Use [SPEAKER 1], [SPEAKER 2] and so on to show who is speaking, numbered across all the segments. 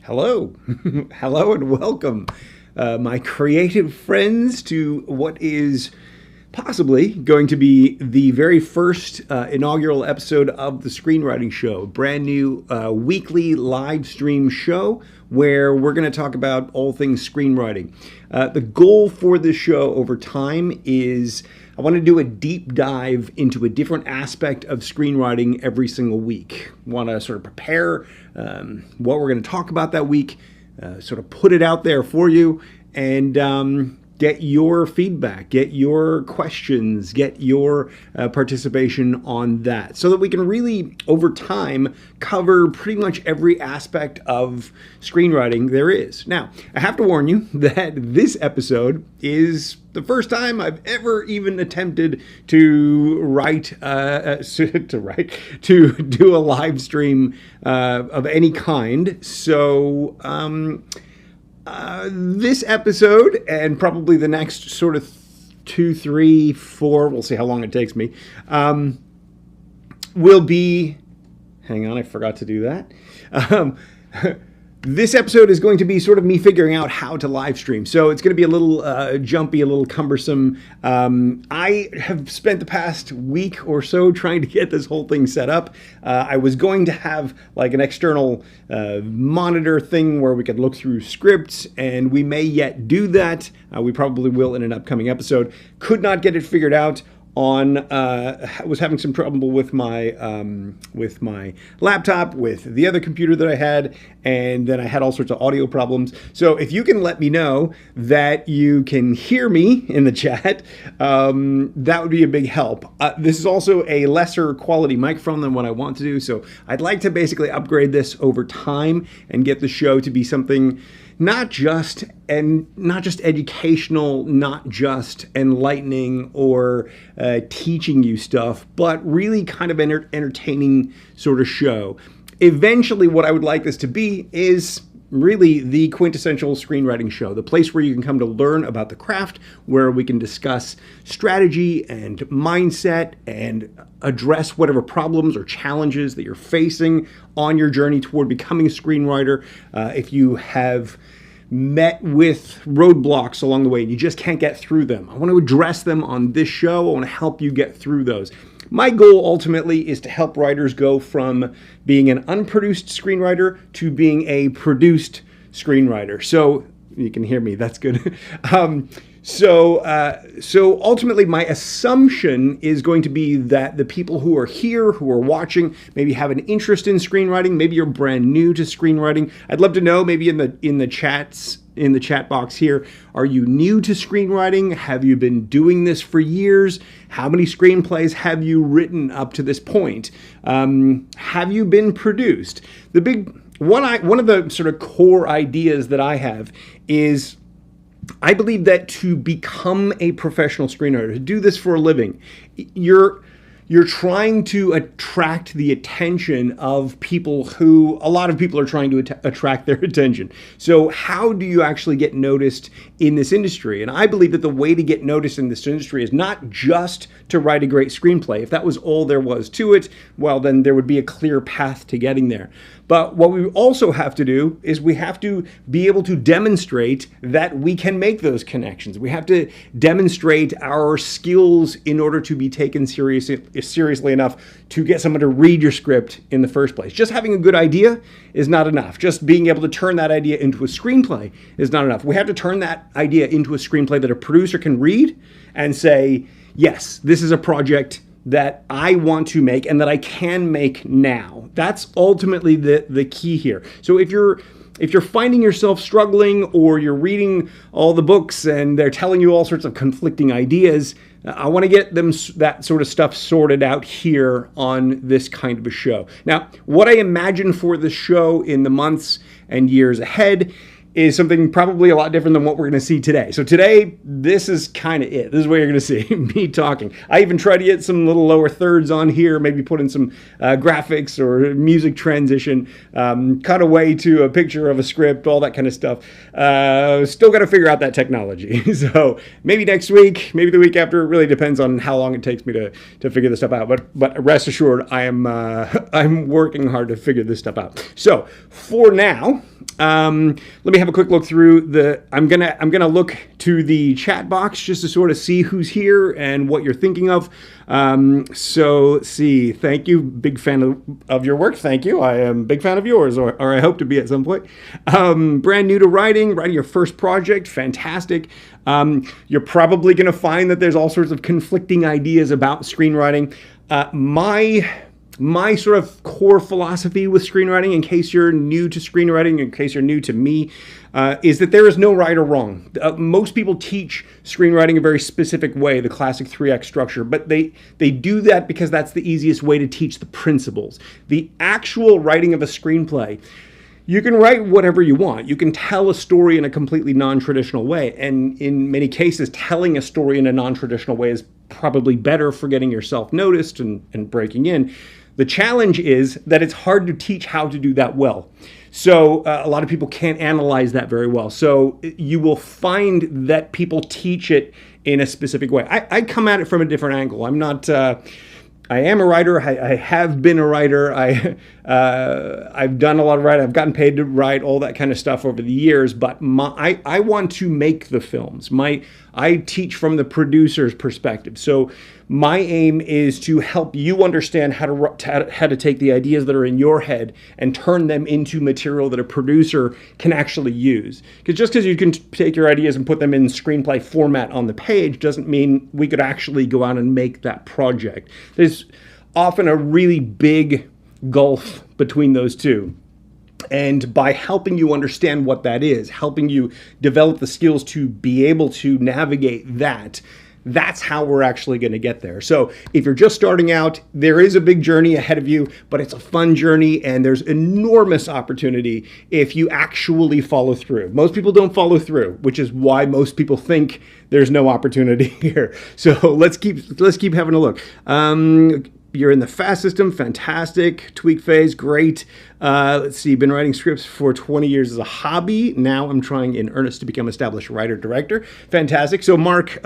[SPEAKER 1] Hello. Hello and welcome, my creative friends, to what is possibly going to be the very first inaugural episode of the Screenwriting Show, a brand new weekly live stream show where we're going to talk about all things screenwriting. The goal for this show over time is I want to do a deep dive into a different aspect of screenwriting every single week. I want to sort of prepare what we're going to talk about that week, sort of put it out there for you, and get your feedback, get your questions, get your participation on that, so that we can really, over time, cover pretty much every aspect of screenwriting there is. Now, I have to warn you that this episode is the first time I've ever even attempted to to do a live stream of any kind. So, this episode, and probably the next sort of 2, 3, 4, we'll see how long it takes me, will be, hang on, I forgot to do that. This episode is going to be sort of me figuring out how to live stream. So it's going to be a little jumpy, a little cumbersome. I have spent the past week or so trying to get this whole thing set up. I was going to have like an external monitor thing where we could look through scripts, and we may yet do that. We probably will in an upcoming episode. Could not get it figured out. Was having some trouble with my laptop, with the other computer that I had, and then I had all sorts of audio problems. So if you can let me know that you can hear me in the chat, that would be a big help. This is also a lesser quality microphone than what I want to do, so I'd like to basically upgrade this over time and get the show to be something not just educational, not just enlightening or teaching you stuff, but really kind of entertaining sort of show. Eventually, what I would like this to be is really the quintessential screenwriting show, the place where you can come to learn about the craft, where we can discuss strategy and mindset and address whatever problems or challenges that you're facing on your journey toward becoming a screenwriter. If you have met with roadblocks along the way and you just can't get through them, I want to address them on this show. I want to help you get through those. My goal ultimately is to help writers go from being an unproduced screenwriter to being a produced screenwriter. So you can hear me, that's good. So ultimately my assumption is going to be that the people who are here, who are watching, maybe have an interest in screenwriting. Maybe you're brand new to screenwriting. I'd love to know, maybe in the chat box here, are you new to screenwriting? Have you been doing this for years? How many screenplays have you written up to this point? Have you been produced? One of the sort of core ideas that I have is, I believe that to become a professional screenwriter, to do this for a living, you're trying to attract the attention of people who, a lot of people are trying to attract their attention. So how do you actually get noticed in this industry? And I believe that the way to get noticed in this industry is not just to write a great screenplay. If that was all there was to it, well, then there would be a clear path to getting there. But what we also have to do is we have to be able to demonstrate that we can make those connections. We have to demonstrate our skills in order to be taken seriously enough to get someone to read your script in the first place. Just having a good idea is not enough. Just being able to turn that idea into a screenplay is not enough. We have to turn that idea into a screenplay that a producer can read and say, yes, this is a project that I want to make and that I can make now. That's ultimately the key here. So if you're finding yourself struggling, or you're reading all the books and they're telling you all sorts of conflicting ideas, I want to get that sort of stuff sorted out here on this kind of a show. Now, what I imagine for the show in the months and years ahead is something probably a lot different than what we're going to see today. So today, this is kind of it. This is what you're going to see, me talking. I even try to get some little lower thirds on here, maybe put in some graphics or music transition, cut away to a picture of a script, all that kind of stuff. Still got to figure out that technology. So maybe next week, maybe the week after. It really depends on how long it takes me to figure this stuff out. But rest assured, I'm working hard to figure this stuff out. So for now, Let me have a quick look through the. I'm gonna look to the chat box just to sort of see who's here and what you're thinking of. So let's see. Thank you, big fan of your work. Thank you. I am a big fan of yours, or I hope to be at some point. Brand new to writing your first project. Fantastic. You're probably gonna find that there's all sorts of conflicting ideas about screenwriting. My sort of core philosophy with screenwriting, in case you're new to screenwriting, in case you're new to me, is that there is no right or wrong. Most people teach screenwriting a very specific way, the classic 3-act structure, but they do that because that's the easiest way to teach the principles. The actual writing of a screenplay, you can write whatever you want. You can tell a story in a completely non-traditional way. And in many cases, telling a story in a non-traditional way is probably better for getting yourself noticed and breaking in. The challenge is that it's hard to teach how to do that well. So a lot of people can't analyze that very well. So you will find that people teach it in a specific way. I come at it from a different angle. I'm not... I am a writer. I have been a writer. I've done a lot of writing. I've gotten paid to write, all that kind of stuff over the years. But I want to make the films. I teach from the producer's perspective. So my aim is to help you understand how to take the ideas that are in your head and turn them into material that a producer can actually use. Because just because you can take your ideas and put them in screenplay format on the page doesn't mean we could actually go out and make that project. There's often a really big gulf between those two. And by helping you understand what that is, helping you develop the skills to be able to navigate that, that's how we're actually going to get there. So if you're just starting out, there is a big journey ahead of you, but it's a fun journey and there's enormous opportunity if you actually follow through. Most people don't follow through, which is why most people think there's no opportunity here. So let's keep having a look. You're in the FAST system, fantastic. Tweak phase, great. Let's see, been writing scripts for 20 years as a hobby. Now I'm trying in earnest to become an established writer-director. Fantastic. So Mark,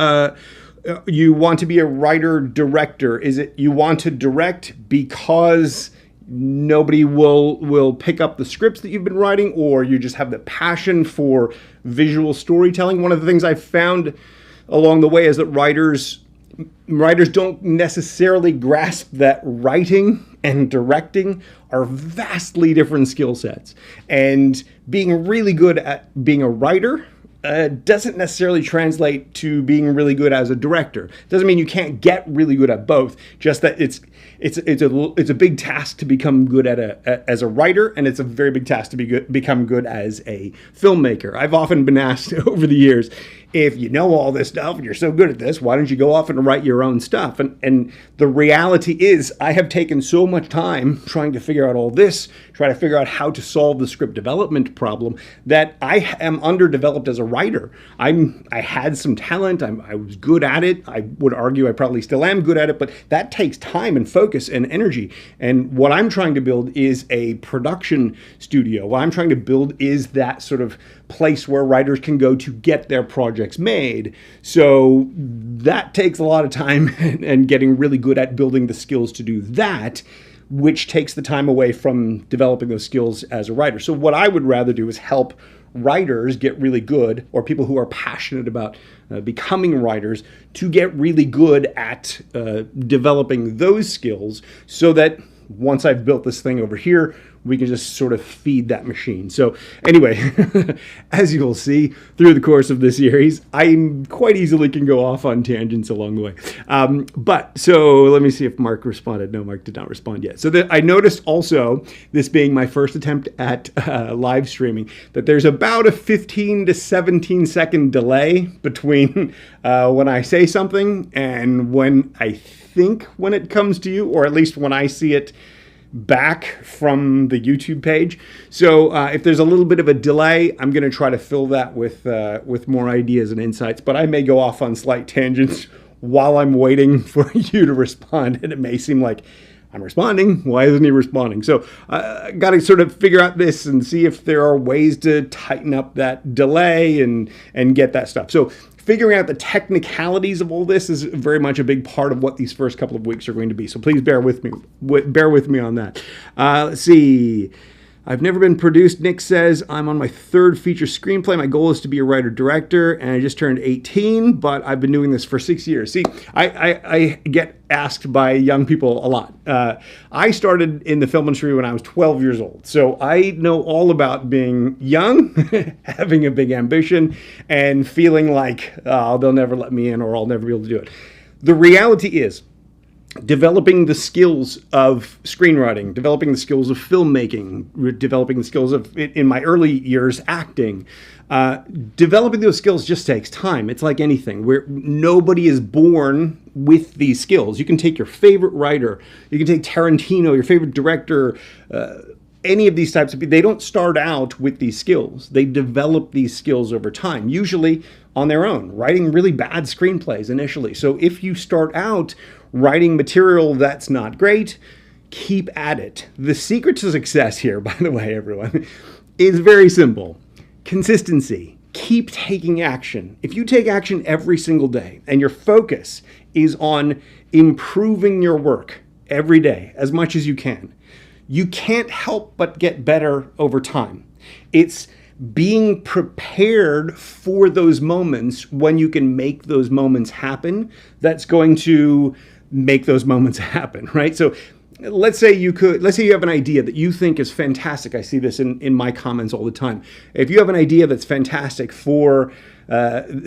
[SPEAKER 1] you want to be a writer-director. Is it you want to direct because nobody will pick up the scripts that you've been writing, or you just have the passion for visual storytelling? One of the things I've found along the way is that writers don't necessarily grasp that writing and directing are vastly different skill sets. And being really good at being a writer doesn't necessarily translate to being really good as a director. Doesn't mean you can't get really good at both, just that it's a big task to become good as a writer, and it's a very big task to become good as a filmmaker. I've often been asked over the years, if you know all this stuff and you're so good at this, why don't you go off and write your own stuff? And the reality is I have taken so much time trying to figure out all this, trying to figure out how to solve the script development problem, that I am underdeveloped as a writer. I had some talent. I was good at it. I would argue I probably still am good at it, but that takes time and focus and energy. And what I'm trying to build is a production studio. What I'm trying to build is that sort of place where writers can go to get their projects made. So that takes a lot of time and getting really good at building the skills to do that, which takes the time away from developing those skills as a writer. So what I would rather do is help writers get really good, or people who are passionate about becoming writers, to get really good at developing those skills, so that once I've built this thing over here, we can just sort of feed that machine. So anyway, as you'll see through the course of this series, I quite easily can go off on tangents along the way. But so let me see if Mark responded. No, Mark did not respond yet. So I noticed also, this being my first attempt at live streaming, that there's about a 15 to 17 second delay between when I say something and when I think when it comes to you, or at least when I see it back from the YouTube page. So if there's a little bit of a delay, I'm going to try to fill that with more ideas and insights, but I may go off on slight tangents while I'm waiting for you to respond, and it may seem like I'm responding. Why isn't he responding? So I got to sort of figure out this and see if there are ways to tighten up that delay and get that stuff. So figuring out the technicalities of all this is very much a big part of what these first couple of weeks are going to be. So please bear with me on that. Let's see. I've never been produced. Nick says, I'm on my third feature screenplay. My goal is to be a writer-director, and I just turned 18, but I've been doing this for 6 years. See, I get asked by young people a lot. I started in the film industry when I was 12 years old, so I know all about being young, having a big ambition, and feeling like they'll never let me in or I'll never be able to do it. The reality is, developing the skills of screenwriting, developing the skills of filmmaking, developing the skills of, in my early years, acting. Developing those skills just takes time. It's like anything, where nobody is born with these skills. You can take your favorite writer, you can take Tarantino, your favorite director, any of these types of people. They don't start out with these skills. They develop these skills over time, usually on their own, writing really bad screenplays initially. So if you start out writing material that's not great, keep at it. The secret to success here, by the way, everyone, is very simple. Consistency. Keep taking action. If you take action every single day and your focus is on improving your work every day as much as you can't help but get better over time. It's being prepared for those moments when you can make those moments happen that's going to make those moments happen, right? So let's say you have an idea that you think is fantastic. I see this in my comments all the time. If you have an idea that's fantastic for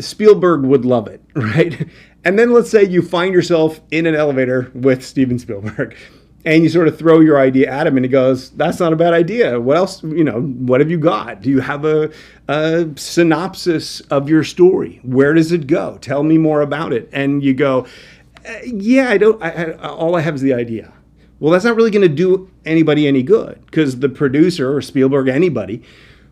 [SPEAKER 1] Spielberg would love it, right? And then let's say you find yourself in an elevator with Steven Spielberg, and you sort of throw your idea at him and he goes, that's not a bad idea. What else, what have you got? Do you have a synopsis of your story? Where does it go? Tell me more about it. And you go, yeah, all I have is the idea. Well, that's not really going to do anybody any good, because the producer or Spielberg, anybody,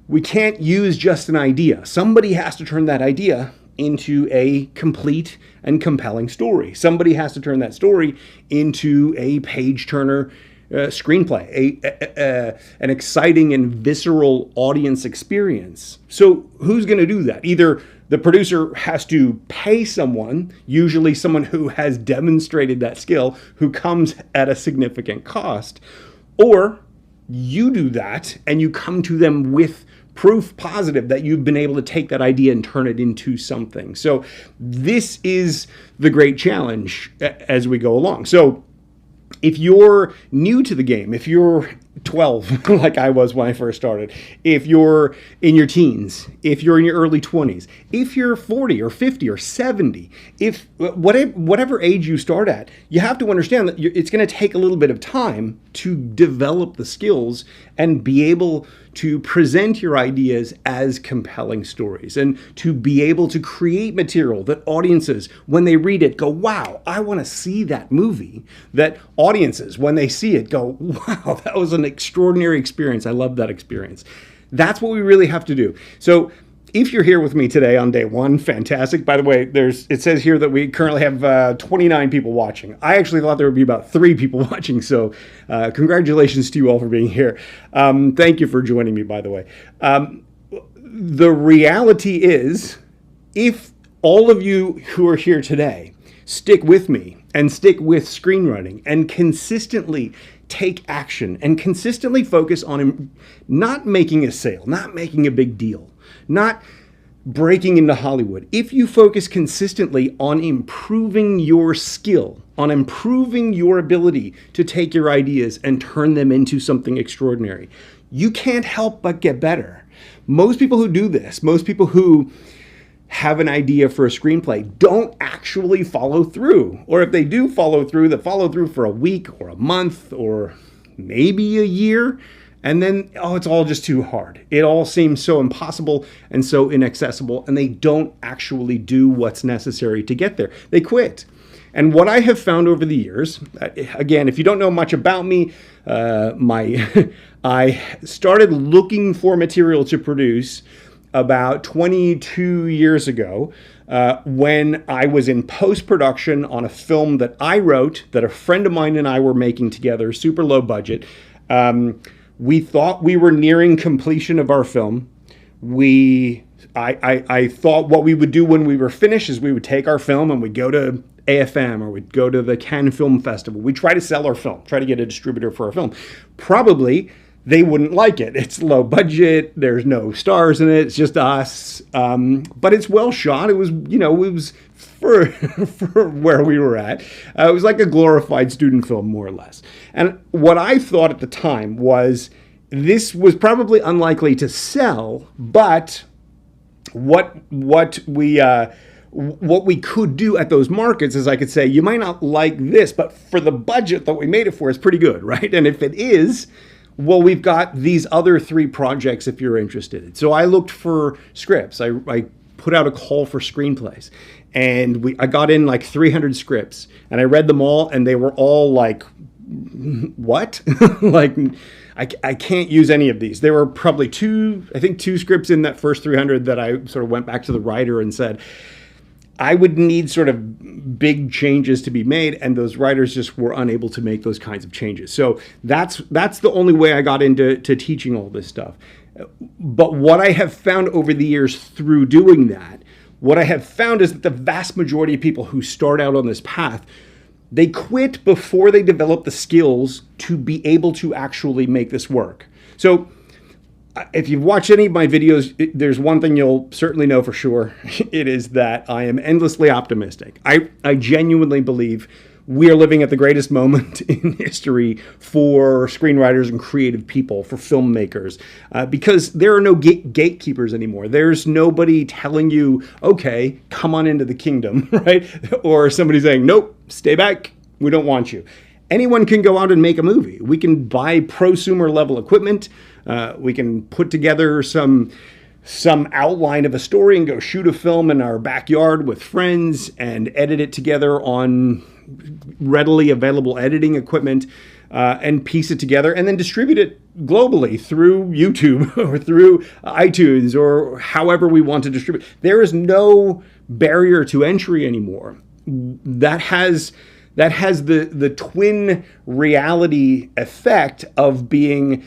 [SPEAKER 1] we can't use just an idea. Somebody has to turn that idea into a complete and compelling story. Somebody has to turn that story into a page-turner screenplay, an exciting and visceral audience experience. So who's going to do that? Either the producer has to pay someone, usually someone who has demonstrated that skill, who comes at a significant cost, or you do that and you come to them with proof positive that you've been able to take that idea and turn it into something. So this is the great challenge as we go along. So if you're new to the game, if you're 12, like I was when I first started, if you're in your teens, if you're in your early 20s, if you're 40 or 50 or 70, if whatever age you start at, you have to understand that it's going to take a little bit of time to develop the skills and be able to present your ideas as compelling stories, and to be able to create material that audiences, when they read it, go, wow, I want to see that movie. That audiences, when they see it, go, wow, that was an extraordinary experience. I love that experience. That's what we really have to do. So if you're here with me today on day one, fantastic. By the way, it says here that we currently have 29 people watching. I actually thought there would be about 3 people watching, so congratulations to you all for being here. Thank you for joining me, by the way. The reality is, if all of you who are here today stick with me and stick with screenwriting and consistently take action and consistently focus on not making a sale, not making a big deal, not breaking into Hollywood. If you focus consistently on improving your skill, on improving your ability to take your ideas and turn them into something extraordinary, you can't help but get better. Most people who do this, most people who have an idea for a screenplay, don't actually follow through. Or if they do follow through, they follow through for a week or a month or maybe a year. And then, it's all just too hard. It all seems so impossible and so inaccessible, and they don't actually do what's necessary to get there. They quit. And what I have found over the years, again, if you don't know much about me, I started looking for material to produce about 22 years ago, when I was in post-production on a film that I wrote, that a friend of mine and I were making together, super low budget. We thought we were nearing completion of our film. I thought what we would do when we were finished is we would take our film and we'd go to AFM or we'd go to the Cannes Film Festival. We'd try to sell our film, try to get a distributor for our film. Probably they wouldn't like it. It's low budget. There's no stars in it. It's just us. But it's well shot. It was, it was for where we were at. It was like a glorified student film, more or less. And what I thought at the time was this was probably unlikely to sell, but what we could do at those markets is I could say, you might not like this, but for the budget that we made it for, it's pretty good, right? And if it is, well, we've got these other 3 projects if you're interested. So I looked for scripts. I put out a call for screenplays, and I got in like 300 scripts, and I read them all, and they were all like, what? Like, I can't use any of these. There were probably 2 scripts in that first 300 that I sort of went back to the writer and said, I would need sort of big changes to be made, and those writers just were unable to make those kinds of changes. So that's the only way I got into teaching all this stuff. But what I have found over the years through doing that, what I have found is that the vast majority of people who start out on this path, they quit before they develop the skills to be able to actually make this work. So if you've watched any of my videos, there's one thing you'll certainly know for sure. It is that I am endlessly optimistic. I genuinely believe we are living at the greatest moment in history for screenwriters and creative people, for filmmakers, because there are no gatekeepers anymore. There's nobody telling you, okay, come on into the kingdom, right? Or somebody saying, nope, stay back, we don't want you. Anyone can go out and make a movie. We can buy prosumer level equipment. We can put together some outline of a story and go shoot a film in our backyard with friends and edit it together on readily available editing equipment and piece it together and then distribute it globally through YouTube or through iTunes or however we want to distribute. There is no barrier to entry anymore. That has the twin reality effect of being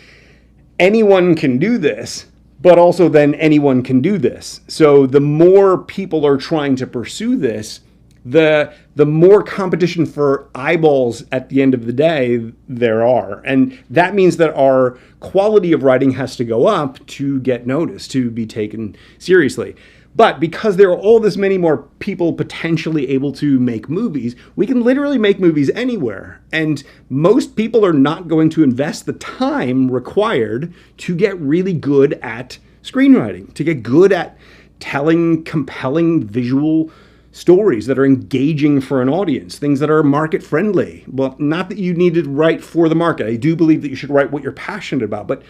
[SPEAKER 1] anyone can do this, but also then anyone can do this. So the more people are trying to pursue this, the more competition for eyeballs at the end of the day there are. And that means that our quality of writing has to go up to get noticed, to be taken seriously. But because there are all this many more people potentially able to make movies, we can literally make movies anywhere. And most people are not going to invest the time required to get really good at screenwriting, to get good at telling compelling visual stories that are engaging for an audience, things that are market friendly. Well, not that you need to write for the market. I do believe that you should write what you're passionate about, but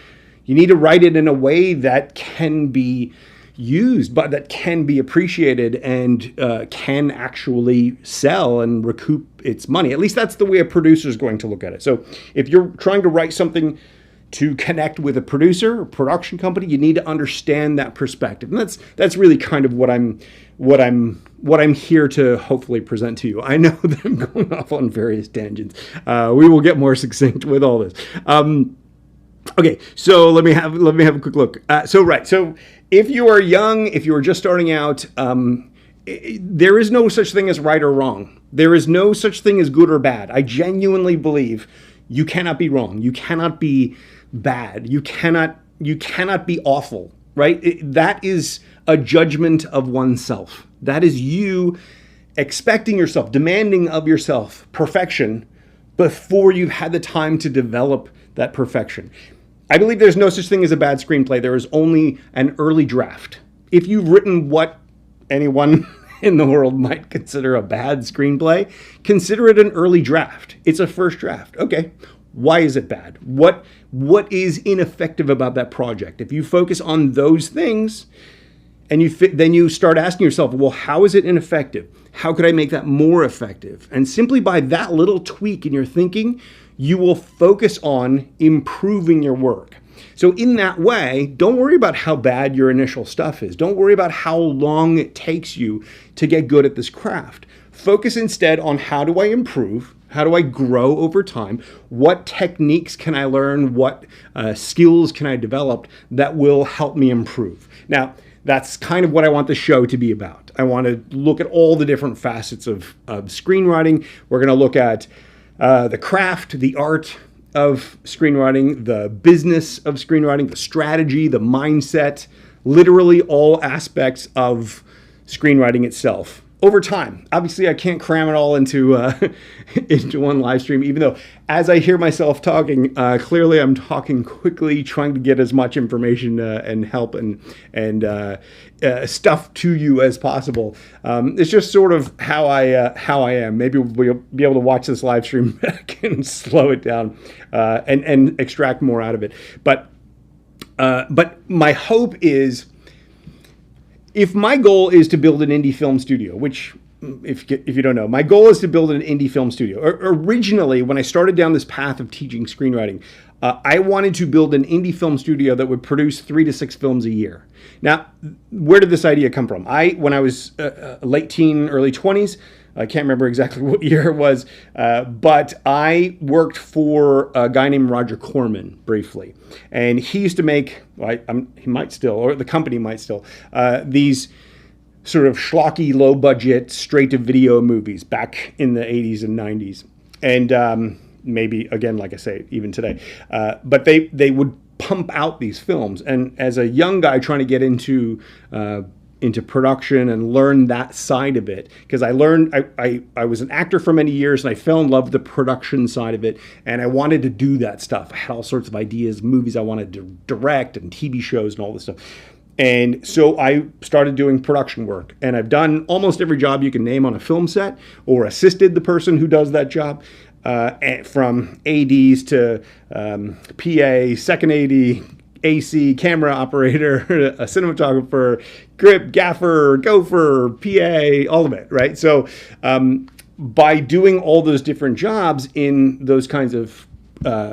[SPEAKER 1] you need to write it in a way that can be used, but that can be appreciated and can actually sell and recoup its money. At least that's the way a producer is going to look at it. So if you're trying to write something to connect with a producer or production company, you need to understand that perspective. And that's really kind of what I'm here to hopefully present to you. I know that I'm going off on various tangents. We will get more succinct with all this. Okay, so let me have a quick look. So if you are young, if you are just starting out, there is no such thing as right or wrong. There is no such thing as good or bad. I genuinely believe you cannot be wrong. You cannot be bad. You cannot be awful, right? That is a judgment of oneself. That is you expecting yourself, demanding of yourself perfection before you've had the time to develop that perfection. I believe there's no such thing as a bad screenplay. There is only an early draft. If you've written what anyone in the world might consider a bad screenplay, consider it an early draft. It's a first draft. Okay, why is it bad? What is ineffective about that project? If you focus on those things and then you start asking yourself, well, how is it ineffective? How could I make that more effective? And simply by that little tweak in your thinking, you will focus on improving your work. So in that way, don't worry about how bad your initial stuff is. Don't worry about how long it takes you to get good at this craft. Focus instead on how do I improve? How do I grow over time? What techniques can I learn? What skills can I develop that will help me improve? Now, that's kind of what I want the show to be about. I want to look at all the different facets of screenwriting. We're going to look at the craft, the art, of screenwriting, the business of screenwriting, the strategy, the mindset, literally all aspects of screenwriting itself over time. Obviously, I can't cram it all into into one live stream, even though as I hear myself talking, clearly I'm talking quickly, trying to get as much information and help and stuff to you as possible. It's just sort of how I am. Maybe we'll be able to watch this live stream back and slow it down and extract more out of it. But my hope is, if my goal is to build an indie film studio, which, if you don't know, my goal is to build an indie film studio. Originally, when I started down this path of teaching screenwriting, I wanted to build an indie film studio that would produce 3 to 6 films a year. Now, where did this idea come from? When I was late teen, early 20s, I can't remember exactly what year it was, but I worked for a guy named Roger Corman briefly. And he used to make, he might still, or the company might still, these sort of schlocky, low-budget, straight-to-video movies back in the 80s and 90s. And maybe, again, like I say, even today. But they would pump out these films. And as a young guy trying to get into production and learn that side of it, because I was an actor for many years and I fell in love with the production side of it, and I wanted to do that stuff. I had all sorts of ideas, movies I wanted to direct and TV shows and all this stuff. And so I started doing production work, and I've done almost every job you can name on a film set, or assisted the person who does that job, from ADs to PA, second AD, AC, camera operator, a cinematographer, grip, gaffer, gopher, PA, all of it, right? So by doing all those different jobs in those kinds of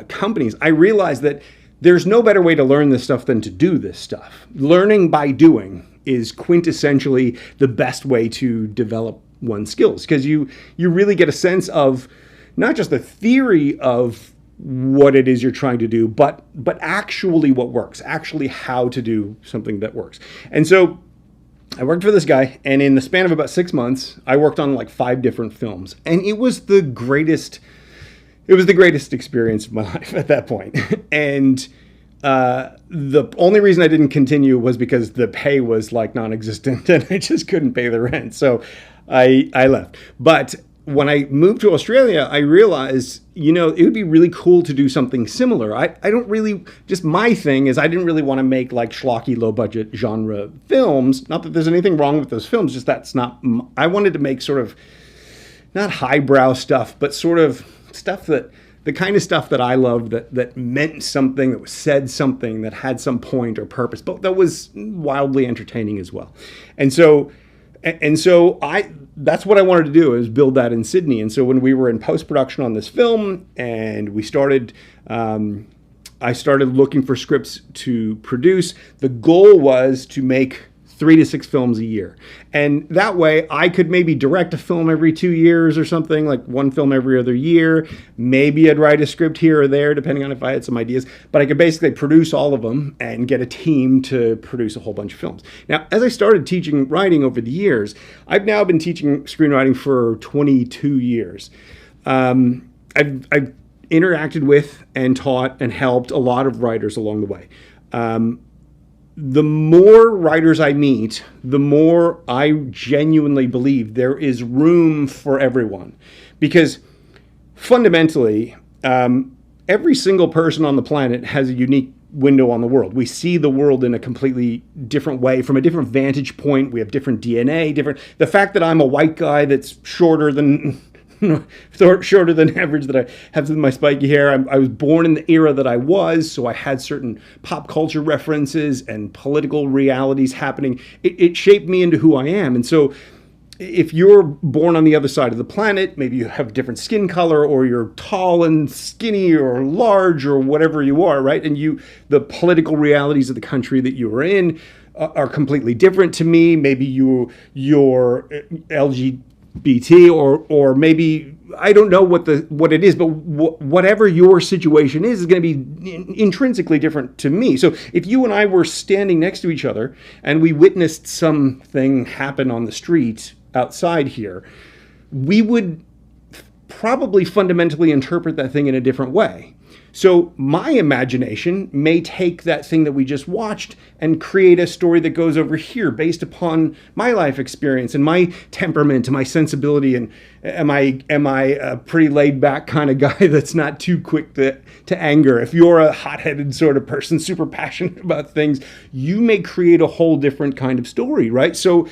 [SPEAKER 1] companies, I realized that there's no better way to learn this stuff than to do this stuff. Learning by doing is quintessentially the best way to develop one's skills, because you really get a sense of not just the theory of what it is you're trying to do, but actually what works, actually how to do something that works. And so I worked for this guy, and in the span of about 6 months, I worked on like 5 different films, and it was the greatest experience of my life at that point. And the only reason I didn't continue was because the pay was like non-existent, and I just couldn't pay the rent. So I left. But when I moved to Australia, I realized, it would be really cool to do something similar. I don't really, just my thing is I didn't really want to make like schlocky, low budget genre films. Not that there's anything wrong with those films, just that's not, I wanted to make sort of, not highbrow stuff, but sort of stuff the kind of stuff that I loved, that meant something, that said something, that had some point or purpose, but that was wildly entertaining as well. And so that's what I wanted to do, is build that in Sydney. And so when we were in post-production on this film, and we started, I started looking for scripts to produce, the goal was to make 3 to 6 films a year. And that way I could maybe direct a film every 2 years or something, like one film every other year. Maybe I'd write a script here or there, depending on if I had some ideas. But I could basically produce all of them and get a team to produce a whole bunch of films. Now, as I started teaching writing over the years, I've now been teaching screenwriting for 22 years. I've interacted with and taught and helped a lot of writers along the way. The more writers I meet, the more I genuinely believe there is room for everyone. Because fundamentally, every single person on the planet has a unique window on the world. We see the world in a completely different way, from a different vantage point. We have different DNA, the fact that I'm a white guy that's shorter than average, that I have my spiky hair. I was born in the era that I was, so I had certain pop culture references and political realities happening. It shaped me into who I am. And so if you're born on the other side of the planet, maybe you have different skin color, or you're tall and skinny or large or whatever you are, right? And the political realities of the country that you are in are completely different to me. Maybe you're LGBT, or maybe, I don't know what it is, but whatever your situation is going to be intrinsically different to me. So if you and I were standing next to each other and we witnessed something happen on the street outside here, we would probably fundamentally interpret that thing in a different way. So my imagination may take that thing that we just watched and create a story that goes over here based upon my life experience and my temperament and my sensibility. And am I a pretty laid back kind of guy that's not too quick to anger? If you're a hot-headed sort of person, super passionate about things, you may create a whole different kind of story, right? So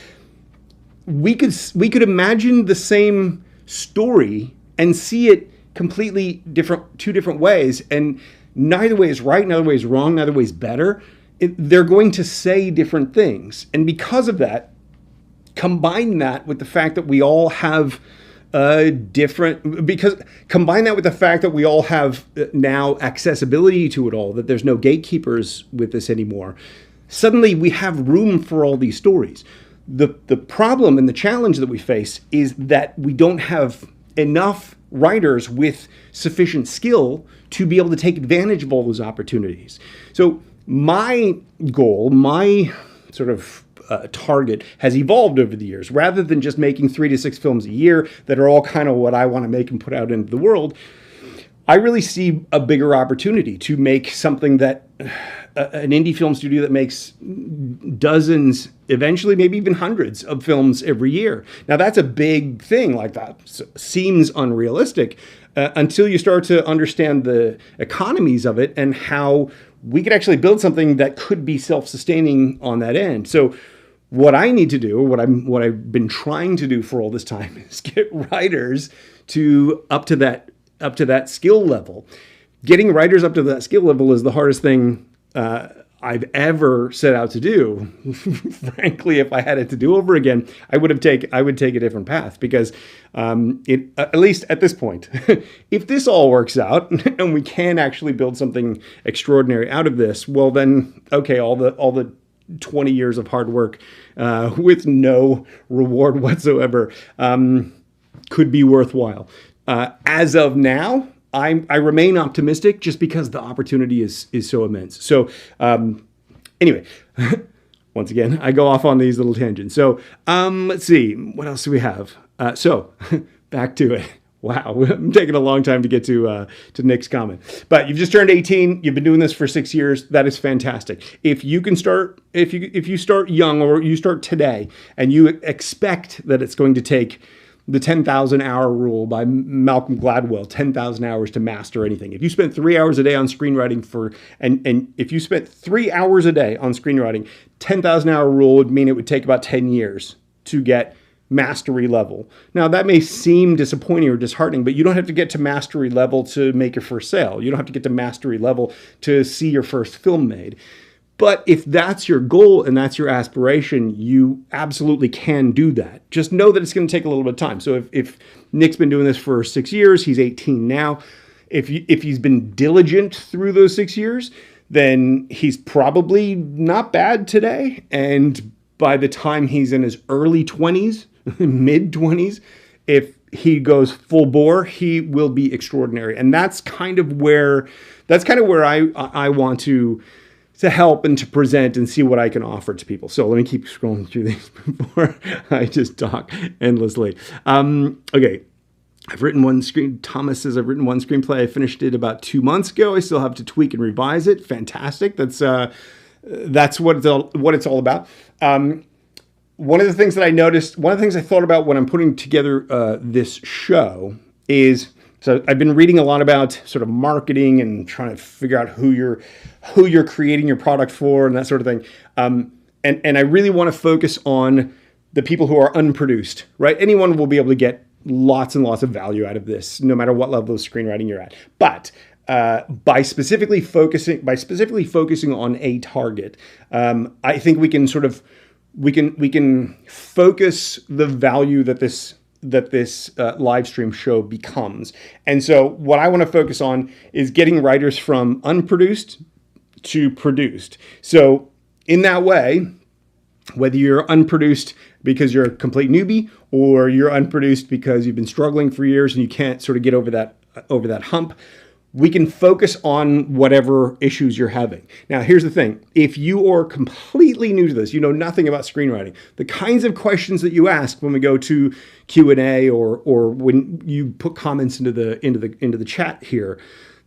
[SPEAKER 1] we could imagine the same story and see it completely different, two different ways, and neither way is right, neither way is wrong, neither way is better. They're going to say different things, and because of that, combine that with the fact that we all have combine that with the fact that we all have now accessibility to it all, that there's no gatekeepers with this anymore. Suddenly we have room for all these stories. The problem and the challenge that we face is that we don't have enough writers with sufficient skill to be able to take advantage of all those opportunities. So my goal, my sort of target has evolved over the years. Rather than just making 3 to 6 films a year that are all kind of what I want to make and put out into the world, I really see a bigger opportunity to make something that an indie film studio that makes dozens, eventually maybe even hundreds of films every year. Now that's a big thing. Like, that seems unrealistic until you start to understand the economies of it and how we could actually build something that could be self-sustaining on that end. So what I need to do, what I've been trying to do for all this time, is get writers up to that skill level. Getting writers up to that skill level is the hardest thing I've ever set out to do. Frankly, if I had it to do over again, I would take a different path, because at least at this point, if this all works out and we can actually build something extraordinary out of this, well then, okay, all the 20 years of hard work with no reward whatsoever could be worthwhile. As of now, I remain optimistic just because the opportunity is so immense. So anyway, once again, I go off on these little tangents. So let's see, what else do we have? So back to it. Wow, I'm taking a long time to get to Nick's comment. But you've just turned 18. You've been doing this for 6 years. That is fantastic. If you can start, if you start young, or you start today, and you expect that it's going to take the 10,000 hour rule by Malcolm Gladwell, 10,000 hours to master anything. If you spent 3 hours a day on screenwriting and if you spent 3 hours a day on screenwriting, 10,000 hour rule would mean it would take about 10 years to get mastery level. Now that may seem disappointing or disheartening, but you don't have to get to mastery level to make your first sale. You don't have to get to mastery level to see your first film made. But if that's your goal and that's your aspiration, you absolutely can do that. Just know that it's going to take a little bit of time. So if Nick's been doing this for 6 years, he's 18 now. If he's been diligent through those 6 years, then he's probably not bad today. And by the time he's in his early 20s, mid 20s, if he goes full bore, he will be extraordinary. And that's kind of where I want to help and to present and see what I can offer to people. So let me keep scrolling through these before I just talk endlessly. Okay. Thomas says, I've written one screenplay. I finished it about 2 months ago. I still have to tweak and revise it. Fantastic. That's what it's all about. One of the things that I noticed, one of the things I thought about when I'm putting together this show is, so I've been reading a lot about sort of marketing and trying to figure out who you're creating your product for and that sort of thing. And I really want to focus on the people who are unproduced, right? Anyone will be able to get lots and lots of value out of this, no matter what level of screenwriting you're at. But by specifically focusing on a target, I think we can focus the value that this live stream show becomes. And so what I want to focus on is getting writers from unproduced to produced. So in that way, whether you're unproduced because you're a complete newbie, or you're unproduced because you've been struggling for years and you can't sort of get over that hump, we can focus on whatever issues you're having. Now, here's the thing. If you are completely new to this, you know nothing about screenwriting, the kinds of questions that you ask when we go to Q&A or when you put comments into the chat here,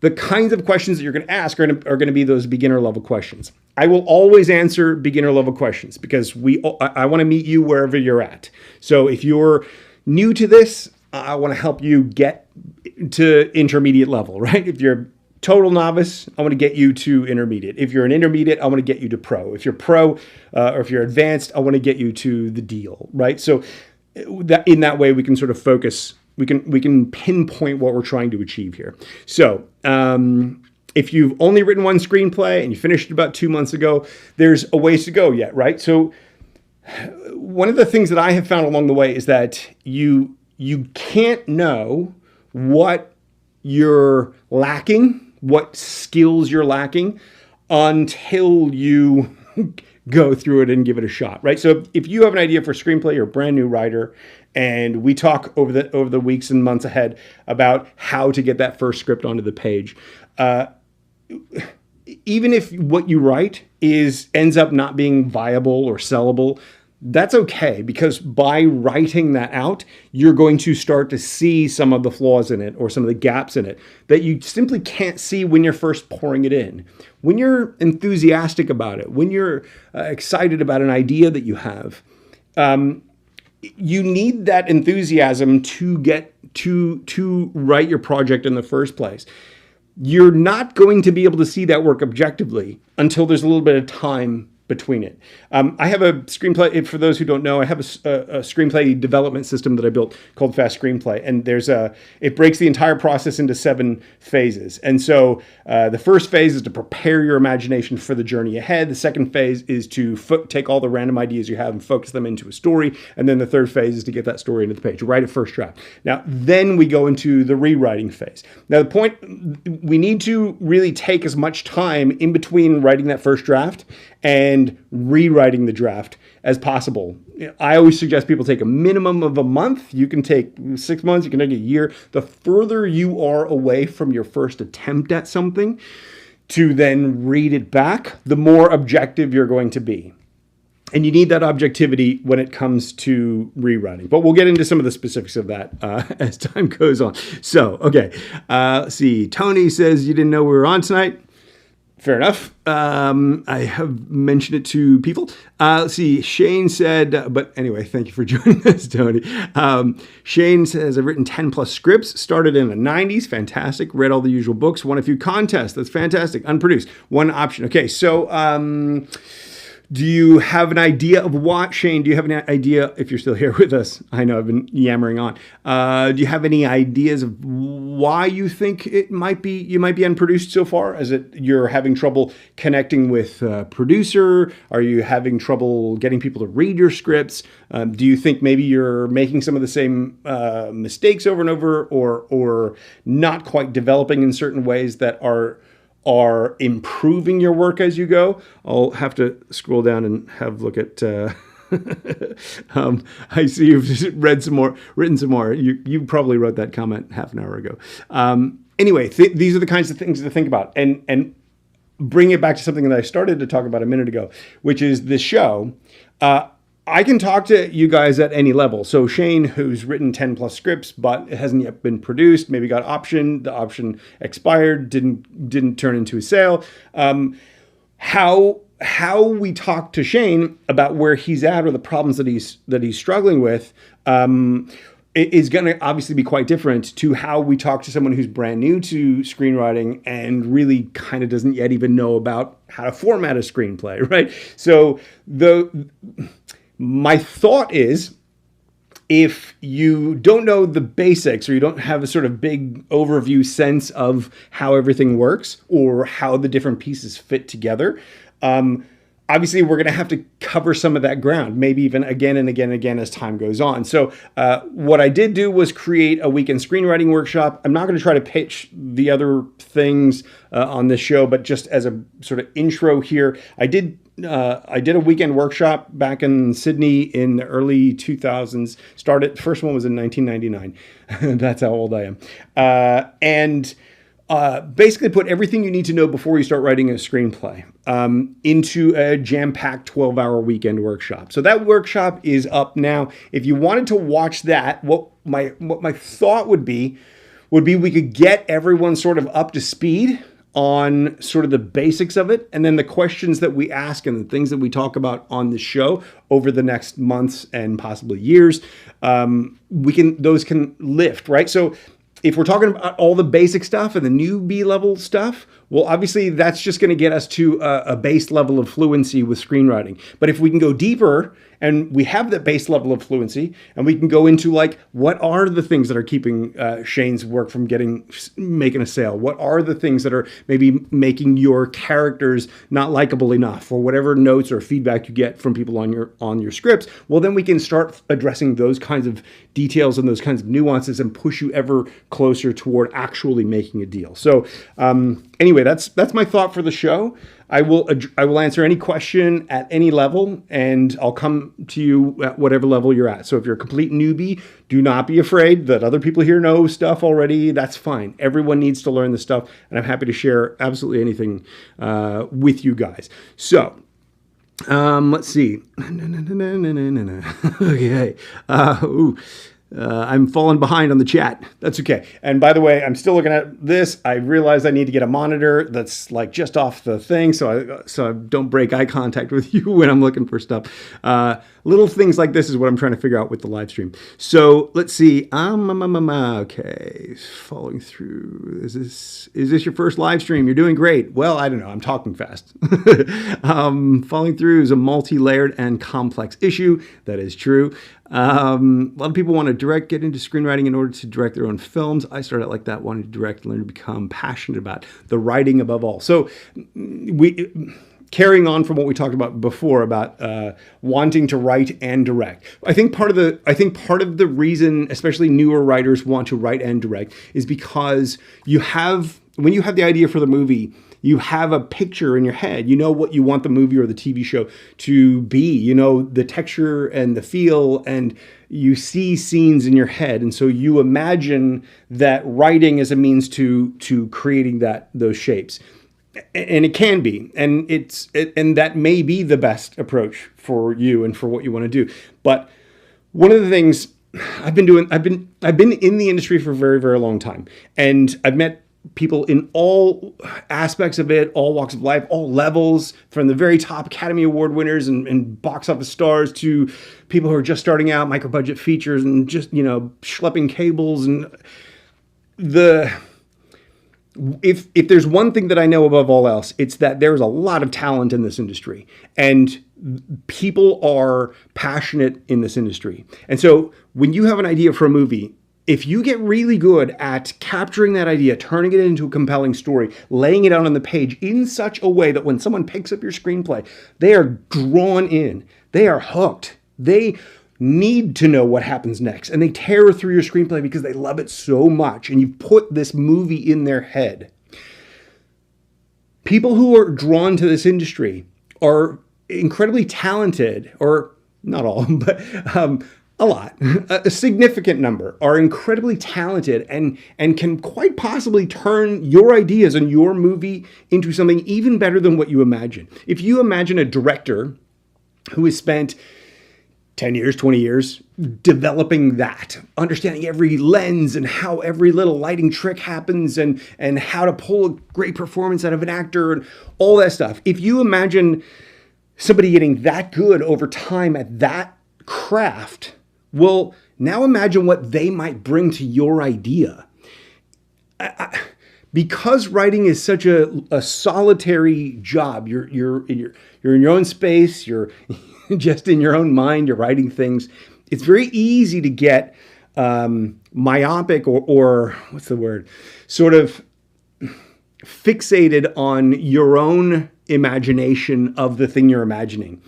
[SPEAKER 1] the kinds of questions that you're going to ask are going to be those beginner level questions. I will always answer beginner level questions because I want to meet you wherever you're at. So if you're new to this, I want to help you get to intermediate level, right? If you're total novice, I want to get you to intermediate. If you're an intermediate, I want to get you to pro. If you're pro, or if you're advanced, I want to get you to the deal, right? So that in that way, we can sort of focus. We can pinpoint what we're trying to achieve here. So if you've only written one screenplay and you finished it about 2 months ago, there's a ways to go yet, right? So one of the things that I have found along the way is that you can't know what you're lacking, what skills you're lacking, until you go through it and give it a shot, right? So if you have an idea for a screenplay, you're a brand new writer, and we talk over the weeks and months ahead about how to get that first script onto the page. Even if what you write ends up not being viable or sellable, that's okay, because by writing that out, you're going to start to see some of the flaws in it or some of the gaps in it that you simply can't see when you're first pouring it in. When you're enthusiastic about it, when you're excited about an idea that you have, you need that enthusiasm to get to write your project in the first place. You're not going to be able to see that work objectively until there's a little bit of time between it. I have a screenplay, for those who don't know, I have a screenplay development system that I built called Fast Screenplay. And it breaks the entire process into 7 phases. And so the first phase is to prepare your imagination for the journey ahead. The second phase is to take all the random ideas you have and focus them into a story. And then the third phase is to get that story into the page, write a first draft. Now, then we go into the rewriting phase. Now, the point, we need to really take as much time in between writing that first draft and rewriting the draft as possible. I always suggest people take a minimum of a month. You can take 6 months, you can take a year. The further you are away from your first attempt at something to then read it back, the more objective you're going to be. And you need that objectivity when it comes to rewriting. But we'll get into some of the specifics of that as time goes on. So, okay. Let's see. Tony says you didn't know we were on tonight. Fair enough. I have mentioned it to people. Let's see. Shane said, but anyway, thank you for joining us, Tony. Shane says, I've written 10 plus scripts, started in the 90s. Fantastic. Read all the usual books. Won a few contests. That's fantastic. Unproduced. One option. Okay. So, do you have an idea of what, Shane, do you have an idea, if you're still here with us? I know I've been yammering on. Do you have any ideas of why you think you might be unproduced so far? Is it you're having trouble connecting with a producer? Are you having trouble getting people to read your scripts? Do you think maybe you're making some of the same mistakes over and over, or not quite developing in certain ways that are improving your work as you go? I'll have to scroll down and have a look at, I see you've written some more. You probably wrote that comment half an hour ago. Anyway, these are the kinds of things to think about, and bring it back to something that I started to talk about a minute ago, which is this show. I can talk to you guys at any level. So Shane, who's written 10 plus scripts, but it hasn't yet been produced, maybe got optioned, the option expired, didn't turn into a sale. How we talk to Shane about where he's at or the problems that he's struggling with is going to obviously be quite different to how we talk to someone who's brand new to screenwriting and really kind of doesn't yet even know about how to format a screenplay, right? So my thought is, if you don't know the basics or you don't have a sort of big overview sense of how everything works or how the different pieces fit together, obviously we're going to have to cover some of that ground, maybe even again and again and again as time goes on. So what I did do was create a weekend screenwriting workshop. I'm not going to try to pitch the other things on this show, but just as a sort of intro here, I did a weekend workshop back in Sydney in the early 2000s. First one was in 1999. That's how old I am. And basically put everything you need to know before you start writing a screenplay into a jam-packed 12-hour weekend workshop. So that workshop is up now. If you wanted to watch that, what my thought would be would be we could get everyone sort of up to speed on sort of the basics of it, and then the questions that we ask and the things that we talk about on the show over the next months and possibly years, those can lift, right? So if we're talking about all the basic stuff and the newbie level stuff, well, obviously that's just going to get us to a base level of fluency with screenwriting. But if we can go deeper and we have that base level of fluency and we can go into like, what are the things that are keeping Shane's work from making a sale? What are the things that are maybe making your characters not likable enough, or whatever notes or feedback you get from people on your scripts? Well, then we can start addressing those kinds of details and those kinds of nuances and push you ever closer toward actually making a deal. So anyway, that's my thought for the show. I will answer any question at any level, and I'll come to you at whatever level you're at. So if you're a complete newbie, do not be afraid that other people here know stuff already. That's fine. Everyone needs to learn this stuff, and I'm happy to share absolutely anything with you guys. So let's see. Okay. I'm falling behind on the chat. That's okay. And by the way, I'm still looking at this. I realize I need to get a monitor that's like just off the thing, so I don't break eye contact with you when I'm looking for stuff. Little things like this is what I'm trying to figure out with the live stream. So let's see. Okay, following through. Is this your first live stream? You're doing great. Well, I don't know. I'm talking fast. Following through is a multi-layered and complex issue. That is true. A lot of people want to get into screenwriting in order to direct their own films. I started out like that, wanting to direct, learn to become passionate about the writing above all. So carrying on from what we talked about before about wanting to write and direct. I think part of the reason, especially newer writers want to write and direct, is because when you have the idea for the movie, you have a picture in your head. You know what you want the movie or the TV show to be. You know the texture and the feel, and you see scenes in your head. And so you imagine that writing is a means to creating those shapes. And it can be, and and that may be the best approach for you and for what you want to do. But one of the things I've been in the industry for a very, very long time, and I've met people in all aspects of it, all walks of life, all levels, from the very top Academy Award winners and box office stars to people who are just starting out, micro budget features, and just, schlepping cables. And if there's one thing that I know above all else, it's that there's a lot of talent in this industry, and people are passionate in this industry. And so when you have an idea for a movie, if you get really good at capturing that idea, turning it into a compelling story, laying it out on the page in such a way that when someone picks up your screenplay, they are drawn in, they are hooked, they need to know what happens next, and they tear through your screenplay because they love it so much, and you've put this movie in their head. People who are drawn to this industry are incredibly talented, or not all, but a lot, a significant number are incredibly talented and can quite possibly turn your ideas and your movie into something even better than what you imagine. If you imagine a director who has spent 10 years, 20 years developing that, understanding every lens and how every little lighting trick happens and how to pull a great performance out of an actor and all that stuff. If you imagine somebody getting that good over time at that craft, well, now imagine what they might bring to your idea. Because writing is such a solitary job, you're in your own space, you're just in your own mind, you're writing things. It's very easy to get myopic or what's the word? Sort of fixated on your own imagination of the thing you're imagining.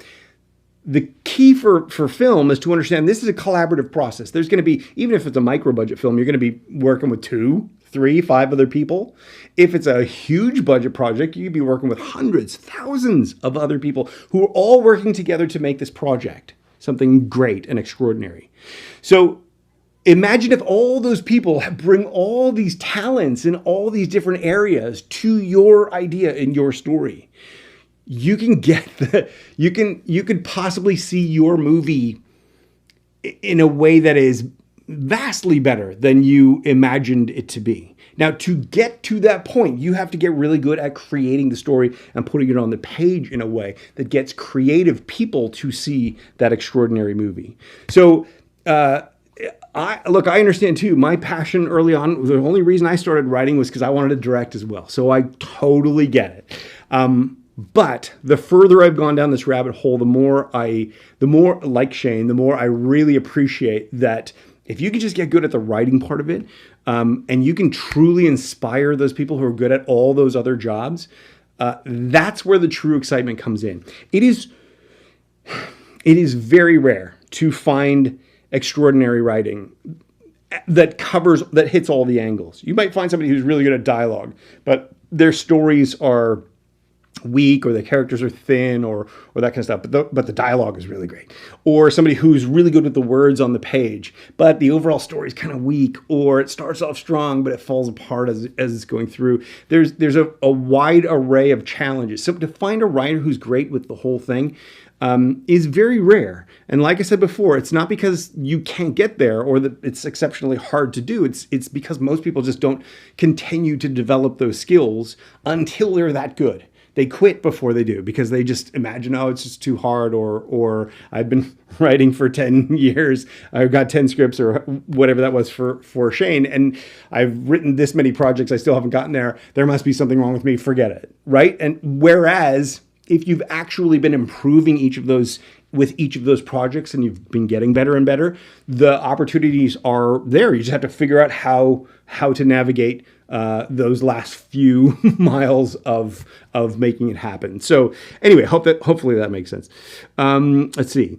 [SPEAKER 1] The key for film is to understand this is a collaborative process. There's going to be, even if it's a micro budget film, you're going to be working with 2, 3, 5 other people. If it's a huge budget project, you could be working with hundreds, thousands of other people who are all working together to make this project something great and extraordinary. So imagine if all those people bring all these talents in all these different areas to your idea and your story. You can you could possibly see your movie in a way that is vastly better than you imagined it to be. Now, to get to that point, you have to get really good at creating the story and putting it on the page in a way that gets creative people to see that extraordinary movie. So, I understand too. My passion early on, the only reason I started writing was because I wanted to direct as well. So I totally get it. But the further I've gone down this rabbit hole, the more like Shane, the more I really appreciate that if you can just get good at the writing part of it, and you can truly inspire those people who are good at all those other jobs, that's where the true excitement comes in. It is very rare to find extraordinary writing that hits all the angles. You might find somebody who's really good at dialogue, but their stories are weak, or the characters are thin, or that kind of stuff. But the dialogue is really great. Or somebody who's really good with the words on the page, but the overall story is kind of weak, or it starts off strong, but it falls apart as it's going through. There's a wide array of challenges. So to find a writer who's great with the whole thing is very rare. And like I said before, it's not because you can't get there or that it's exceptionally hard to do. It's because most people just don't continue to develop those skills until they're that good. They quit before they do because they just imagine, oh, it's just too hard, or I've been writing for 10 years. I've got 10 scripts or whatever that was for Shane, and I've written this many projects. I still haven't gotten there. There must be something wrong with me. Forget it, right? And whereas if you've actually been improving with each of those projects and you've been getting better and better, the opportunities are there. You just have to figure out how to navigate those last few miles of making it happen. So anyway, hopefully that makes sense. Let's see.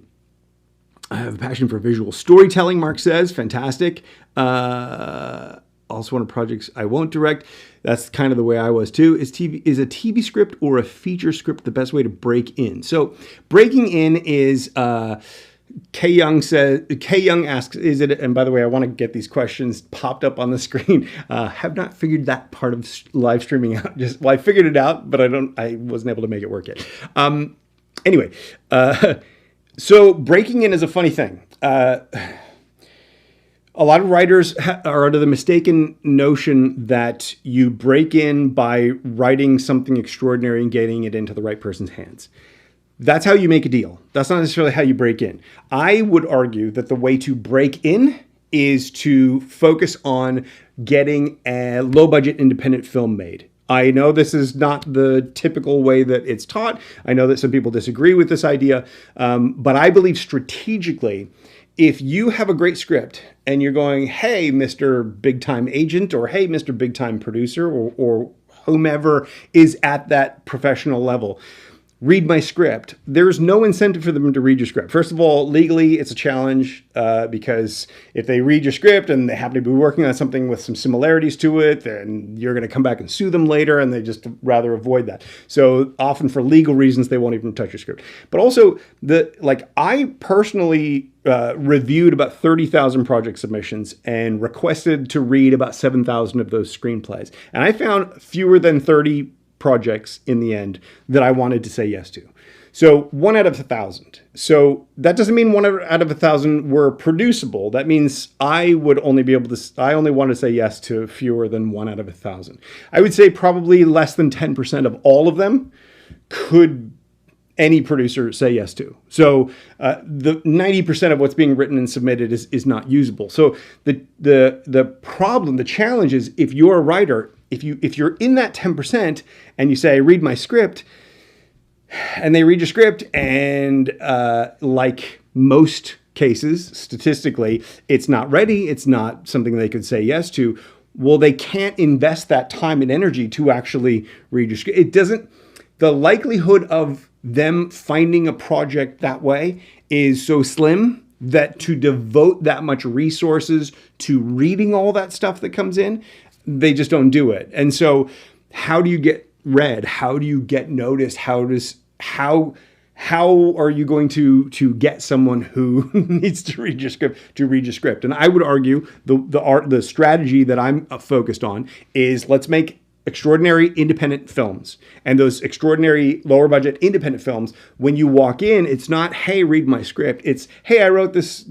[SPEAKER 1] I have a passion for visual storytelling, Mark says. Fantastic. Also one of projects I won't direct. That's kind of the way I was too. Is a TV script or a feature script the best way to break in? So breaking in is K Young asks, is it, and by the way, I want to get these questions popped up on the screen. Have not figured that part of live streaming out. I figured it out, but I wasn't able to make it work yet. Anyway, so breaking in is a funny thing. A lot of writers are under the mistaken notion that you break in by writing something extraordinary and getting it into the right person's hands. That's how you make a deal. That's not necessarily how you break in. I would argue that the way to break in is to focus on getting a low-budget independent film made. I know this is not the typical way that it's taught. I know that some people disagree with this idea, but I believe strategically, if you have a great script and you're going, hey, Mr. Big Time Agent, or hey, Mr. Big Time Producer, or whomever is at that professional level, read my script, there's no incentive for them to read your script. First of all, legally, it's a challenge because if they read your script and they happen to be working on something with some similarities to it, then you're going to come back and sue them later, and they just rather avoid that. So often for legal reasons, they won't even touch your script. But also, I personally reviewed about 30,000 project submissions and requested to read about 7,000 of those screenplays. And I found fewer than 30 projects in the end that I wanted to say yes to. So 1 out of 1,000. So that doesn't mean 1 out of 1,000 were producible. That means I only wanted to say yes to fewer than 1 out of 1,000. I would say probably less than 10% of all of them could any producer say yes to. So the 90% of what's being written and submitted is not usable. So the problem, the challenge is, if you're a writer, if you're in that 10% and you say, read my script, and they read your script, and like most cases, statistically, it's not ready, it's not something they could say yes to, well, they can't invest that time and energy to actually read your script. The likelihood of them finding a project that way is so slim that to devote that much resources to reading all that stuff that comes in, they just don't do it. And so how do you get read? How do you get noticed? How are you going to get someone who needs to read your script And I would argue the strategy that I'm focused on is, let's make extraordinary independent films. And those extraordinary lower budget independent films, when you walk in, it's not, hey, read my script. It's, hey, I wrote this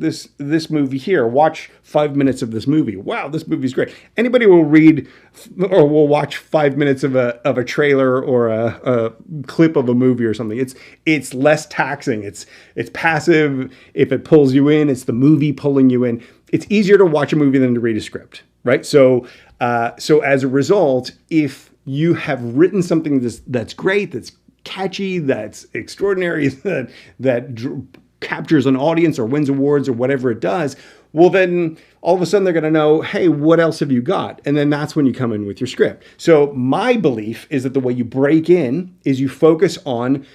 [SPEAKER 1] movie here. Watch 5 minutes of this movie. Wow, this movie's great. Anybody will read or will watch 5 minutes of a trailer or a clip of a movie or something. It's less taxing. It's passive. If it pulls you in, it's the movie pulling you in. It's easier to watch a movie than to read a script, right? So as a result, if you have written something that's great, that's catchy, that's extraordinary, that captures an audience or wins awards or whatever it does, well, then all of a sudden they're going to know, hey, what else have you got? And then that's when you come in with your script. So my belief is that the way you break in is you focus on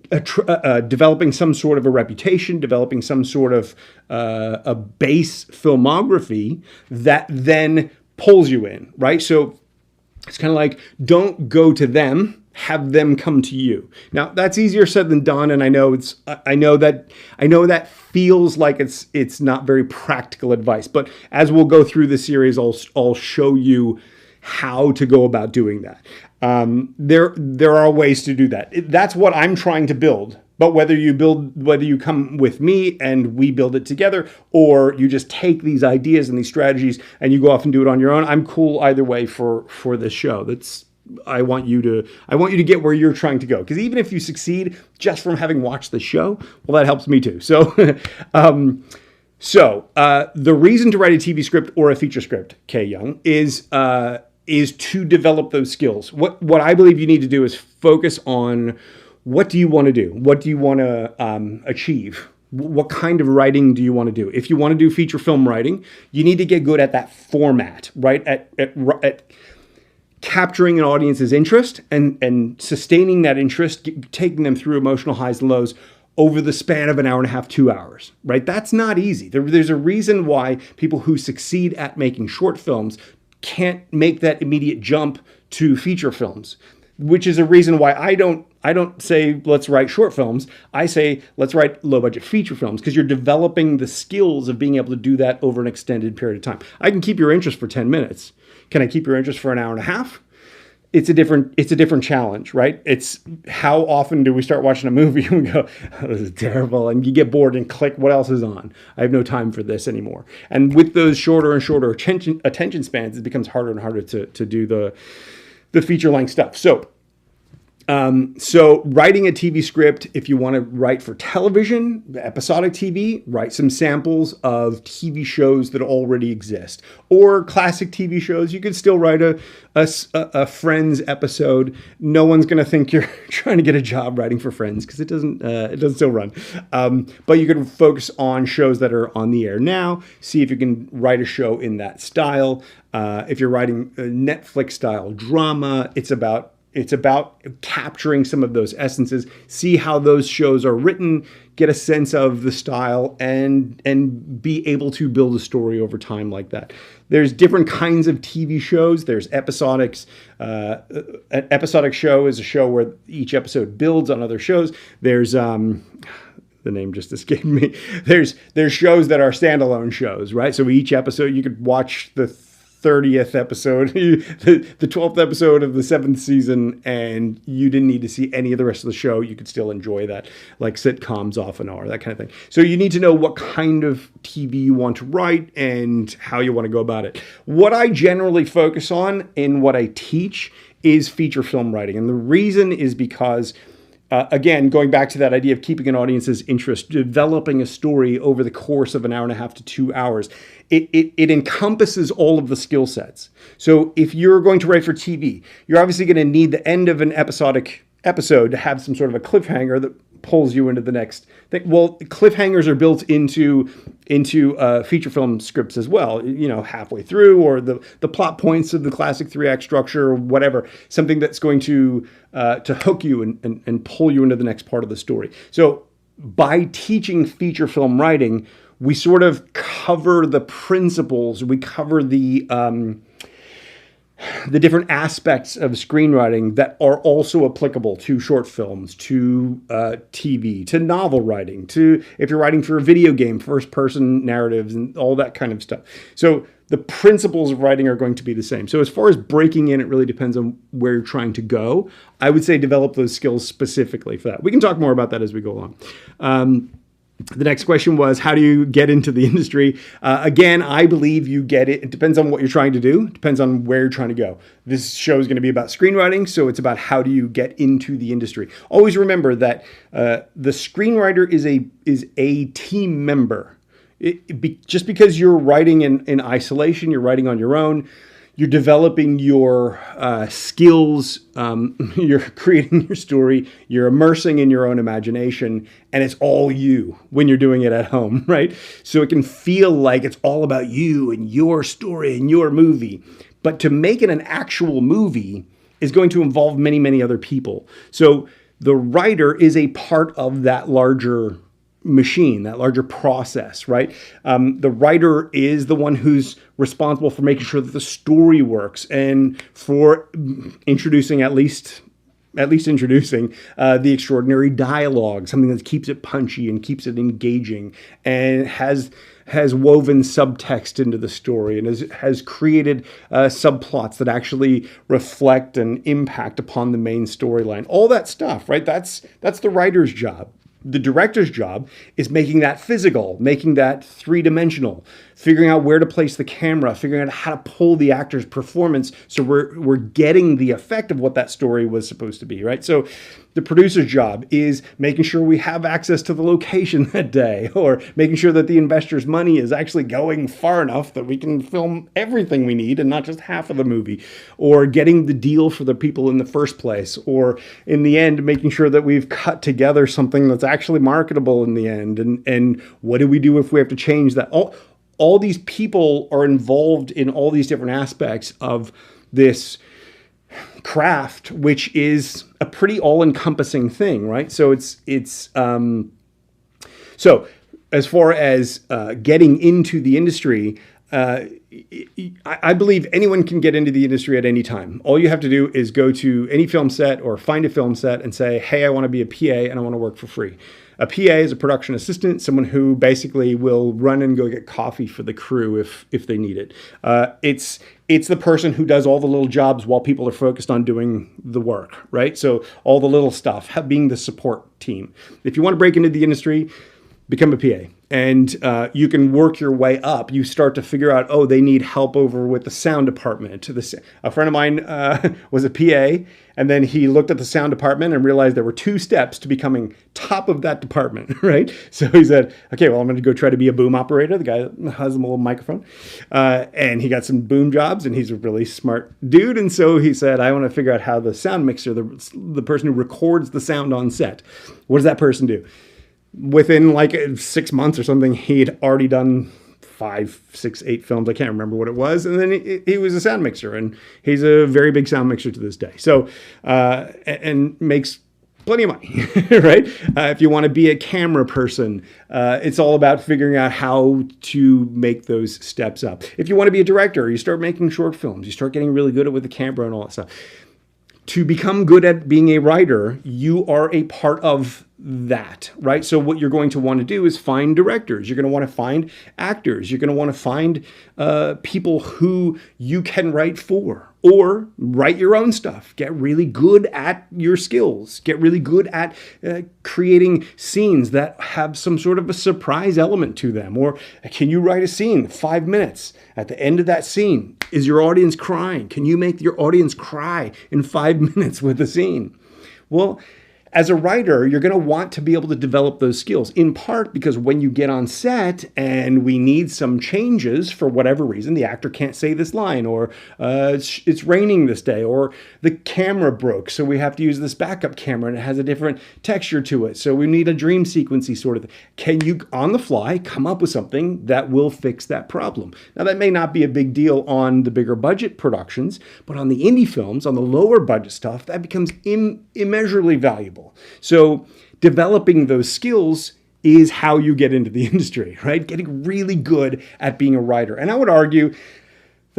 [SPEAKER 1] developing some sort of a reputation, developing some sort of a base filmography that then pulls you in, right? So it's kind of like, don't go to them, have them come to you. Now that's easier said than done, and I know that feels like it's not very practical advice. But as we'll go through the series, I'll show you how to go about doing that. There are ways to do that. That's what I'm trying to build. But whether you come with me and we build it together, or you just take these ideas and these strategies and you go off and do it on your own, I'm cool either way for this show. I want you to get where you're trying to go. Because even if you succeed just from having watched the show, well, that helps me too. So, the reason to write a TV script or a feature script, Kay Young, is to develop those skills. What I believe you need to do is focus on, what do you want to do? What do you want to achieve? What kind of writing do you want to do? If you want to do feature film writing, you need to get good at that format, right? At capturing an audience's interest and sustaining that interest, taking them through emotional highs and lows over the span of an hour and a half, 2 hours, right? That's not easy. There's a reason why people who succeed at making short films can't make that immediate jump to feature films, which is a reason why I don't say let's write short films. I say let's write low budget feature films, because you're developing the skills of being able to do that over an extended period of time. I can keep your interest for 10 minutes. Can I keep your interest for an hour and a half? It's a different challenge, right? It's how often do we start watching a movie and we go, oh, this is terrible, and you get bored and click, what else is on? I have no time for this anymore. And with those shorter and shorter attention spans, it becomes harder and harder to do the feature length stuff. So writing a TV script, if you want to write for television, episodic TV, write some samples of TV shows that already exist, or classic TV shows. You could still write a Friends episode. No one's going to think you're trying to get a job writing for Friends, because it doesn't still run. But you can focus on shows that are on the air now. See if you can write a show in that style. If you're writing a Netflix style drama, it's about capturing some of those essences, see how those shows are written, get a sense of the style, and be able to build a story over time like that. There's different kinds of TV shows. There's episodics. An episodic show is a show where each episode builds on other shows. There's the name just escaped me. There's shows that are standalone shows, right? So each episode you could watch the 30th episode, the 12th episode of the 7th season, and you didn't need to see any of the rest of the show. You could still enjoy that, like sitcoms often are, that kind of thing. So you need to know what kind of TV you want to write and how you want to go about it. What I generally focus on in what I teach is feature film writing. And the reason is because again, going back to that idea of keeping an audience's interest, developing a story over the course of an hour and a half to 2 hours, it encompasses all of the skill sets. So if you're going to write for TV, you're obviously going to need the end of an episodic episode to have some sort of a cliffhanger that pulls you into the next thing. Well, cliffhangers are built into feature film scripts as well, halfway through, or the plot points of the classic 3-act structure, or whatever, something that's going to hook you and pull you into the next part of the story. So by teaching feature film writing, we sort of cover the principles, we cover the the different aspects of screenwriting that are also applicable to short films, to TV, to novel writing, to if you're writing for a video game, first person narratives and all that kind of stuff. So the principles of writing are going to be the same. So as far as breaking in, it really depends on where you're trying to go. I would say develop those skills specifically for that. We can talk more about that as we go along. The next question was, how do you get into the industry? Again, I believe you get it. It depends on what you're trying to do. It depends on where you're trying to go. This show is going to be about screenwriting, so it's about how do you get into the industry. Always remember that the screenwriter is a team member. Just because you're writing in isolation, you're writing on your own, you're developing your skills, you're creating your story, you're immersing in your own imagination, and it's all you when you're doing it at home, right? So it can feel like it's all about you and your story and your movie. But to make it an actual movie is going to involve many, many other people. So the writer is a part of that larger machine, that larger process, right? The writer is the one who's responsible for making sure that the story works and for introducing at least introducing the extraordinary dialogue, something that keeps it punchy and keeps it engaging and has woven subtext into the story and has created subplots that actually reflect and impact upon the main storyline. All that stuff, right? That's the writer's job. The director's job is making that physical, making that three-dimensional, figuring out where to place the camera, figuring out how to pull the actor's performance so we're getting the effect of what that story was supposed to be, right? So the producer's job is making sure we have access to the location that day, or making sure that the investor's money is actually going far enough that we can film everything we need and not just half of the movie, or getting the deal for the people in the first place, or in the end, making sure that we've cut together something that's actually marketable in the end. And what do we do if we have to change that? All these people are involved in all these different aspects of this craft, which is a pretty all-encompassing thing, right? So so as far as getting into the industry, I believe anyone can get into the industry at any time. All you have to do is go to any film set or find a film set and say, hey, I want to be a PA and I want to work for free. A PA is a production assistant, someone who basically will run and go get coffee for the crew if they need it. It's the person who does all the little jobs while people are focused on doing the work, right? So all the little stuff, being the support team. If you want to break into the industry, become a PA. And you can work your way up. You start to figure out, oh, they need help over with the sound department. A friend of mine was a PA, and then he looked at the sound department and realized there were 2 steps to becoming top of that department, right? So he said, okay, well, I'm going to go try to be a boom operator. The guy has a little microphone. And he got some boom jobs, and he's a really smart dude. And so he said, I want to figure out how the sound mixer, the person who records the sound on set, what does that person do? Within like 6 months or something, he'd already done 5, 6, 8 films. I can't remember what it was. And then he was a sound mixer, and he's a very big sound mixer to this day. So, and makes plenty of money, right? If you want to be a camera person, it's all about figuring out how to make those steps up. If you want to be a director, you start making short films. You start getting really good at with the camera and all that stuff. To become good at being a writer, you are a part of that, right? So what you're going to want to do is find directors. You're going to want to find actors. You're going to want to find people who you can write for, or write your own stuff. Get really good at your skills. Get really good at creating scenes that have some sort of a surprise element to them. Or can you write a scene, 5 minutes? At the end of that scene, is your audience crying? Can you make your audience cry in 5 minutes with a scene? Well, as a writer, you're going to want to be able to develop those skills, in part because when you get on set and we need some changes for whatever reason, the actor can't say this line, or it's raining this day, or the camera broke, so we have to use this backup camera and it has a different texture to it, so we need a dream sequency sort of thing. Can you, on the fly, come up with something that will fix that problem? Now, that may not be a big deal on the bigger budget productions, but on the indie films, on the lower budget stuff, that becomes immeasurably valuable. So developing those skills is how you get into the industry, right? Getting really good at being a writer. And I would argue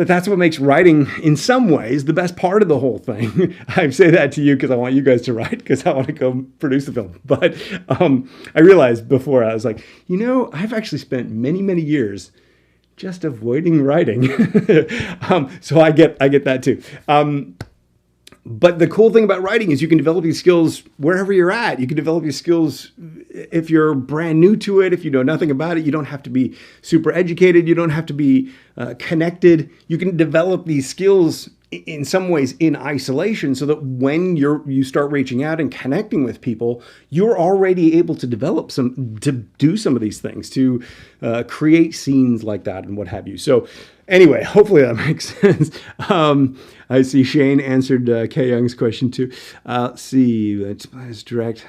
[SPEAKER 1] that's what makes writing, in some ways, the best part of the whole thing. I say that to you because I want you guys to write, because I want to go produce the film. But I realized before, I was like, I've actually spent many, many years just avoiding writing. So I get that too. But the cool thing about writing is you can develop these skills wherever you're at. You can develop these skills if you're brand new to it, if you know nothing about it. You don't have to be super educated. You don't have to be connected. You can develop these skills in some ways in isolation, so that when you start reaching out and connecting with people, you're already able to do some of these things, to create scenes like that and what have you. So anyway, hopefully that makes sense. I see Shane answered Kay Young's question too. Let's see, it's direct.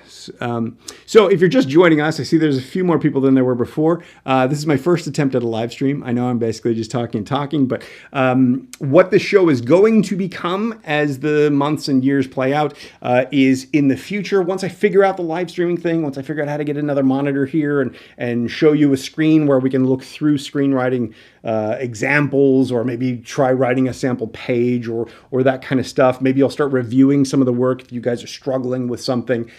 [SPEAKER 1] So if you're just joining us, I see there's a few more people than there were before. This is my first attempt at a live stream. I know I'm basically just talking, but what the show is going to become as the months and years play out is, in the future, once I figure out the live streaming thing, once I figure out how to get another monitor here and show you a screen where we can look through screenwriting examples, or maybe try writing a sample page or that kind of stuff. Maybe I'll start reviewing some of the work. If you guys are struggling with something,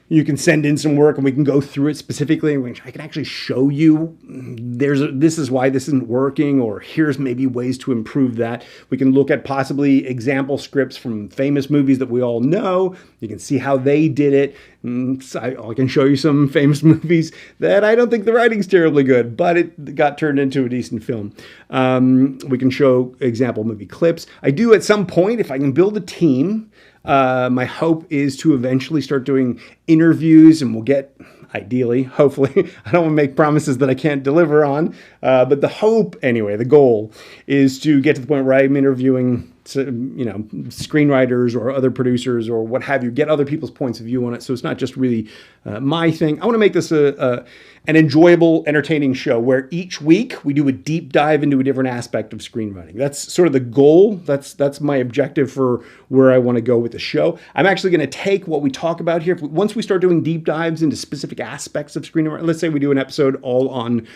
[SPEAKER 1] you can send in some work and we can go through it specifically. And I can actually show you this is why this isn't working, or here's maybe ways to improve that. We can look at possibly example scripts from famous movies that we all know. You can see how they did it. I can show you some famous movies that I don't think the writing's terribly good, but it got turned into a decent film. We can show example movie clips. I do at some point, if I can build a team, my hope is to eventually start doing interviews, and we'll get, ideally, hopefully, I don't want to make promises that I can't deliver on, but the hope, anyway, the goal is to get to the point where I'm interviewing screenwriters or other producers or what have you, get other people's points of view on it. So it's not just really my thing. I want to make this an enjoyable, entertaining show where each week we do a deep dive into a different aspect of screenwriting. That's sort of the goal. That's my objective for where I want to go with the show. I'm actually going to take what we talk about here. Once we start doing deep dives into specific aspects of screenwriting, let's say we do an episode all on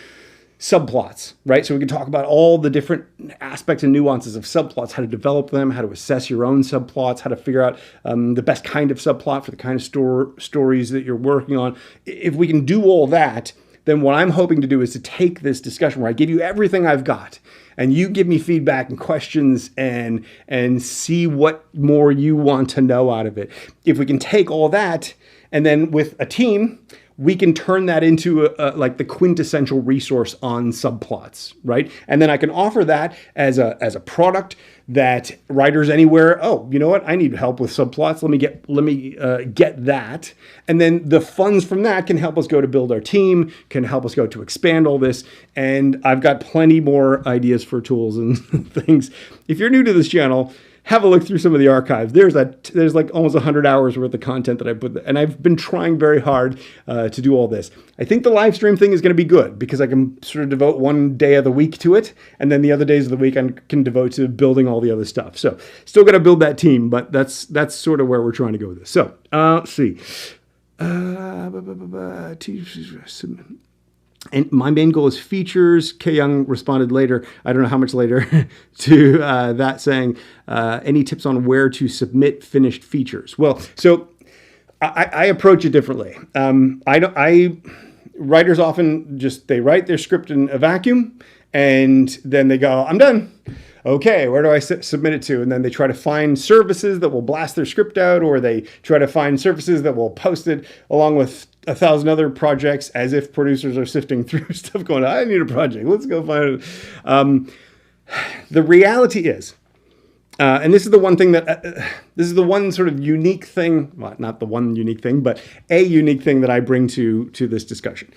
[SPEAKER 1] subplots, right? So we can talk about all the different aspects and nuances of subplots, how to develop them, how to assess your own subplots, how to figure out the best kind of subplot for the kind of stories that you're working on. If we can do all that, then what I'm hoping to do is to take this discussion where I give you everything I've got, and you give me feedback and questions and see what more you want to know out of it. If we can take all that, and then with a team, we can turn that into like the quintessential resource on subplots, right? And then I can offer that as a product that writers anywhere, oh, you know what? I need help with subplots. Let me get that. And then the funds from that can help us go to build our team, can help us go to expand all this. And I've got plenty more ideas for tools and things. If you're new to this channel, have a look through some of the archives. There's like almost 100 hours worth of content that I put, and I've been trying very hard to do all this. I think the live stream thing is going to be good because I can sort of devote one day of the week to it, and then the other days of the week I can devote to building all the other stuff. So still got to build that team, but that's sort of where we're trying to go with this. So let's see. And my main goal is features. Kay Young responded later, I don't know how much later, to that saying, any tips on where to submit finished features? Well, so I approach it differently. Writers often they write their script in a vacuum, and then they go, I'm done. Okay, where do I submit it to? And then they try to find services that will blast their script out, or they try to find services that will post it along with 1,000 other projects, as if producers are sifting through stuff going, I need a project, let's go find it. The reality is, and this is the one thing this is the one sort of unique thing, well, not the one unique thing, but a unique thing that I bring to this discussion.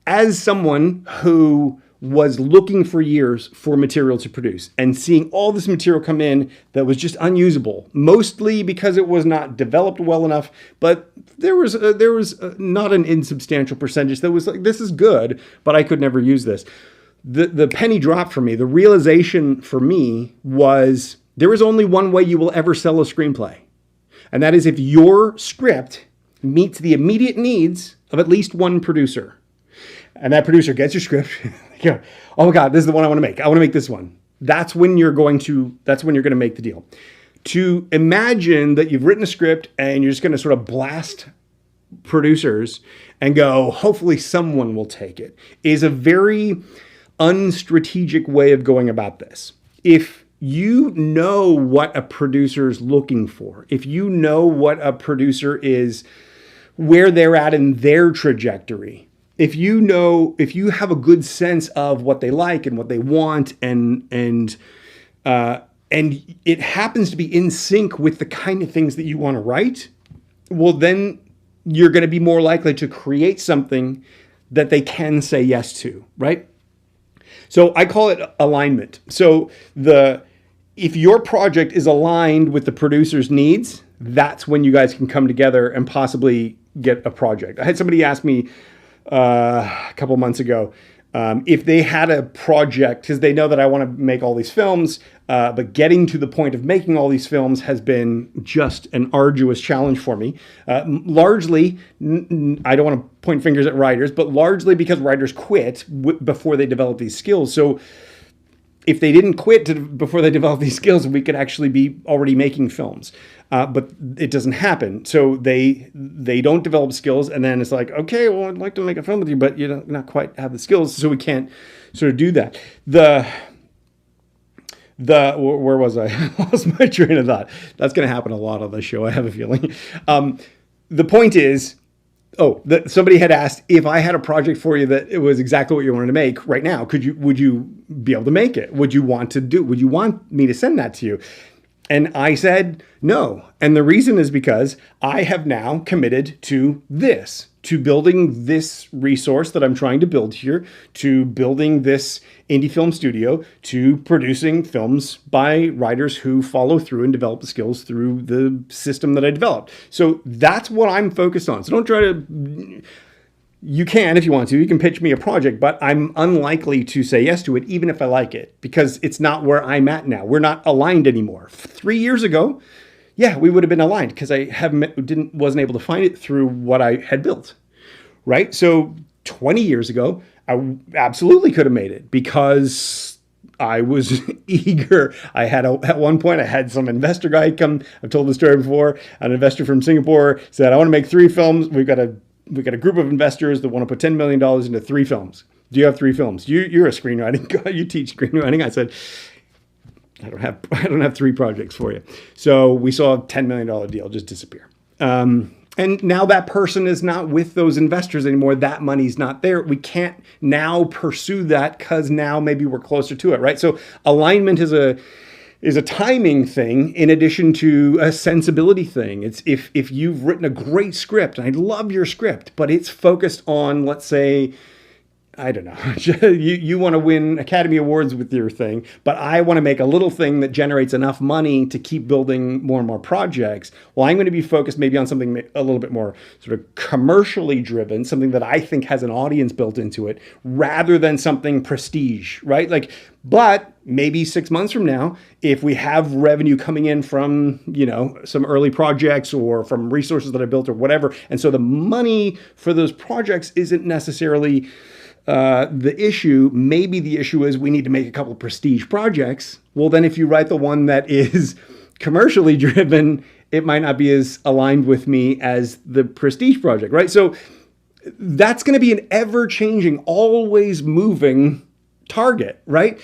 [SPEAKER 1] As someone who was looking for years for material to produce and seeing all this material come in that was just unusable, mostly because it was not developed well enough, but there was not an insubstantial percentage that was like, this is good, but I could never use this. The penny dropped for me. The realization for me was there is only one way you will ever sell a screenplay, and that is if your script meets the immediate needs of at least one producer. And that producer gets your script. You go, oh my God, this is the one I want to make. I want to make this one. That's when you're going to make the deal. To imagine that you've written a script and you're just going to sort of blast producers and go, hopefully someone will take it, is a very unstrategic way of going about this. If you know what a producer's looking for, if you know what a producer is, where they're at in their trajectory, if you have a good sense of what they like and what they want, and it happens to be in sync with the kind of things that you want to write, well, then you're going to be more likely to create something that they can say yes to, right? So I call it alignment. So if your project is aligned with the producer's needs, that's when you guys can come together and possibly get a project. I had somebody ask me a couple months ago if they had a project, because they know that I want to make all these films, but getting to the point of making all these films has been just an arduous challenge for me. Largely, I don't want to point fingers at writers, but largely because writers quit before they develop these skills. So if they didn't quit before they developed these skills, we could actually be already making films. But it doesn't happen. So they don't develop skills, and then it's like, okay, well, I'd like to make a film with you, but you don't not quite have the skills, so we can't sort of do that. Where was I? I lost my train of thought. That's going to happen a lot on this show, I have a feeling. The point is, somebody had asked if I had a project for you that it was exactly what you wanted to make right now. Would you be able to make it? Would you want me to send that to you? And I said no. And the reason is because I have now committed to building this resource that I'm trying to build here, to building this indie film studio, to producing films by writers who follow through and develop the skills through the system that I developed. So that's what I'm focused on. So don't try to... You can, if you want to, you can pitch me a project, but I'm unlikely to say yes to it, even if I like it, because it's not where I'm at now. We're not aligned anymore. 3 years ago, yeah, we would have been aligned because I wasn't able to find it through what I had built, right? So 20 years ago, I absolutely could have made it because I was eager. At one point, I had some investor guy come. I've told the story before. An investor from Singapore said, I want to make 3 films. We've got a group of investors that want to put $10 million into 3 films. Do you have 3 films? You're a screenwriting guy. You teach screenwriting. I said, I don't have 3 projects for you. So we saw a $10 million deal just disappear. And now that person is not with those investors anymore. That money's not there. We can't now pursue that because now maybe we're closer to it, right? So alignment is a timing thing in addition to a sensibility thing. It's if you've written a great script, and I love your script, but it's focused on, let's say, I don't know, you want to win Academy Awards with your thing, but I want to make a little thing that generates enough money to keep building more and more projects. Well, I'm going to be focused maybe on something a little bit more sort of commercially driven, something that I think has an audience built into it, rather than something prestige, right? But maybe 6 months from now, if we have revenue coming in from, some early projects or from resources that I built or whatever, and so the money for those projects isn't necessarily the issue. Maybe the issue is we need to make a couple of prestige projects. Well, then if you write the one that is commercially driven, it might not be as aligned with me as the prestige project, right? So that's going to be an ever-changing, always moving target, right?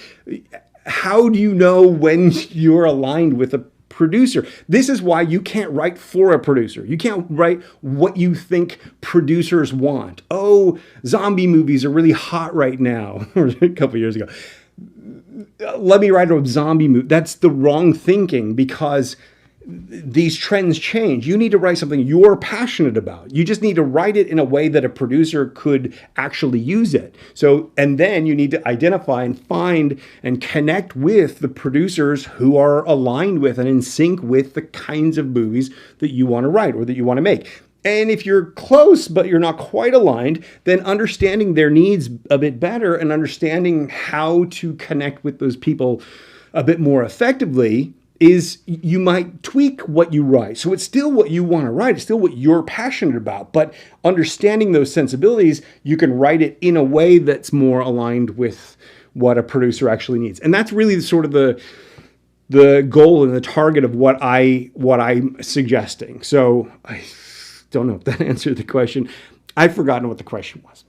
[SPEAKER 1] How do you know when you're aligned with a producer? This is why you can't write for a producer. You can't write what you think producers want. Oh, zombie movies are really hot right now, or a couple years ago. Let me write a zombie movie. That's the wrong thinking, because these trends change. You need to write something you're passionate about. You just need to write it in a way that a producer could actually use it. So, and then you need to identify and find and connect with the producers who are aligned with and in sync with the kinds of movies that you want to write or that you want to make. And if you're close, but you're not quite aligned, then understanding their needs a bit better and understanding how to connect with those people a bit more effectively is you might tweak what you write. So it's still what you want to write. It's still what you're passionate about. But understanding those sensibilities, you can write it in a way that's more aligned with what a producer actually needs. And that's really sort of the goal and the target of what I'm suggesting. So I don't know if that answered the question. I've forgotten what the question was.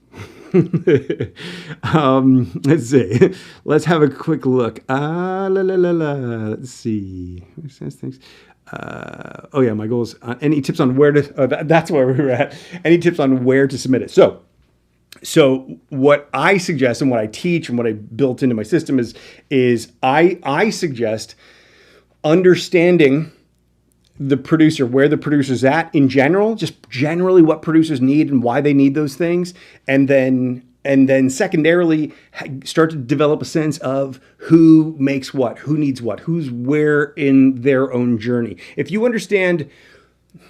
[SPEAKER 1] Let's see. Let's have a quick look. Let's see. Oh yeah, my goals. Any tips on where to? That's where we were at. Any tips on where to submit it? So what I suggest and what I teach and what I built into my system is I suggest understanding the producer, where the producer's at in general, just generally what producers need and why they need those things. And then secondarily, start to develop a sense of who makes what, who needs what, who's where in their own journey. If you understand,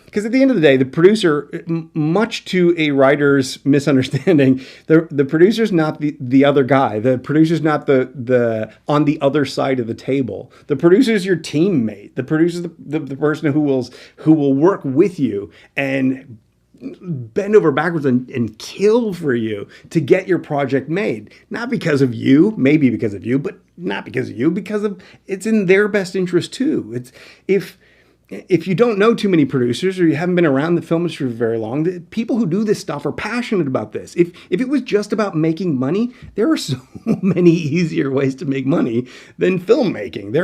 [SPEAKER 1] because at the end of the day, the producer, much to a writer's misunderstanding, the producer's not the other guy. The producer's not the on the other side of the table. The producer's your teammate. The producer's the person who will work with you and bend over backwards and kill for you to get your project made. Not because of you, maybe because of you, but not because of you, because of it's in their best interest too. It's if you don't know too many producers or you haven't been around the film industry for very long, the people who do this stuff are passionate about this. If it was just about making money, there are so many easier ways to make money than filmmaking.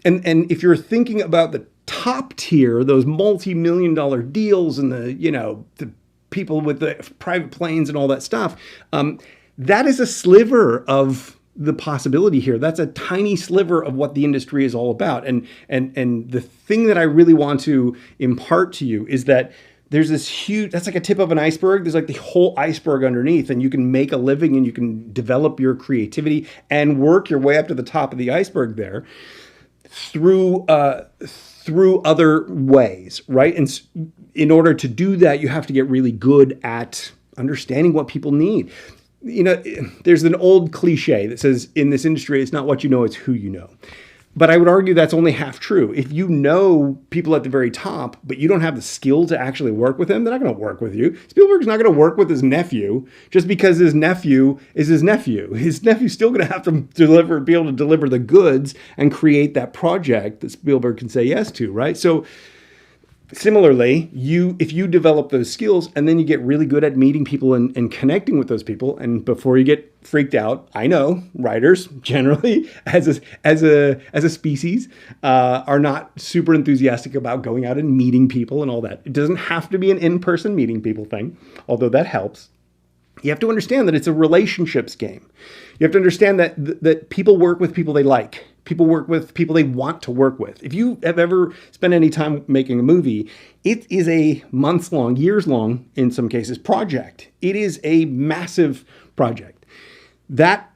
[SPEAKER 1] And if you're thinking about the top tier, those multi-million-dollar deals and the people with the private planes and all that stuff, that is a sliver of the possibility here. That's a tiny sliver of what the industry is all about. And the thing that I really want to impart to you is that there's this huge, that's like a tip of an iceberg. There's like the whole iceberg underneath, and you can make a living and you can develop your creativity and work your way up to the top of the iceberg there through other ways, right? And in order to do that, you have to get really good at understanding what people need. There's an old cliche that says in this industry, it's not what you know, it's who you know. But I would argue that's only half true. If you know people at the very top, but you don't have the skill to actually work with them, they're not going to work with you. Spielberg's not going to work with his nephew just because his nephew is his nephew. His nephew's still going to have to be able to deliver the goods and create that project that Spielberg can say yes to, right? So similarly, if you develop those skills and then you get really good at meeting people and connecting with those people, and before you get freaked out, I know writers generally as a species are not super enthusiastic about going out and meeting people and all that. It doesn't have to be an in-person meeting people thing, although that helps. You have to understand that it's a relationships game. You have to understand that people work with people they like. People work with people they want to work with. If you have ever spent any time making a movie, it is a months-long, years-long, in some cases, project. It is a massive project. That,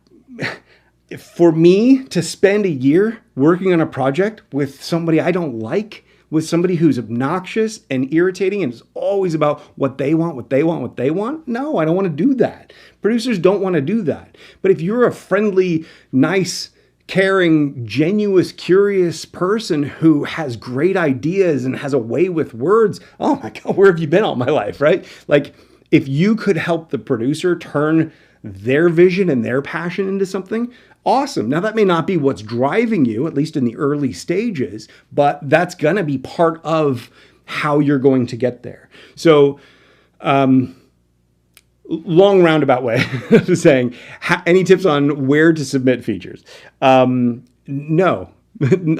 [SPEAKER 1] for me to spend a year working on a project with somebody I don't like, with somebody who's obnoxious and irritating and is always about what they want, no, I don't want to do that. Producers don't want to do that. But if you're a friendly, nice, caring, genuine, curious person who has great ideas and has a way with words, oh my God, where have you been all my life, right? Like, if you could help the producer turn their vision and their passion into something, awesome. Now, that may not be what's driving you, at least in the early stages, but that's going to be part of how you're going to get there. So, long roundabout way of saying, any tips on where to submit features? No,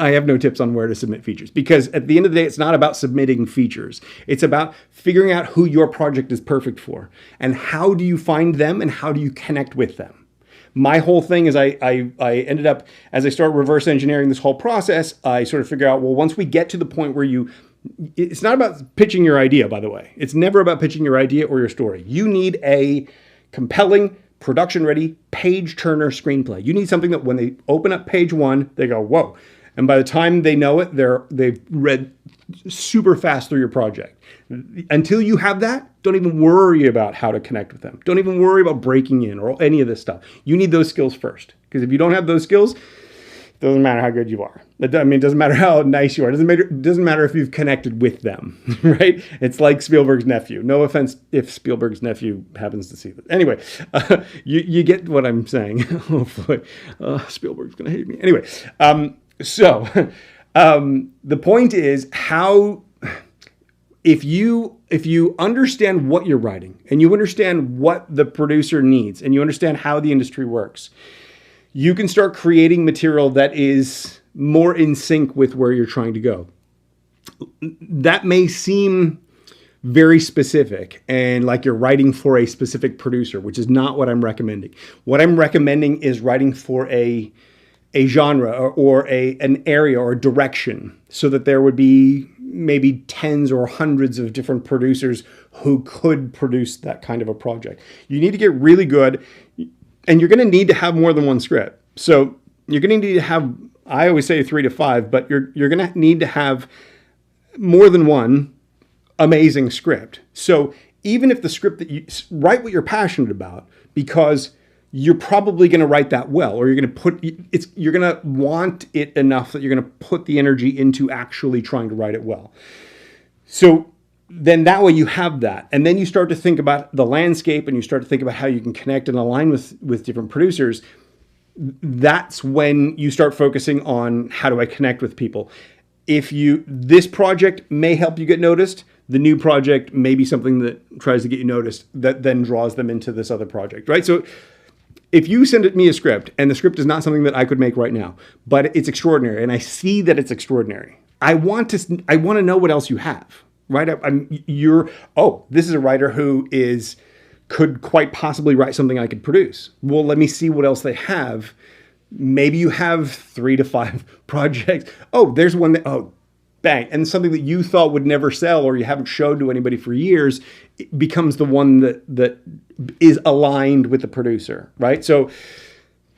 [SPEAKER 1] I have no tips on where to submit features, because at the end of the day, it's not about submitting features. It's about figuring out who your project is perfect for and how do you find them and how do you connect with them. My whole thing is I ended up, as I start reverse engineering this whole process, I sort of figure out, well, once we get to the point where it's not about pitching your idea, by the way. It's never about pitching your idea or your story. You need a compelling, production-ready, page-turner screenplay. You need something that when they open up page one, they go, whoa. And by the time they know it, they've read super fast through your project. Until you have that, don't even worry about how to connect with them. Don't even worry about breaking in or any of this stuff. You need those skills first. Because if you don't have those skills, Doesn't matter how good you are. It doesn't matter how nice you are. It doesn't matter if you've connected with them, right? It's like Spielberg's nephew. No offense if Spielberg's nephew happens to see this. Anyway, you get what I'm saying. Hopefully, Spielberg's going to hate me. Anyway, the point is how, if you understand what you're writing and you understand what the producer needs and you understand how the industry works, you can start creating material that is more in sync with where you're trying to go. That may seem very specific and like you're writing for a specific producer, which is not what I'm recommending. What I'm recommending is writing for a genre or an area or a direction, so that there would be maybe tens or hundreds of different producers who could produce that kind of a project. You need to get really good, and you're going to need to have more than one script. So you're going to need to have, I always say 3 to 5, but you're going to need to have more than one amazing script. So even if the script that you write what you're passionate about, because you're probably going to write that well, or you're going to want it enough that you're going to put the energy into actually trying to write it well. So then that way you have that. And then you start to think about the landscape and you start to think about how you can connect and align with different producers. That's when you start focusing on, how do I connect with people? This project may help you get noticed. The new project may be something that tries to get you noticed, that then draws them into this other project, right? So if you send me a script and the script is not something that I could make right now, but it's extraordinary and I see that it's extraordinary, I want to know what else you have, right? This is a writer who could quite possibly write something I could produce. Well, let me see what else they have. Maybe you have 3 to 5 projects. Oh, there's one bang. And something that you thought would never sell or you haven't showed to anybody for years, it becomes the one that is aligned with the producer, right? So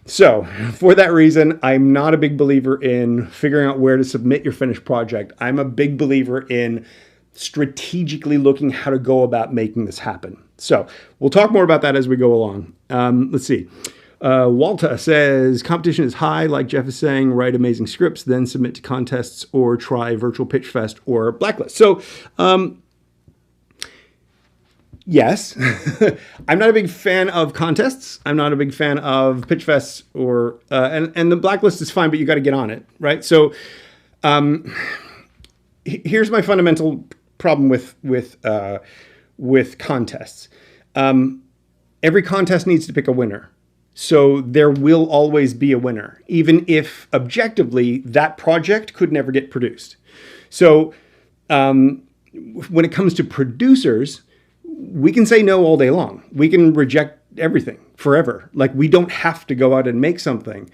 [SPEAKER 1] for that reason, I'm not a big believer in figuring out where to submit your finished project. I'm a big believer in strategically looking how to go about making this happen. So we'll talk more about that as we go along. Let's see. Walter says, competition is high, like Jeff is saying, write amazing scripts, then submit to contests or try virtual pitch fest or blacklist. So, yes, I'm not a big fan of contests. I'm not a big fan of pitch fests and the blacklist is fine, but you got to get on it, right? So, here's my fundamental problem with contests. Every contest needs to pick a winner. So there will always be a winner, even if objectively that project could never get produced. So when it comes to producers, we can say no all day long. We can reject everything forever. Like, we don't have to go out and make something.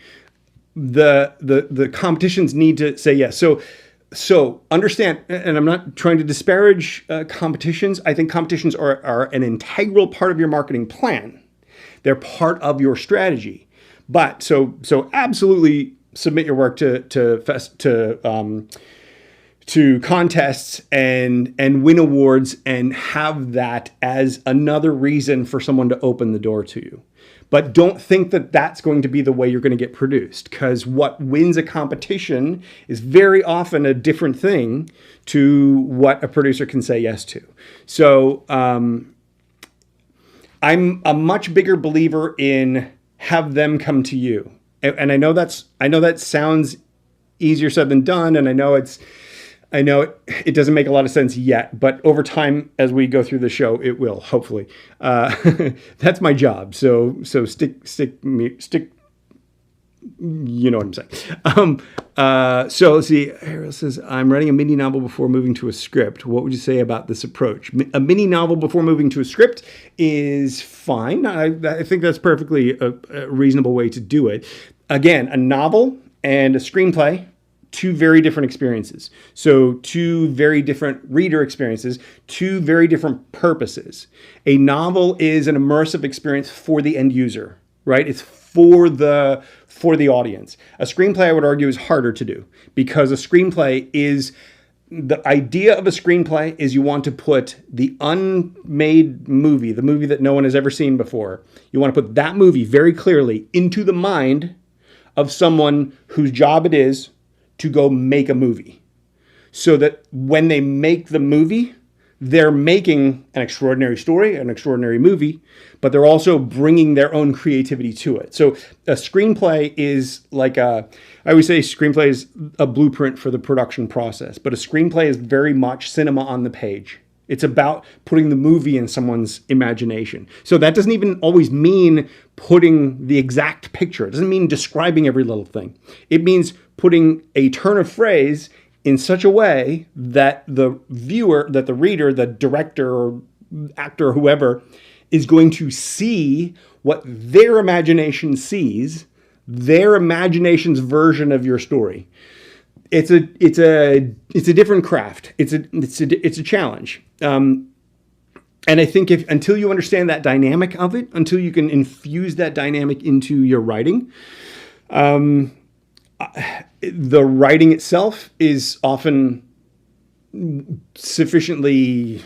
[SPEAKER 1] The competitions need to say yes. So understand, and I'm not trying to disparage competitions. I think competitions are an integral part of your marketing plan. They're part of your strategy. But so absolutely submit your work to contests and win awards and have that as another reason for someone to open the door to you. But don't think that that's going to be the way you're going to get produced, because what wins a competition is very often a different thing to what a producer can say yes to. So I'm a much bigger believer in have them come to you. And I know that sounds easier said than done, and I know it doesn't make a lot of sense yet, but over time, as we go through the show, it will, hopefully. That's my job. So stick, you know what I'm saying. So let's see. Ariel says, I'm writing a mini novel before moving to a script. What would you say about this approach? A mini novel before moving to a script is fine. I think that's perfectly a reasonable way to do it. Again, a novel and a screenplay, two very different experiences. So two very different reader experiences, two very different purposes. A novel is an immersive experience for the end user, right? It's for the audience. A screenplay, I would argue, is harder to do, because a screenplay is, the idea of a screenplay is you want to put the unmade movie, the movie that no one has ever seen before, you want to put that movie very clearly into the mind of someone whose job it is to go make a movie. So that when they make the movie, they're making an extraordinary story, an extraordinary movie, but they're also bringing their own creativity to it. So a screenplay is like I always say screenplay is a blueprint for the production process, but a screenplay is very much cinema on the page. It's about putting the movie in someone's imagination. So that doesn't even always mean putting the exact picture. It doesn't mean describing every little thing. It means putting a turn of phrase in such a way that the viewer, that the reader, the director or actor or whoever is going to see what their imagination sees, their imagination's version of your story. It's a different craft. It's a challenge. And I think until you understand that dynamic of it, until you can infuse that dynamic into your writing, the writing itself is often sufficiently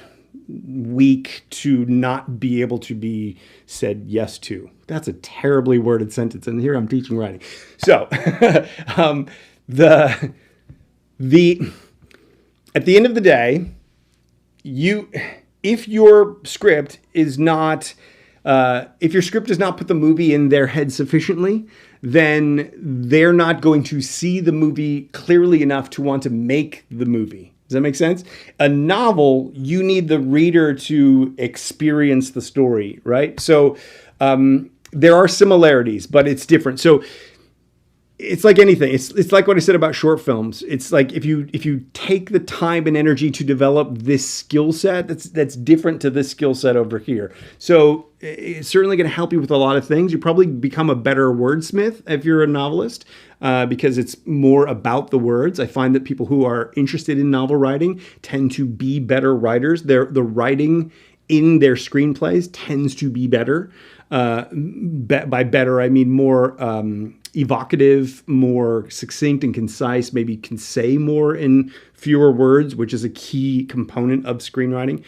[SPEAKER 1] weak to not be able to be said yes to. That's a terribly worded sentence, and here I'm teaching writing. So, at the end of the day, if your script does not put the movie in their head sufficiently, then they're not going to see the movie clearly enough to want to make the movie. Does that make sense? A novel, you need the reader to experience the story, right? So there are similarities, but it's different. So it's like anything. It's like what I said about short films. It's like if you take the time and energy to develop this skill set, that's different to this skill set over here. So it's certainly going to help you with a lot of things. You probably become a better wordsmith if you're a novelist, because it's more about the words. I find that people who are interested in novel writing tend to be better writers. The writing in their screenplays tends to be better. By better, I mean more evocative, more succinct and concise, maybe can say more in fewer words, which is a key component of screenwriting.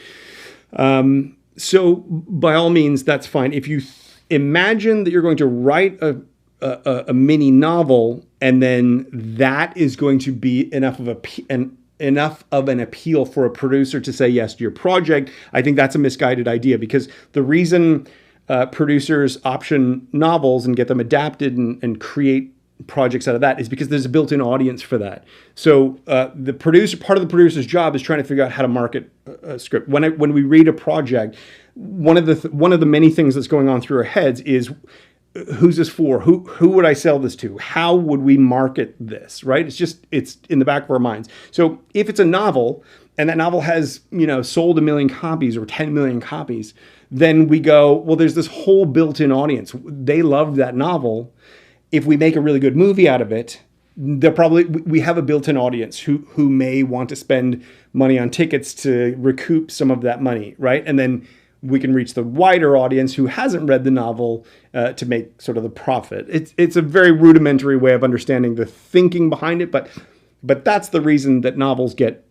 [SPEAKER 1] So by all means, that's fine. If you imagine that you're going to write a mini novel, and then that is going to be enough of an appeal for a producer to say yes to your project, I think that's a misguided idea, because the reason producers option novels and get them adapted and create projects out of that is because there's a built-in audience for that. So part of the producer's job is trying to figure out how to market a script. When we read a project, one of the many things that's going on through our heads is, who's this for? Who would I sell this to? How would we market this? Right? It's in the back of our minds. So if it's a novel and that novel has sold 1 million copies or 10 million copies, then we go, well, there's this whole built-in audience. They loved that novel. If we make a really good movie out of it, we have a built-in audience who may want to spend money on tickets to recoup some of that money, right? And then we can reach the wider audience who hasn't read the novel to make sort of the profit. It's a very rudimentary way of understanding the thinking behind it, but that's the reason that novels get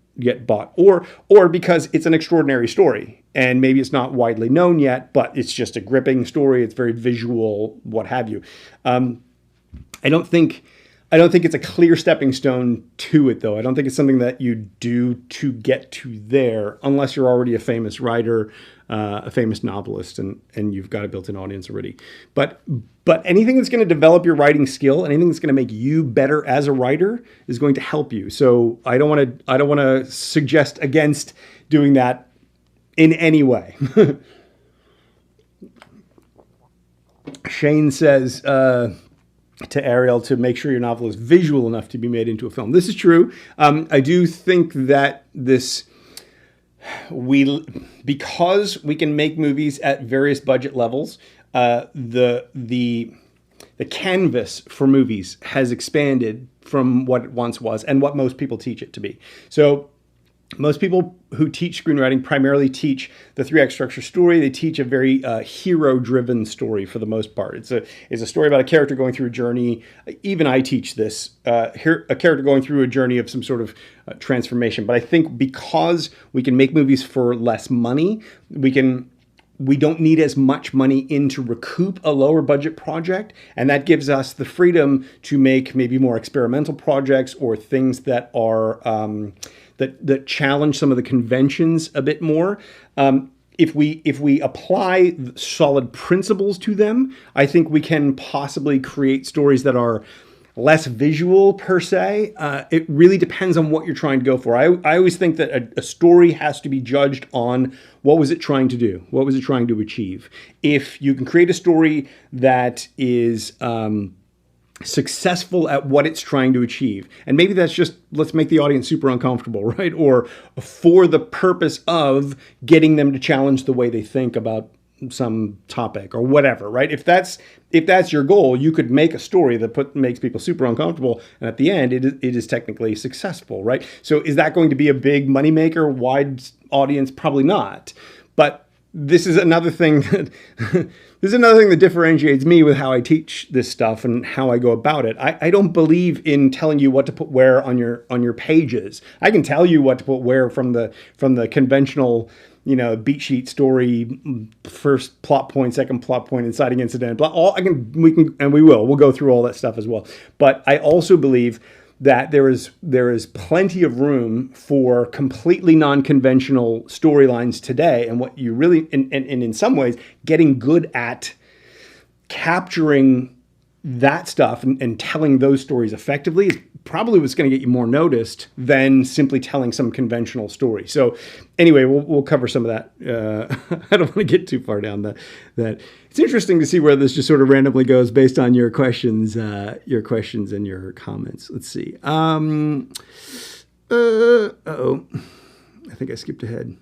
[SPEAKER 1] bought, or because it's an extraordinary story and maybe it's not widely known yet, but it's just a gripping story. It's very visual, what have you. I don't think it's a clear stepping stone to it, though. I don't think it's something that you do to get to there, unless you're already a famous writer, a famous novelist, and you've got a built-in audience already. But anything that's going to develop your writing skill, anything that's going to make you better as a writer, is going to help you. So I don't want to suggest against doing that in any way. Shane says to Ariel to make sure your novel is visual enough to be made into a film. This is true. I do think that because we can make movies at various budget levels, the canvas for movies has expanded from what it once was and what most people teach it to be. So most people who teach screenwriting primarily teach the 3-act structure story. They teach a very hero-driven story for the most part. It's a story about a character going through a journey. Even I teach this, a character going through a journey of some sort of transformation. But I think because we can make movies for less money, we can we don't need as much money in to recoup a lower budget project. And that gives us the freedom to make maybe more experimental projects or things that are that challenge some of the conventions a bit more. If we apply solid principles to them, I think we can possibly create stories that are less visual per se. It really depends on what you're trying to go for. I always think that a story has to be judged on what was it trying to do? What was it trying to achieve? If you can create a story that is successful at what it's trying to achieve, and maybe that's just, let's make the audience super uncomfortable, right? Or for the purpose of getting them to challenge the way they think about some topic or whatever, right? If that's your goal, you could make a story that makes people super uncomfortable, and at the end, it is technically successful, right? So is that going to be a big moneymaker, wide audience? Probably not. But this is another thing that differentiates me with how I teach this stuff and how I go about it. I don't believe in telling you what to put where on your pages. I can tell you what to put where from the conventional, beat sheet story, first plot point, second plot point, inciting incident, we'll go through all that stuff as well. But I also believe that there is plenty of room for completely non-conventional storylines today. And what you really, and in some ways, getting good at capturing that stuff and telling those stories effectively is probably what's going to get you more noticed than simply telling some conventional story. So anyway, we'll cover some of that. I don't want to get too far down that. It's interesting to see where this just sort of randomly goes based on your questions and your comments. Let's see. I think I skipped ahead.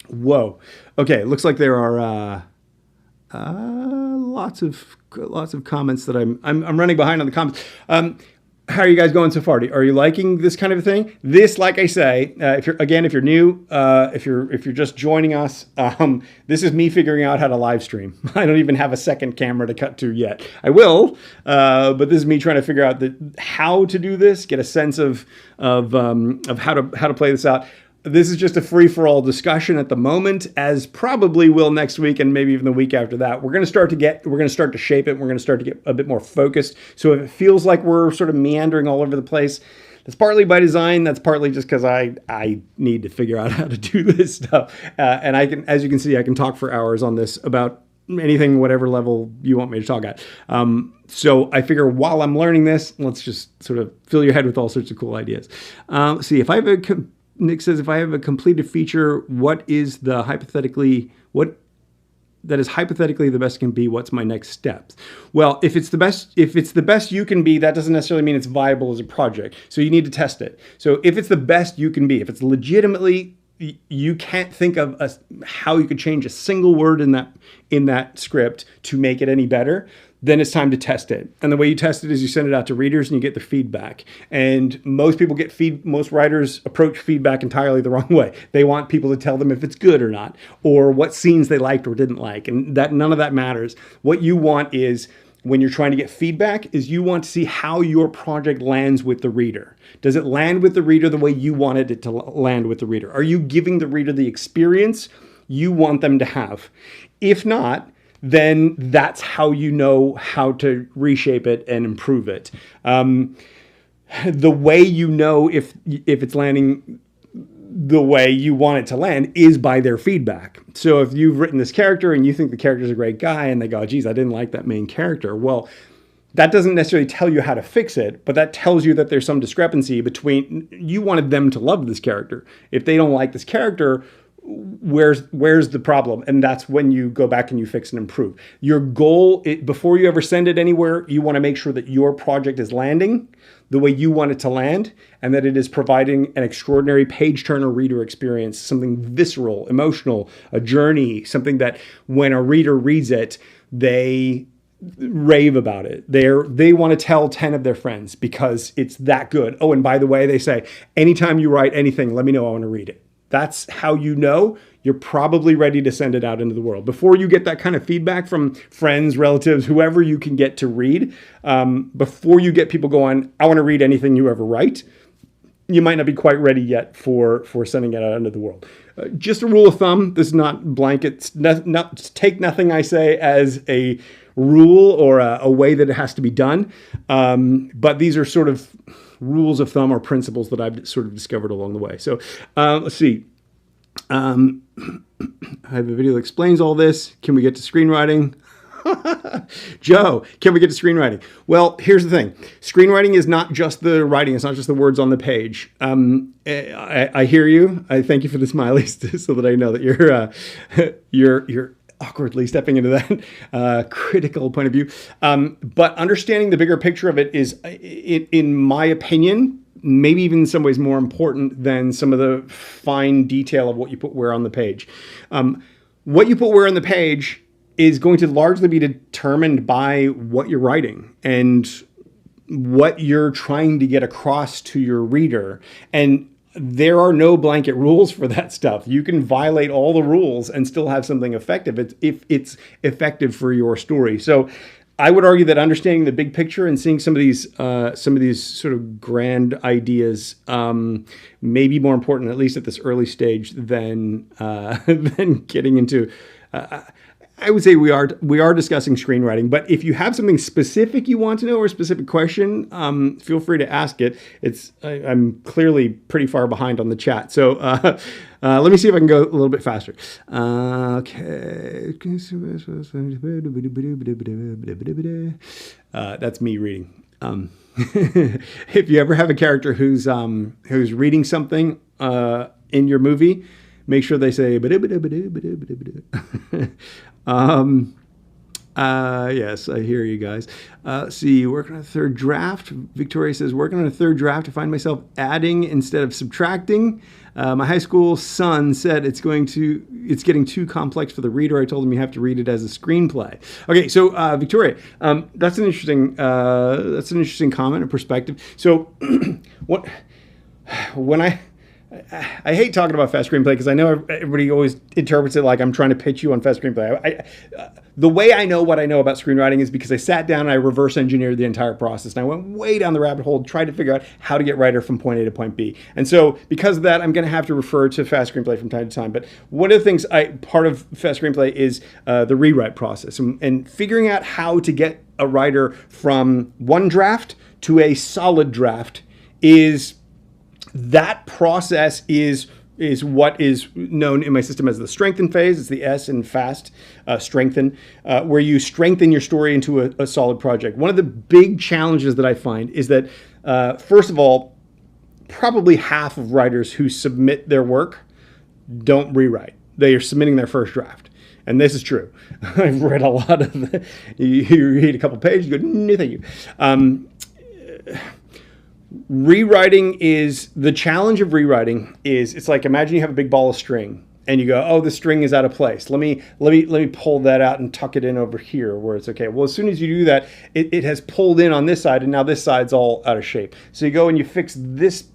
[SPEAKER 1] Whoa. Okay. Looks like there are lots of comments that I'm running behind on the comments. How are you guys going so far? Are you liking this kind of a thing? This, like I say, if you're new, if you're just joining us, this is me figuring out how to live stream. I don't even have a second camera to cut to yet. I will, but this is me trying to figure out how to do this, get a sense of how to play this out. This is just a free-for-all discussion at the moment, as probably will next week and maybe even the week after that. We're going to start to shape it. We're going to start to get a bit more focused. So if it feels like we're sort of meandering all over the place, that's partly by design. That's partly just because I need to figure out how to do this stuff. And I can, as you can see, I can talk for hours on this about anything, whatever level you want me to talk at. So I figure while I'm learning this, let's just sort of fill your head with all sorts of cool ideas. See, if I have Nick says, if I have a completed feature, what is hypothetically the best can be? What's my next steps? Well, if it's the best you can be, that doesn't necessarily mean it's viable as a project. So you need to test it. So if it's the best you can be, if it's legitimately, you can't think of how you could change a single word in that script to make it any better, then it's time to test it. And the way you test it is you send it out to readers and you get the feedback. And most writers approach feedback entirely the wrong way. They want people to tell them if it's good or not, or what scenes they liked or didn't like. And that none of that matters. What you want is, when you're trying to get feedback, is you want to see how your project lands with the reader. Does it land with the reader the way you wanted it to land with the reader? Are you giving the reader the experience you want them to have? If not, then that's how you know how to reshape it and improve it. The way you know if it's landing the way you want it to land is by their feedback. So if you've written this character and you think the character's a great guy and they go, geez, I didn't like that main character. Well, that doesn't necessarily tell you how to fix it, but that tells you that there's some discrepancy between, you wanted them to love this character. If they don't like this character, where's the problem? And that's when you go back and you fix and improve. Your goal, before you ever send it anywhere, you want to make sure that your project is landing the way you want it to land, and that it is providing an extraordinary page-turner reader experience, something visceral, emotional, a journey, something that when a reader reads it, they rave about it. They want to tell 10 of their friends because it's that good. Oh, and by the way, they say, anytime you write anything, let me know, I want to read it. That's how you know you're probably ready to send it out into the world. Before you get that kind of feedback from friends, relatives, whoever you can get to read, before you get people going, I want to read anything you ever write, you might not be quite ready yet for sending it out into the world. just a rule of thumb. This is not blanket. Take nothing I say as a rule or a way that it has to be done. But these are sort of rules of thumb or principles that I've sort of discovered along the way. So let's see. I have a video that explains all this. Can we get to screenwriting? Joe, can we get to screenwriting? Well, here's the thing. Screenwriting is not just the writing. It's not just the words on the page. I hear you. I thank you for the smileys so that I know that you're awkwardly stepping into that critical point of view. But understanding the bigger picture of it is, in my opinion, maybe even in some ways more important than some of the fine detail of what you put where on the page. What you put where on the page is going to largely be determined by what you're writing and what you're trying to get across to your reader. And there are no blanket rules for that stuff. You can violate all the rules and still have something effective if it's effective for your story. So I would argue that understanding the big picture and seeing some of these sort of grand ideas may be more important, at least at this early stage, than getting into. I would say we are discussing screenwriting, but if you have something specific you want to know or a specific question, feel free to ask it. I'm clearly pretty far behind on the chat, so let me see if I can go a little bit faster. Okay, that's me reading. If you ever have a character who's reading something in your movie, make sure they say yes, I hear you guys. See, working on a third draft. Victoria says, working on a third draft to find myself adding instead of subtracting. My high school son said it's getting too complex for the reader. I told him you have to read it as a screenplay. Okay, so Victoria, that's an interesting comment and perspective. So when I hate talking about fast screenplay because I know everybody always interprets it like I'm trying to pitch you on fast screenplay. The way I know what I know about screenwriting is because I sat down and I reverse engineered the entire process. And I went way down the rabbit hole, tried to figure out how to get writer from point A to point B. And so because of that, I'm going to have to refer to fast screenplay from time to time. But one of the things part of fast screenplay is the rewrite process and figuring out how to get a writer from one draft to a solid draft that process is what is known in my system as the strengthen phase. It's the S in fast, strengthen, where you strengthen your story into a solid project. One of the big challenges that I find is that, first of all, probably half of writers who submit their work don't rewrite. They are submitting their first draft. And this is true. I've read a lot of you read a couple pages, you go, no, thank you. Rewriting is the challenge of rewriting is it's like imagine you have a big ball of string and you go, oh, the string is out of place. Let me pull that out and tuck it in over here where it's okay. Well, as soon as you do that, it has pulled in on this side and now this side's all out of shape. So you go and you fix this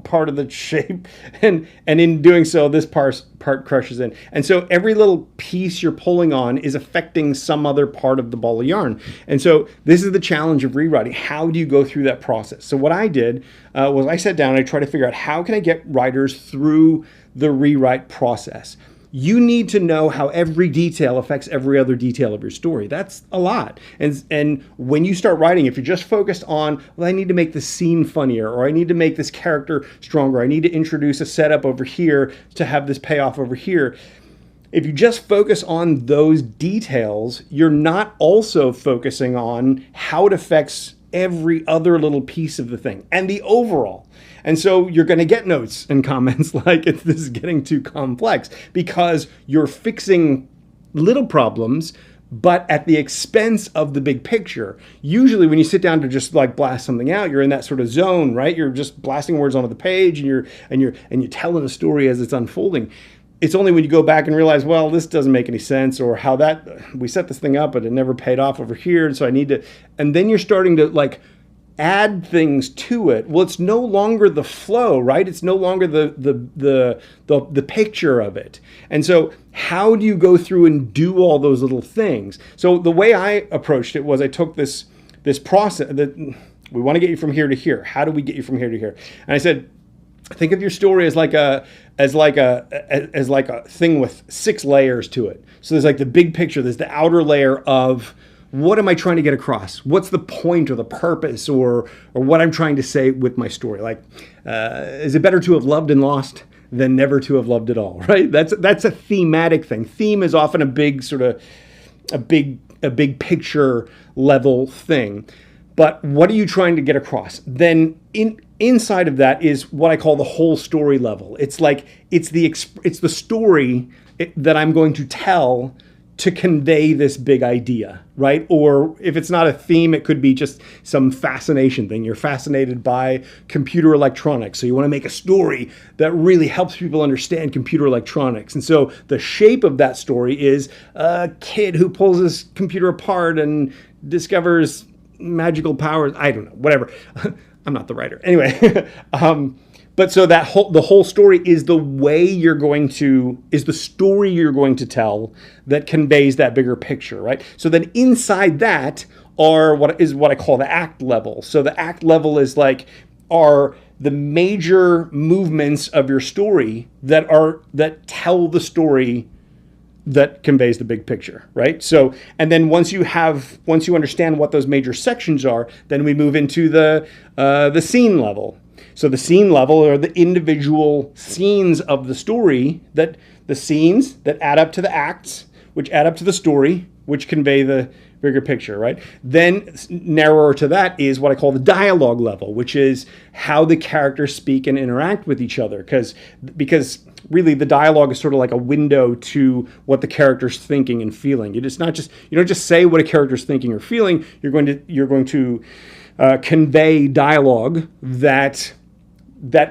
[SPEAKER 1] part of the shape and in doing so this part crushes in, and so every little piece you're pulling on is affecting some other part of the ball of yarn. And so this is the challenge of rewriting. How do you go through that process? So what I did was I sat down and I tried to figure out how can I get writers through the rewrite process. You need to know how every detail affects every other detail of your story. That's a lot. And when you start writing, if you're just focused on, well, I need to make this scene funnier, or I need to make this character stronger, I need to introduce a setup over here to have this payoff over here. If you just focus on those details, you're not also focusing on how it affects every other little piece of the thing and the overall. And so you're going to get notes and comments like this is getting too complex because you're fixing little problems, but at the expense of the big picture. Usually when you sit down to just like blast something out, you're in that sort of zone, right? You're just blasting words onto the page and you're telling a story as it's unfolding. It's only when you go back and realize, well, this doesn't make any sense, or how we set this thing up, but it never paid off over here. And so I need to, and then you're starting to like add things to it. Well, it's no longer the flow, right? It's no longer the picture of it. And so how do you go through and do all those little things? So the way I approached it was I took this process that we want to get you from here to here. How do we get you from here to here? And I said, think of your story as like a thing with 6 layers to it. So there's like the big picture, there's the outer layer of what am I trying to get across? What's the point or the purpose or what I'm trying to say with my story? Like, is it better to have loved and lost than never to have loved at all, right? That's a thematic thing. Theme is often a big sort of a big picture level thing. But what are you trying to get across? Then inside of that is what I call the whole story level. It's like it's the story that I'm going to tell to convey this big idea, right? Or if it's not a theme, it could be just some fascination thing. You're fascinated by computer electronics, so you want to make a story that really helps people understand computer electronics. And so the shape of that story is a kid who pulls his computer apart and discovers magical powers. I don't know, whatever. I'm not the writer. Anyway, but so the whole story is the story you're going to tell that conveys that bigger picture, right? So then inside that are what I call the act level. So the act level is are the major movements of your story that tell the story that conveys the big picture, right? So, and then once you understand what those major sections are, then we move into the scene level. So the scene level are the individual scenes of the story, the scenes that add up to the acts, which add up to the story, which convey the bigger picture, right? Then narrower to that is what I call the dialogue level, which is how the characters speak and interact with each other. Because really the dialogue is sort of like a window to what the character's thinking and feeling. You don't just say what a character's thinking or feeling. You're going to convey dialogue that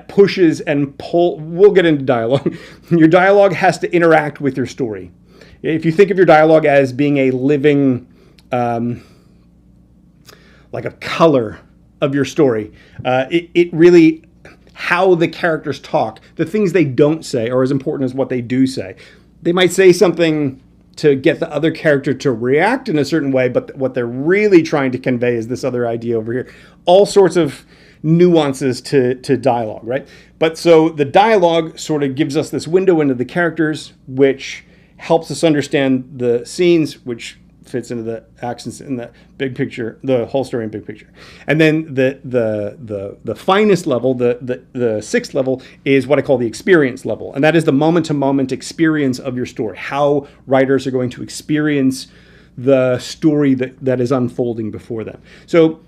[SPEAKER 1] pushes and pull. We'll get into dialogue. Your dialogue has to interact with your story. If you think of your dialogue as being a living, like a color of your story, it really, how the characters talk, the things they don't say are as important as what they do say. They might say something to get the other character to react in a certain way, but what they're really trying to convey is this other idea over here. All sorts of nuances to dialogue, right? But so the dialogue sort of gives us this window into the characters, which helps us understand the scenes, which fits into the accents in the big picture, the whole story in big picture. And then the finest level, the sixth level, is what I call the experience level. And that is the moment-to-moment experience of your story, how writers are going to experience the story that is unfolding before them. So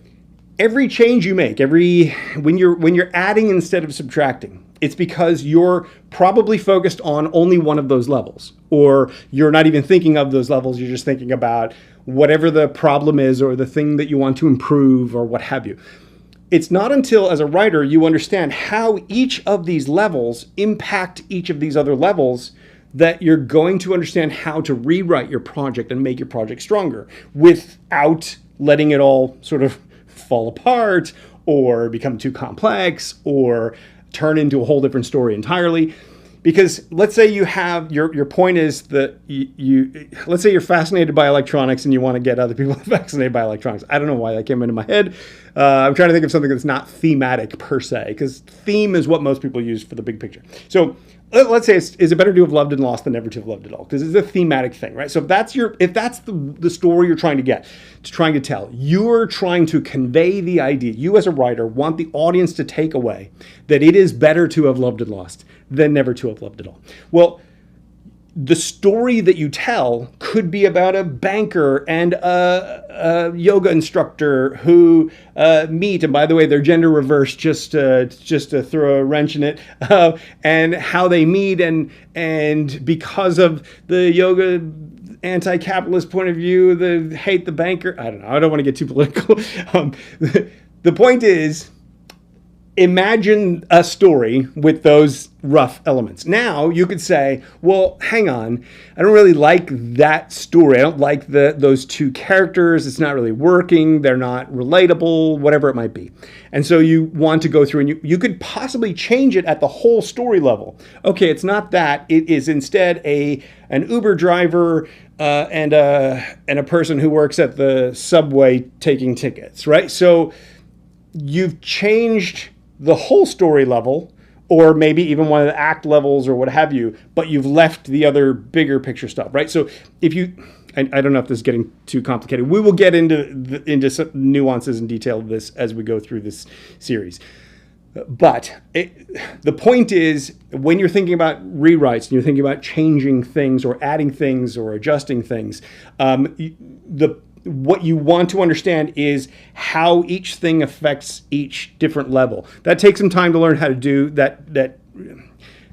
[SPEAKER 1] every change you make, when you're adding instead of subtracting, it's because you're probably focused on only one of those levels, or you're not even thinking of those levels. You're just thinking about whatever the problem is or the thing that you want to improve or what have you. It's not until, as a writer, you understand how each of these levels impact each of these other levels that you're going to understand how to rewrite your project and make your project stronger without letting it all sort of fall apart or become too complex or turn into a whole different story entirely. Because let's say you have your point is that let's say you're fascinated by electronics and you want to get other people fascinated by electronics. I don't know why that came into my head. I'm trying to think of something that's not thematic per se, because theme is what most people use for the big picture. So let's say is it better to have loved and lost than never to have loved at all? Because it's a thematic thing, right? So if that's the story you're trying to tell, you're trying to convey the idea. You as a writer want the audience to take away that it is better to have loved and lost than never to have loved at all. Well, the story that you tell could be about a banker and a yoga instructor who meet, and by the way, they're gender reverse, just to throw a wrench in it, and how they meet, and because of the yoga anti-capitalist point of view, they hate the banker. I don't know. I don't want to get too political. The point is, imagine a story with those rough elements. Now you could say, well, hang on, I don't really like that story. I don't like those two characters. It's not really working. They're not relatable, whatever it might be. And so you want to go through and you could possibly change it at the whole story level. Okay, it's not that. It is instead an Uber driver and a person who works at the subway taking tickets, right? So you've changed the whole story level, or maybe even one of the act levels or what have you, but you've left the other bigger picture stuff, right? So if you, I don't know if this is getting too complicated. We will get into some nuances and detail of this as we go through this series. But the point is, when you're thinking about rewrites and you're thinking about changing things or adding things or adjusting things, what you want to understand is how each thing affects each different level. That takes some time to learn how to do that.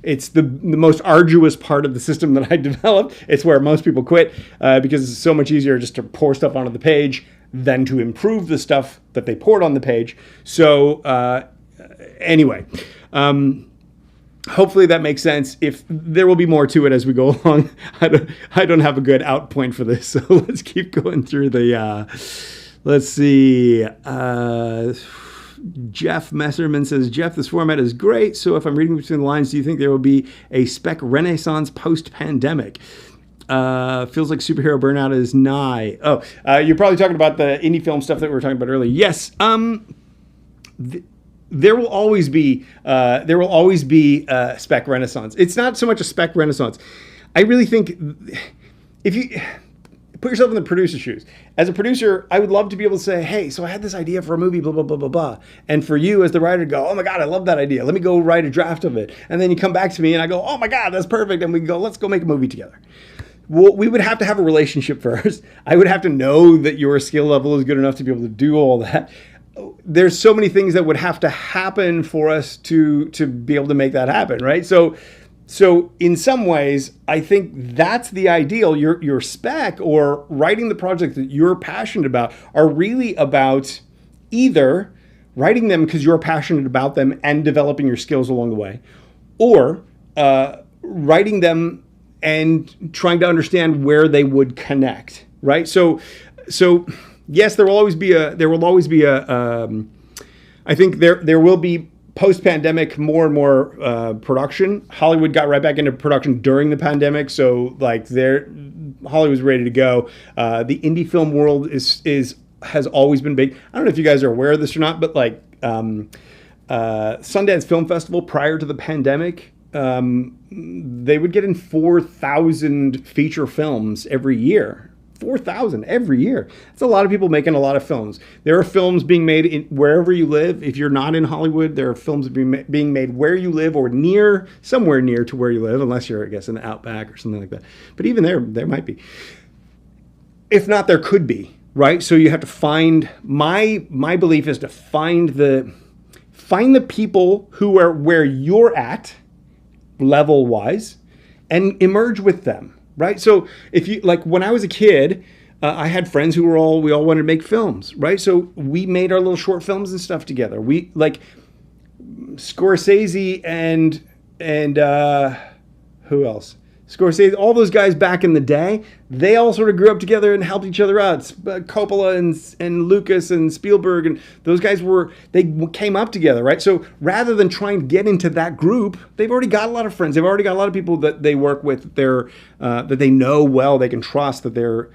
[SPEAKER 1] It's the most arduous part of the system that I developed. It's where most people quit because it's so much easier just to pour stuff onto the page than to improve the stuff that they poured on the page. So anyway, hopefully that makes sense. If there will be more to it as we go along, I don't have a good out point for this. So let's keep going through the, let's see. Jeff Messerman says, Jeff, this format is great. So if I'm reading between the lines, do you think there will be a spec renaissance post-pandemic? Feels like superhero burnout is nigh. Oh, you're probably talking about the indie film stuff that we were talking about earlier. Yes. There will always be spec renaissance. It's not so much a spec renaissance. I really think if you put yourself in the producer's shoes. As a producer, I would love to be able to say, hey, so I had this idea for a movie, blah, blah, blah, blah, blah. And for you as the writer to go, oh my God, I love that idea. Let me go write a draft of it. And then you come back to me and I go, oh my God, that's perfect. And we go, let's go make a movie together. Well, we would have to have a relationship first. I would have to know that your skill level is good enough to be able to do all that. There's so many things that would have to happen for us to be able to make that happen, right? So in some ways, I think that's the ideal. Your spec or writing the project that you're passionate about are really about either writing them because you're passionate about them and developing your skills along the way, or writing them and trying to understand where they would connect, right? So yes, there will always be a I think there will be post-pandemic more and more production. Hollywood got right back into production during the pandemic, so like Hollywood's ready to go. The indie film world has always been big. I don't know if you guys are aware of this or not, but like Sundance Film Festival prior to the pandemic, they would get in 4,000 feature films every year. 4,000 every year. That's a lot of people making a lot of films. There are films being made wherever you live. If you're not in Hollywood, there are films being made where you live or somewhere near to where you live, unless you're, I guess, in the Outback or something like that. But even there might be. If not, there could be, right? So you have to find, my belief is to find the people who are where you're at, level-wise, and emerge with them. Right. So if you like, when I was a kid, I had friends we all wanted to make films. Right. So we made our little short films and stuff together. We like Scorsese and who else? Scorsese, all those guys back in the day, they all sort of grew up together and helped each other out. Coppola and Lucas and Spielberg, and those guys they came up together, right? So rather than trying to get into that group, they've already got a lot of friends. They've already got a lot of people that they work with, that they know well, they can trust, that they're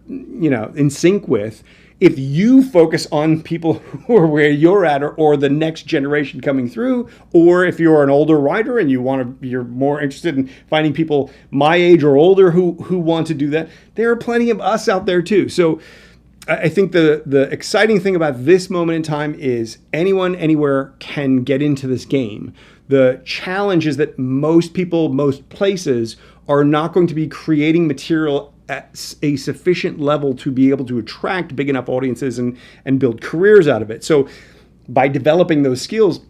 [SPEAKER 1] in sync with. If you focus on people who are where you're at, or the next generation coming through, or if you're an older writer and you're more interested in finding people my age or older who want to do that, there are plenty of us out there too. So I think the exciting thing about this moment in time is anyone, anywhere can get into this game. The challenge is that most people, most places are not going to be creating material at a sufficient level to be able to attract big enough audiences and build careers out of it. So by developing those skills,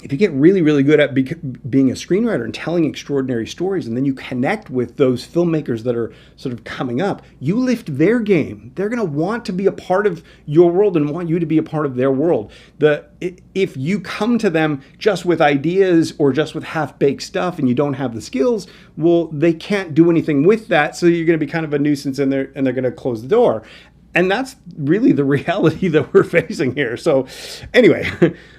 [SPEAKER 1] if you get really, really good at being a screenwriter and telling extraordinary stories, and then you connect with those filmmakers that are sort of coming up, you lift their game. They're going to want to be a part of your world and want you to be a part of their world. If you come to them just with ideas or just with half-baked stuff and you don't have the skills, well, they can't do anything with that, so you're going to be kind of a nuisance and they're going to close the door. And that's really the reality that we're facing here. So anyway,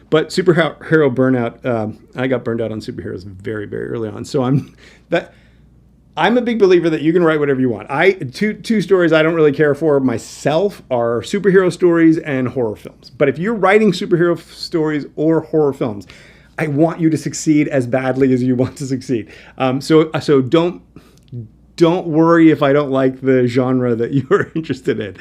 [SPEAKER 1] but superhero burnout, I got burned out on superheroes very, very early on. So I'm a big believer that you can write whatever you want. Two stories I don't really care for myself are superhero stories and horror films. But if you're writing superhero stories or horror films, I want you to succeed as badly as you want to succeed. So don't worry if I don't like the genre that you're interested in,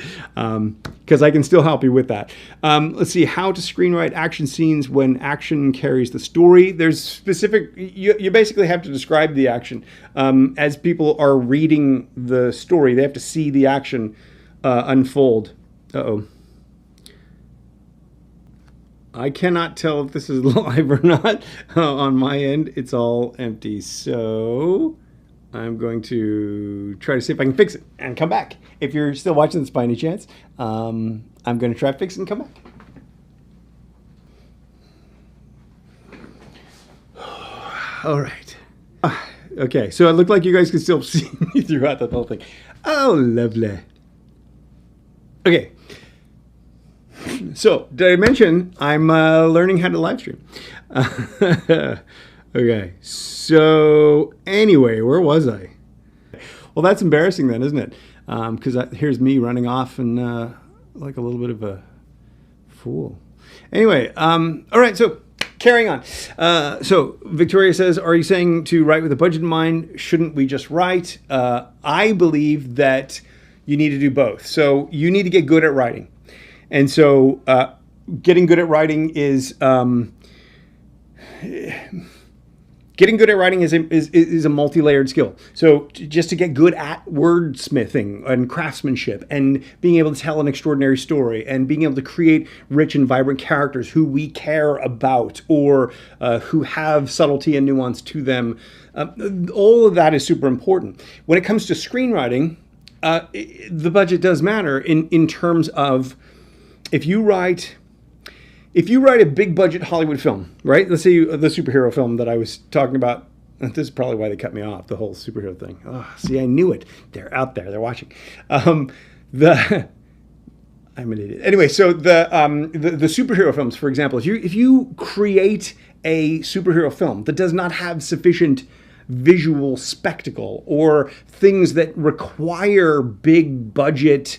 [SPEAKER 1] because I can still help you with that. Let's see, how to screenwrite action scenes when action carries the story. There's specific, you basically have to describe the action. As people are reading the story, they have to see the action unfold. Uh-oh. I cannot tell if this is live or not. On my end, it's all empty. So I'm going to try to see if I can fix it and come back. If you're still watching this by any chance, I'm going to try to fix it and come back. All right. Okay, so it looked like you guys could still see me throughout the whole thing. Oh, lovely. Okay. So, did I mention I'm learning how to live stream? Okay, so anyway, where was I? Well, that's embarrassing then, isn't it? Because here's me running off and like a little bit of a fool. Anyway, all right, so carrying on. So Victoria says, are you saying to write with a budget in mind? Shouldn't we just write? I believe that you need to do both. So you need to get good at writing. And so getting good at writing is a multi-layered skill. So just to get good at wordsmithing and craftsmanship and being able to tell an extraordinary story and being able to create rich and vibrant characters who we care about or who have subtlety and nuance to them, all of that is super important. When it comes to screenwriting, the budget does matter in terms of if you write a big budget Hollywood film, right? Let's say the superhero film that I was talking about. This is probably why they cut me off, the whole superhero thing. Oh, see, I knew it. They're out there. They're watching. I'm an idiot. Anyway, so the superhero films, for example, if you create a superhero film that does not have sufficient visual spectacle or things that require big budget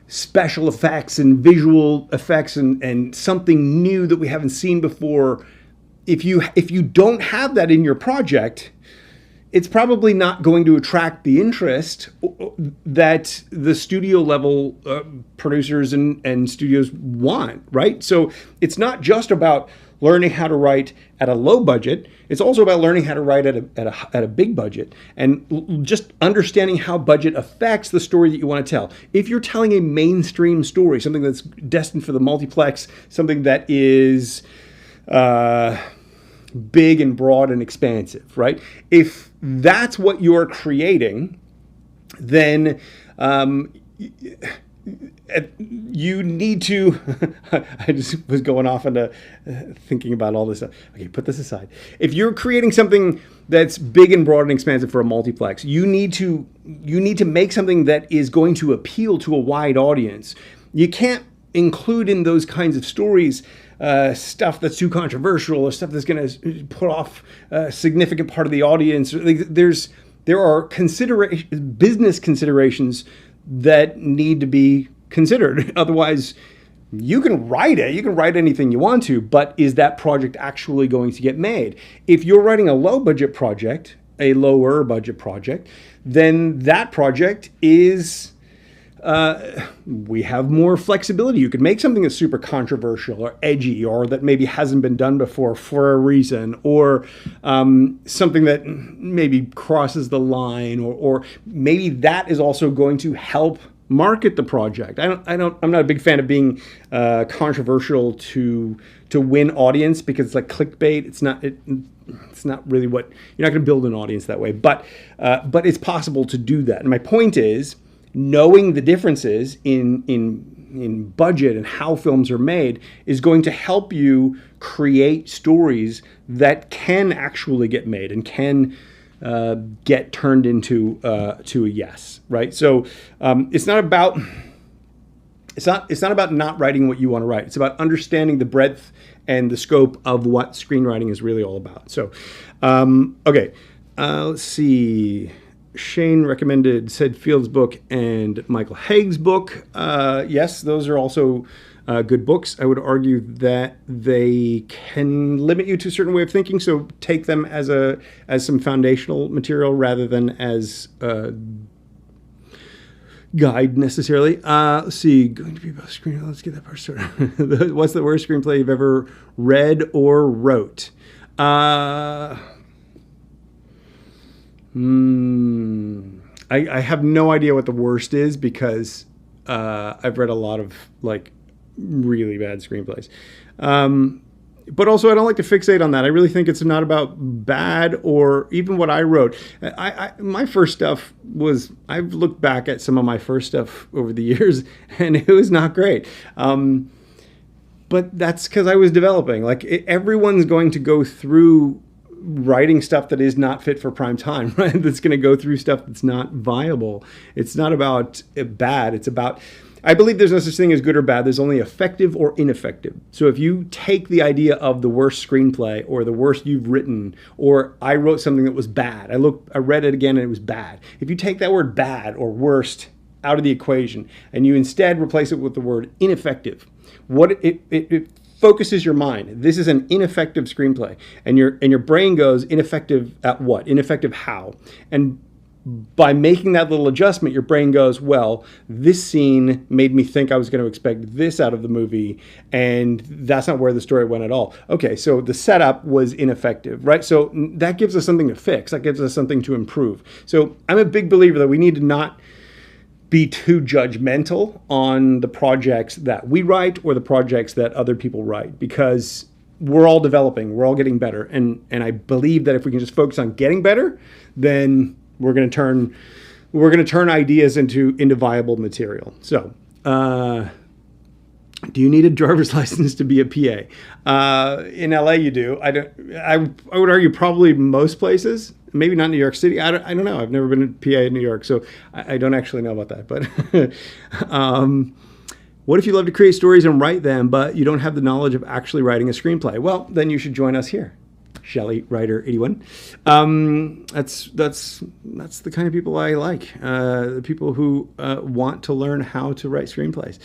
[SPEAKER 1] special effects and visual effects and something new that we haven't seen before, if you don't have that in your project, it's probably not going to attract the interest that the studio level producers and studios want, right? So it's not just about learning how to write at a low budget. It's also about learning how to write at a big budget and just understanding how budget affects the story that you want to tell. If you're telling a mainstream story, something that's destined for the multiplex, something that is big and broad and expansive, right? If that's what you're creating, then you need to, I just was going off into thinking about all this stuff. Okay, put this aside. If you're creating something that's big and broad and expansive for a multiplex, you need to make something that is going to appeal to a wide audience. You can't include in those kinds of stories stuff that's too controversial or stuff that's going to put off a significant part of the audience. There are business considerations that need to be considered. Otherwise, you can write anything you want to, but is that project actually going to get made? If you're writing a lower budget project, then that project is, we have more flexibility. You could make something that's super controversial or edgy or that maybe hasn't been done before for a reason, or something that maybe crosses the line, or maybe that is also going to help market the project. I'm not a big fan of being controversial to win audience, because it's like clickbait. It's not really what, you're not going to build an audience that way. But it's possible to do that. And my point is, knowing the differences in budget and how films are made is going to help you create stories that can actually get made and can get turned into to a yes, right? So it's not about not writing what you want to write. It's about understanding the breadth and the scope of what screenwriting is really all about. So okay, let's see. Shane recommended Said Field's book and Michael Haig's book. Yes, those are also good books. I would argue that they can limit you to a certain way of thinking. So take them as some foundational material rather than as a guide necessarily. Let's see. Going to be about screenplay. Let's get that part started. What's the worst screenplay you've ever read or wrote? I have no idea what the worst is because I've read a lot of like really bad screenplays. But also, I don't like to fixate on that. I really think it's not about bad or even what I wrote. My first stuff was, I've looked back at some of my first stuff over the years, and it was not great. But that's because I was developing. Like everyone's going to go through writing stuff that is not fit for prime time, right? That's going to go through stuff that's not viable. It's not about bad. It's about, I believe there's no such thing as good or bad. There's only effective or ineffective. So if you take the idea of the worst screenplay or the worst you've written, or I wrote something that was bad, I read it again and it was bad. If you take that word bad or worst out of the equation and you instead replace it with the word ineffective, what it focuses your mind. This is an ineffective screenplay, and your brain goes, ineffective at what? Ineffective how? And by making that little adjustment, your brain goes, well, this scene made me think I was going to expect this out of the movie, and that's not where the story went at all. Okay, so the setup was ineffective, right? So that gives us something to fix. That gives us something to improve. So I'm a big believer that we need to not be too judgmental on the projects that we write or the projects that other people write, because we're all developing, we're all getting better. And I believe that if we can just focus on getting better, then we're going to turn ideas into viable material. So, do you need a driver's license to be a PA? In LA, you do. I would argue probably most places. Maybe not New York City. I don't know. I've never been a PA in New York, so I don't actually know about that. But what if you love to create stories and write them, but you don't have the knowledge of actually writing a screenplay? Well, then you should join us here, Shelley Writer 81. That's the kind of people I like. The people who want to learn how to write screenplays.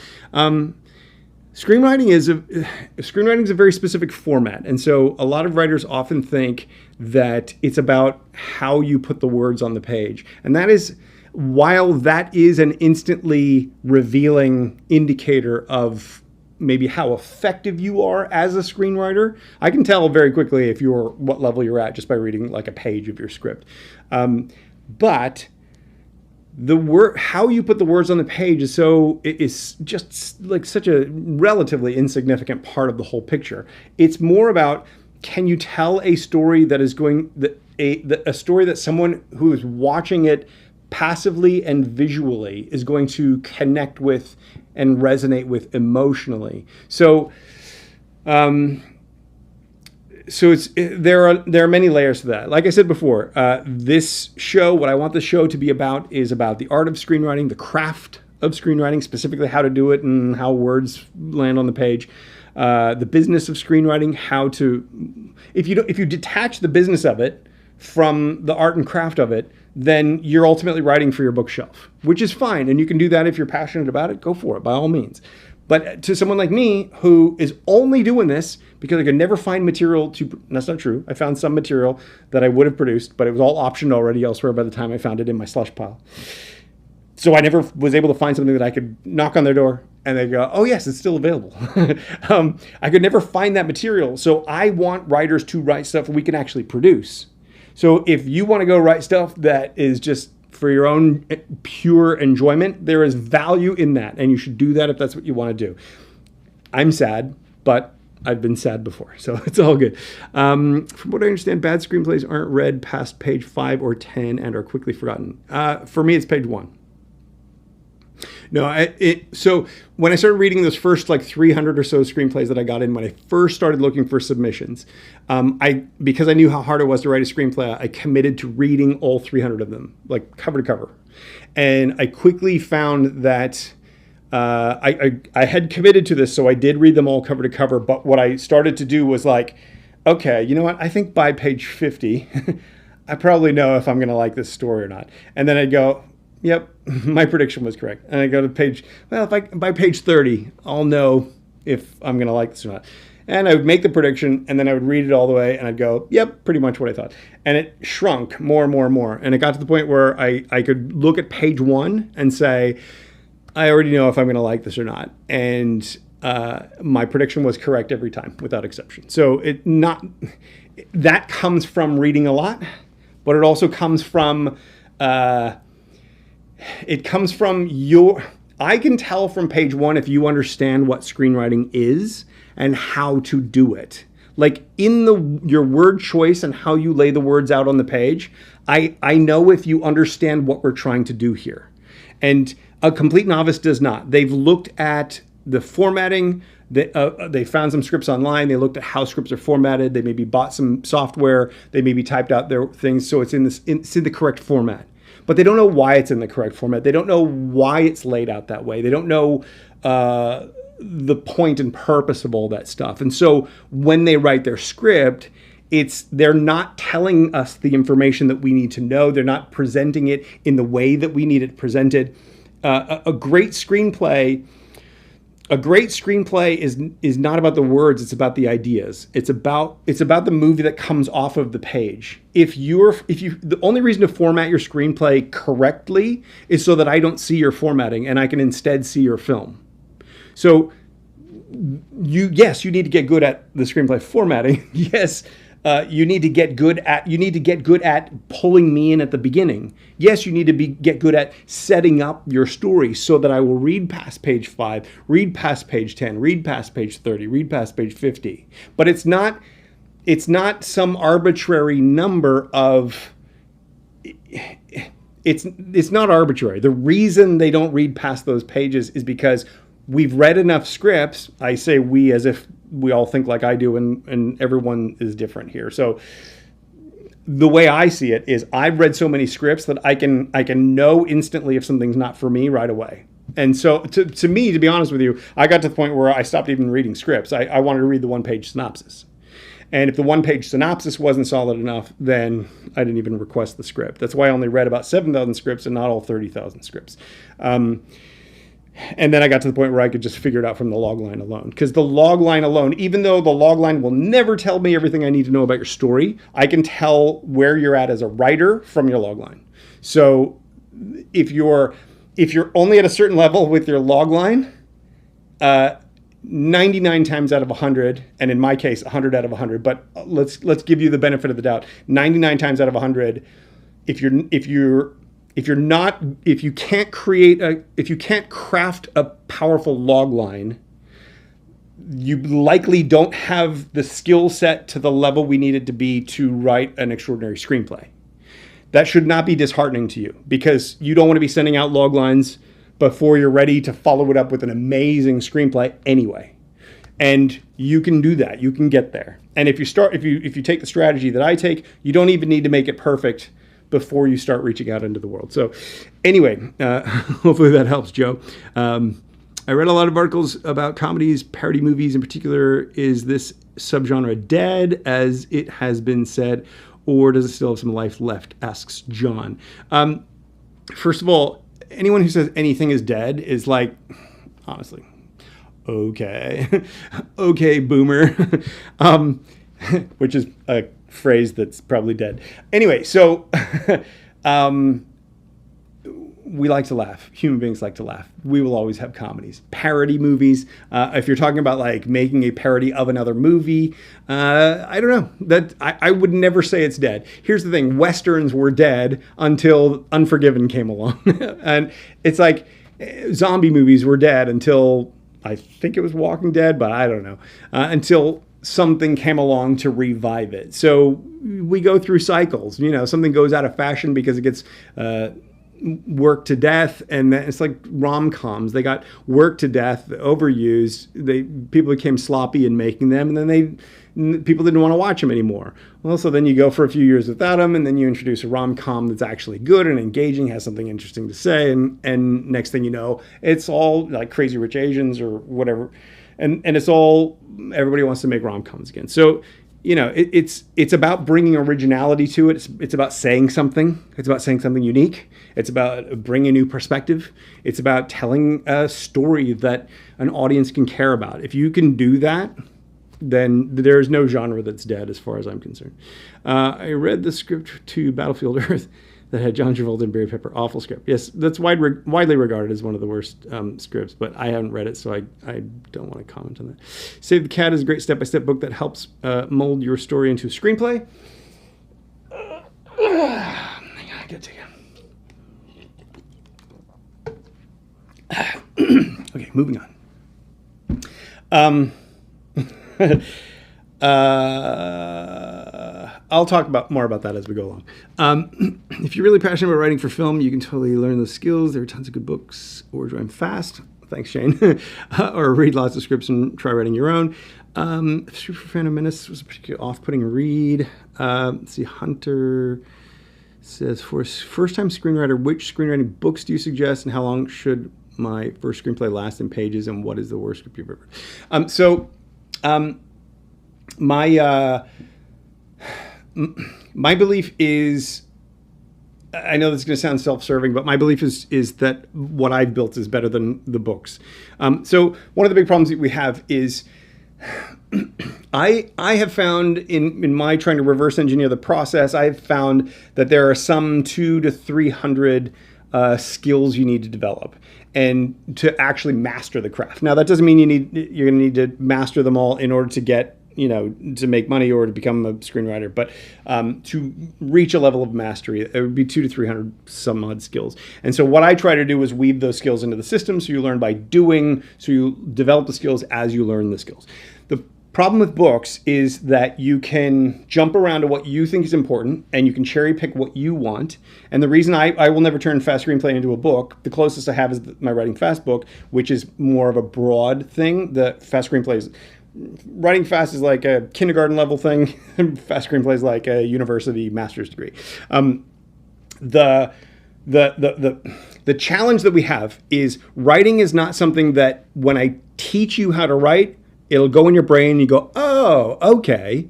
[SPEAKER 1] Screenwriting is a very specific format, and so a lot of writers often think that it's about how you put the words on the page, and that is, while that is an instantly revealing indicator of maybe how effective you are as a screenwriter. I can tell very quickly what level you're at just by reading like a page of your script, but how you put the words on the page is just like such a relatively insignificant part of the whole picture. It's more about, can you tell a story that is a story that someone who is watching it passively and visually is going to connect with and resonate with emotionally. So there are many layers to that. Like I said before, this show, what I want the show to be about is about the art of screenwriting, the craft of screenwriting, specifically how to do it and how words land on the page. The business of screenwriting, if you detach the business of it from the art and craft of it, then you're ultimately writing for your bookshelf, which is fine. And you can do that if you're passionate about it, go for it, by all means. But to someone like me, who is only doing this because I could never find material that's not true. I found some material that I would have produced, but it was all optioned already elsewhere by the time I found it in my slush pile. So I never was able to find something that I could knock on their door and they go, oh yes, it's still available. I could never find that material. So I want writers to write stuff we can actually produce. So if you want to go write stuff that is just for your own pure enjoyment, there is value in that, and you should do that if that's what you want to do. I'm sad, but I've been sad before, so it's all good. From what I understand, bad screenplays aren't read past page 5 or 10 and are quickly forgotten. For me, it's page 1. No, so when I started reading those first like 300 or so screenplays that I got in when I first started looking for submissions, because I knew how hard it was to write a screenplay, I committed to reading all 300 of them, like cover to cover. And I quickly found that I had committed to this, so I did read them all cover to cover. But what I started to do was like, okay, you know what? I think by page 50, I probably know if I'm going to like this story or not. And then I'd go, yep, my prediction was correct. And I go to by page 30, I'll know if I'm going to like this or not. And I would make the prediction, and then I would read it all the way, and I'd go, yep, pretty much what I thought. And it shrunk more and more and more. And it got to the point where I could look at page 1 and say, I already know if I'm going to like this or not. And my prediction was correct every time, without exception. So that comes from reading a lot, but it also comes from I can tell from page 1 if you understand what screenwriting is and how to do it. Like in your word choice and how you lay the words out on the page, I know if you understand what we're trying to do here. And a complete novice does not. They've looked at the formatting. They found some scripts online. They looked at how scripts are formatted. They maybe bought some software. They maybe typed out their things so it's in the correct format. But they don't know why it's in the correct format. They don't know why it's laid out that way. They don't know the point and purpose of all that stuff. And so when they write their script, they're not telling us the information that we need to know. They're not presenting it in the way that we need it presented. A great screenplay is not about the words, it's about the ideas. It's about the movie that comes off of the page. The only reason to format your screenplay correctly is so that I don't see your formatting and I can instead see your film. So you need to get good at the screenplay formatting. Yes. You need to get good at pulling me in at the beginning. Yes, you need to get good at setting up your story so that I will read past page 5, read past page 10, read past page 30, read past page 50. But it's not some arbitrary number of. It's not arbitrary. The reason they don't read past those pages is because we've read enough scripts. I say we as if we all think like I do, and everyone is different here. So the way I see it is I've read so many scripts that I can know instantly if something's not for me right away. And so to me, to be honest with you, I got to the point where I stopped even reading scripts. I wanted to read the one-page synopsis. And if the one-page synopsis wasn't solid enough, then I didn't even request the script. That's why I only read about 7,000 scripts and not all 30,000 scripts. And then I got to the point where I could just figure it out from the log line alone. Because the log line alone, even though the log line will never tell me everything I need to know about your story, I can tell where you're at as a writer from your log line. So if you're only at a certain level with your log line, 99 times out of 100, and in my case, 100 out of 100, but let's give you the benefit of the doubt. 99 times out of 100, if you can't craft a powerful log line, you likely don't have the skill set to the level we need it to be to write an extraordinary screenplay. That should not be disheartening to you, because you don't want to be sending out log lines before you're ready to follow it up with an amazing screenplay anyway. And you can do that. You can get there. And if you take the strategy that I take, you don't even need to make it perfect before you start reaching out into the world. So anyway, hopefully that helps, Joe. I read a lot of articles about comedies, parody movies in particular. Is this subgenre dead, as it has been said, or does it still have some life left, asks John. First of all, anyone who says anything is dead is like, honestly, okay. Okay, boomer. Which is a phrase that's probably dead. Anyway, so we like to laugh. Human beings like to laugh. We will always have comedies. Parody movies. If you're talking about like making a parody of another movie, I don't know. That I would never say it's dead. Here's the thing. Westerns were dead until Unforgiven came along. And it's like zombie movies were dead until, I think it was Walking Dead, but I don't know. Until something came along to revive it. So we go through cycles. You know, something goes out of fashion because it gets worked to death, and then it's like rom-coms. They got worked to death, overused. People became sloppy in making them, and then people didn't want to watch them anymore. Well, so then you go for a few years without them, and then you introduce a rom-com that's actually good and engaging, has something interesting to say, and next thing you know, it's all like Crazy Rich Asians or whatever, and it's all, everybody wants to make rom-coms again. So it's about bringing originality to it. It's about saying something. It's about saying something unique. It's about bringing a new perspective. It's about telling a story that an audience can care about. If you can do that, then there's no genre that's dead as far as I'm concerned. I read the script to Battlefield Earth that had John Travolta and Barry Pepper. Awful script. Yes, that's widely regarded as one of the worst scripts, but I haven't read it, so I don't want to comment on that. Save the Cat is a great step-by-step book that helps mold your story into a screenplay. I gotta take it. Okay, moving on. I'll talk more about that as we go along. If you're really passionate about writing for film, you can totally learn those skills. There are tons of good books. Or Drive Fast. Thanks, Shane. Or read lots of scripts and try writing your own. Super Phantom Menace was a particularly off-putting read. Let's see, Hunter says, for a first-time screenwriter, which screenwriting books do you suggest, and how long should my first screenplay last in pages, and what is the worst script you've ever read? My belief is, I know this is going to sound self-serving, but my belief is that what I've built is better than the books. So one of the big problems that we have is I have found in my trying to reverse engineer the process, I've found that there are some 200 to 300 skills you need to develop and to actually master the craft. Now, that doesn't mean you're going to need to master them all in order to get, to make money or to become a screenwriter, but to reach a level of mastery, it would be 200 to 300 some odd skills. And so what I try to do is weave those skills into the system, so you learn by doing, so you develop the skills as you learn the skills. The problem with books is that you can jump around to what you think is important, and you can cherry pick what you want. And the reason I will never turn Fast Screenplay into a book, the closest I have is my Writing Fast book, which is more of a broad thing. The Fast Screenplay is, Writing Fast is like a kindergarten level thing. Fast Screenplay is like a university master's degree. The challenge that we have is writing is not something that when I teach you how to write, it'll go in your brain and you go, oh, okay.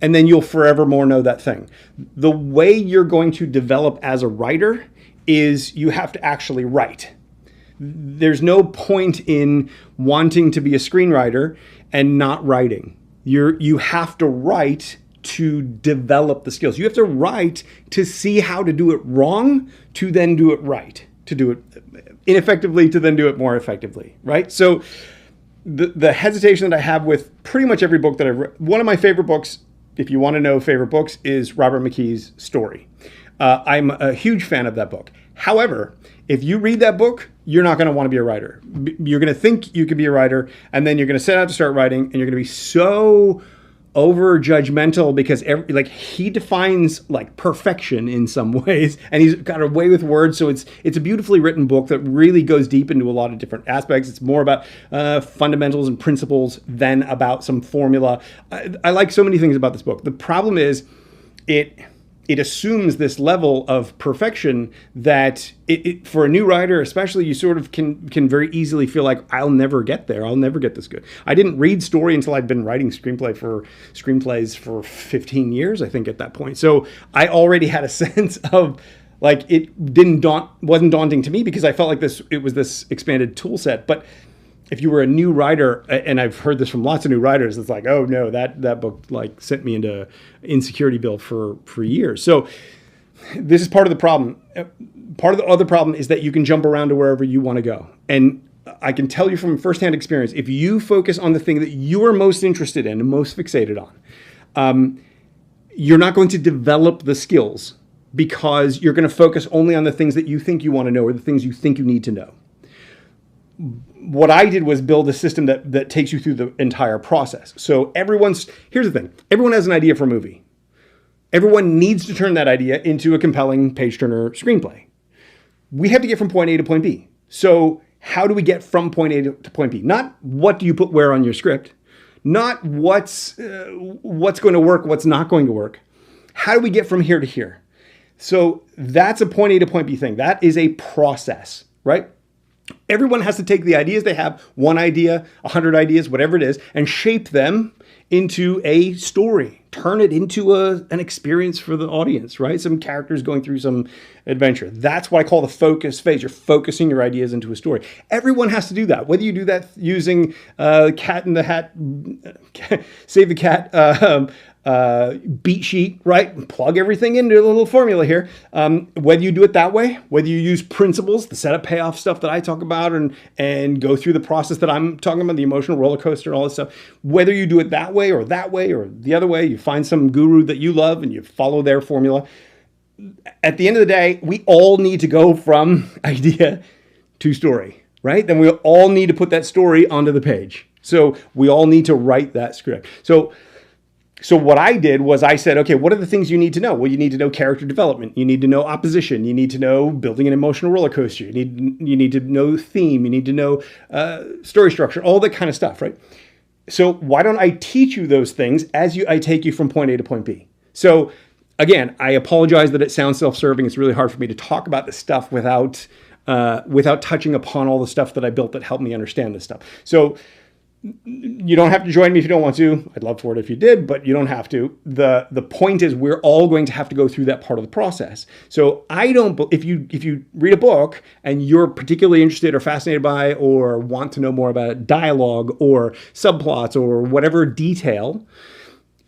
[SPEAKER 1] And then you'll forevermore know that thing. The way you're going to develop as a writer is you have to actually write. There's no point in wanting to be a screenwriter and not writing. You have to write to develop the skills. You have to write to see how to do it wrong, to then do it right, to do it ineffectively, to then do it more effectively, right? So the hesitation that I have with pretty much every book that I've read, one of my favorite books, if you want to know favorite books, is Robert McKee's Story. I'm a huge fan of that book. However, if you read that book, you're not going to want to be a writer. You're going to think you could be a writer, and then you're going to set out to start writing, and you're going to be so over judgmental because he defines like perfection in some ways, and he's got a way with words. So it's a beautifully written book that really goes deep into a lot of different aspects. It's more about fundamentals and principles than about some formula. I like so many things about this book. The problem is it assumes this level of perfection that for a new writer, especially, you sort of can very easily feel like, I'll never get there. I'll never get this good. I didn't read Story until I'd been writing screenplays for 15 years, I think, at that point. So I already had a sense of like, it wasn't daunting to me because I felt like it was this expanded tool set. But if you were a new writer, and I've heard this from lots of new writers, it's like, oh no, that book like sent me into insecurity build for years. So this is part of the problem. Part of the other problem is that you can jump around to wherever you want to go. And I can tell you from firsthand experience, if you focus on the thing that you are most interested in and most fixated on, you're not going to develop the skills because you're going to focus only on the things that you think you want to know or the things you think you need to know. What I did was build a system that takes you through the entire process. So here's the thing. Everyone has an idea for a movie. Everyone needs to turn that idea into a compelling page-turner screenplay. We have to get from point A to point B. So how do we get from point A to point B? Not what do you put where on your script, not what's going to work, what's not going to work. How do we get from here to here? So that's a point A to point B thing. That is a process, right? Everyone has to take the ideas they have, one idea, 100 ideas, whatever it is, and shape them into a story. Turn it into an experience for the audience, right? Some characters going through some adventure. That's what I call the focus phase. You're focusing your ideas into a story. Everyone has to do that. Whether you do that using Cat in the Hat, Save the Cat, beat sheet, right? Plug everything into a little formula here. Whether you do it that way, whether you use principles, the setup payoff stuff that I talk about and go through the process that I'm talking about, the emotional roller coaster and all this stuff, whether you do it that way or the other way, you find some guru that you love and you follow their formula. At the end of the day, we all need to go from idea to story, right? Then we all need to put that story onto the page. So we all need to write that script. So what I did was I said, okay, what are the things you need to know? Well, you need to know character development. You need to know opposition. You need to know building an emotional roller coaster. You need to know theme. You need to know story structure, all that kind of stuff, right? So why don't I teach you those things as I take you from point A to point B? So again, I apologize that it sounds self-serving. It's really hard for me to talk about this stuff without touching upon all the stuff that I built that helped me understand this stuff. So you don't have to join me if you don't want to. I'd love for it if you did, but you don't have to. The point is we're all going to have to go through that part of the process. So if you read a book and you're particularly interested or fascinated by or want to know more about dialogue or subplots or whatever detail,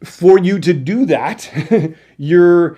[SPEAKER 1] for you to do that, you're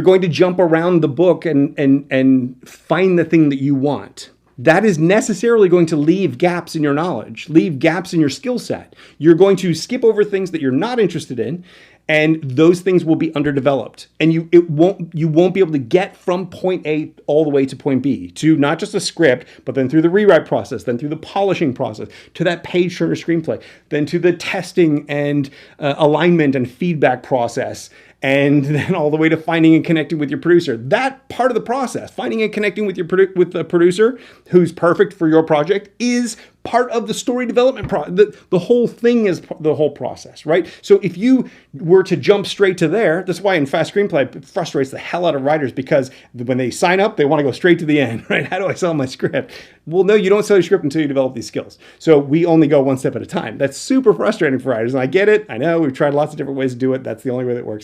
[SPEAKER 1] going to jump around the book and find the thing that you want. That is necessarily going to leave gaps in your knowledge, leave gaps in your skill set. You're going to skip over things that you're not interested in, and those things will be underdeveloped. And you won't be able to get from point A all the way to point B, to not just a script, but then through the rewrite process, then through the polishing process, to that page turner screenplay, then to the testing and alignment and feedback process, and then all the way to finding and connecting with your producer. That part of the process, finding and connecting with with the producer who's perfect for your project, is part of the story development process. The whole thing is the whole process, right? So if you were to jump straight to there, that's why in Fast Screenplay it frustrates the hell out of writers, because when they sign up, they want to go straight to the end, right? How do I sell my script? Well, no, you don't sell your script until you develop these skills. So we only go one step at a time. That's super frustrating for writers. And I get it. I know we've tried lots of different ways to do it. That's the only way that works.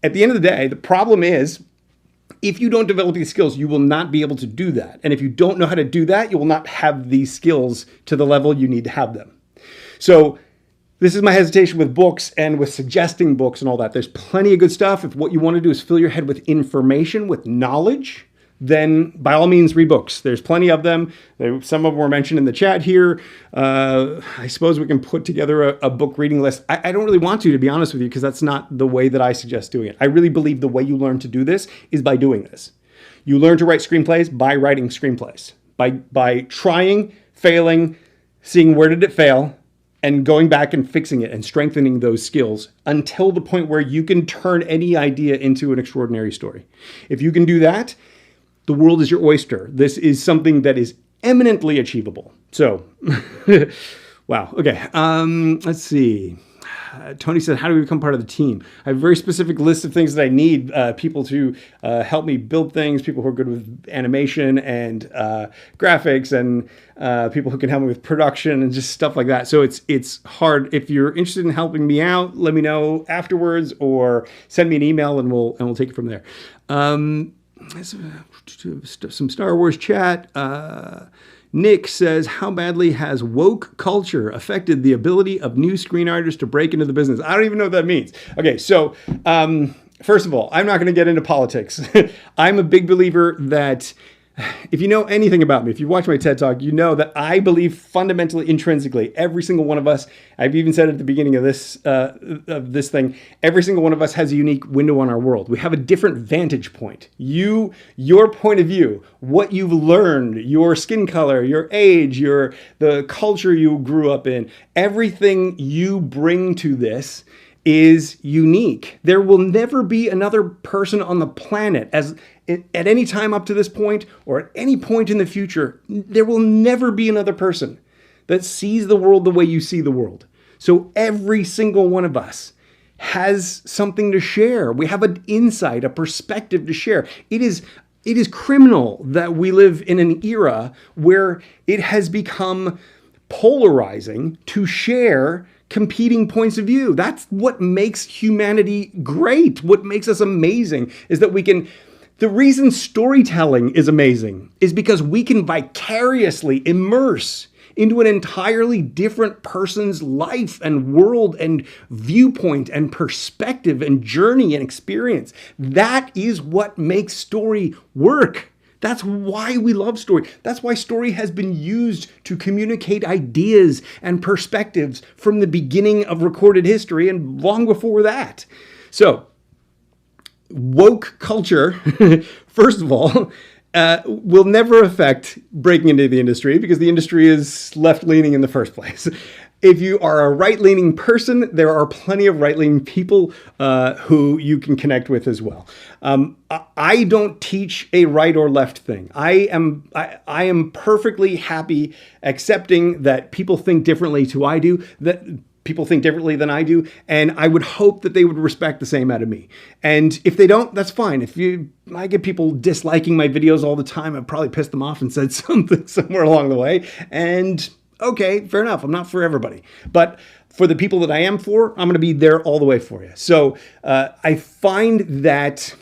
[SPEAKER 1] At the end of the day, the problem is, if you don't develop these skills, you will not be able to do that. And if you don't know how to do that, you will not have these skills to the level you need to have them. So this is my hesitation with books and with suggesting books and all that. There's plenty of good stuff. If what you want to do is fill your head with information, with knowledge, then by all means read books. There's plenty of them. Some of them were mentioned in the chat here. I suppose we can put together a book reading list. I don't really want to be honest with you, because that's not the way that I suggest doing it. I really believe the way you learn to do this is by doing this. You learn to write screenplays by writing screenplays, by trying, failing, seeing where did it fail, and going back and fixing it and strengthening those skills until the point where you can turn any idea into an extraordinary story. If you can do that, the world is your oyster. This is something that is eminently achievable. So, wow. Okay. Let's see. Tony said, how do we become part of the team? I have a very specific list of things that I need. People to help me build things, people who are good with animation and graphics, and people who can help me with production and just stuff like that. So it's hard. If you're interested in helping me out, let me know afterwards or send me an email and we'll take it from there. Some Star Wars chat. Nick says, how badly has woke culture affected the ability of new screenwriters to break into the business? I don't even know what that means. Okay, so first of all, I'm not going to get into politics. I'm a big believer that if you know anything about me, if you watch my TED Talk, you know that I believe fundamentally, intrinsically, every single one of us, I've even said at the beginning of this thing, every single one of us has a unique window on our world. We have a different vantage point. Your point of view, what you've learned, your skin color, your age, the culture you grew up in, everything you bring to this is unique. There will never be another person on the planet at any time up to this point or at any point in the future. There will never be another person that sees the world the way you see the world. So every single one of us has something to share. We have an insight, a perspective to share. It is it is criminal that we live in an era where it has become polarizing to share competing points of view. That's what makes humanity great. What makes us amazing is that we can. The reason storytelling is amazing is because we can vicariously immerse into an entirely different person's life and world and viewpoint and perspective and journey and experience. That is what makes story work. That's why we love story. That's why story has been used to communicate ideas and perspectives from the beginning of recorded history and long before that. So, woke culture, first of all, will never affect breaking into the industry because the industry is left-leaning in the first place. If you are a right-leaning person, there are plenty of right-leaning people who you can connect with as well. I don't teach a right or left thing. I am perfectly happy accepting that people think differently to I do, that people think differently than I do, and I would hope that they would respect the same out of me. And if they don't, that's fine. I get people disliking my videos all the time. I've probably pissed them off and said something somewhere along the way. And okay, fair enough. I'm not for everybody. But for the people that I am for, I'm going to be there all the way for you. So I find that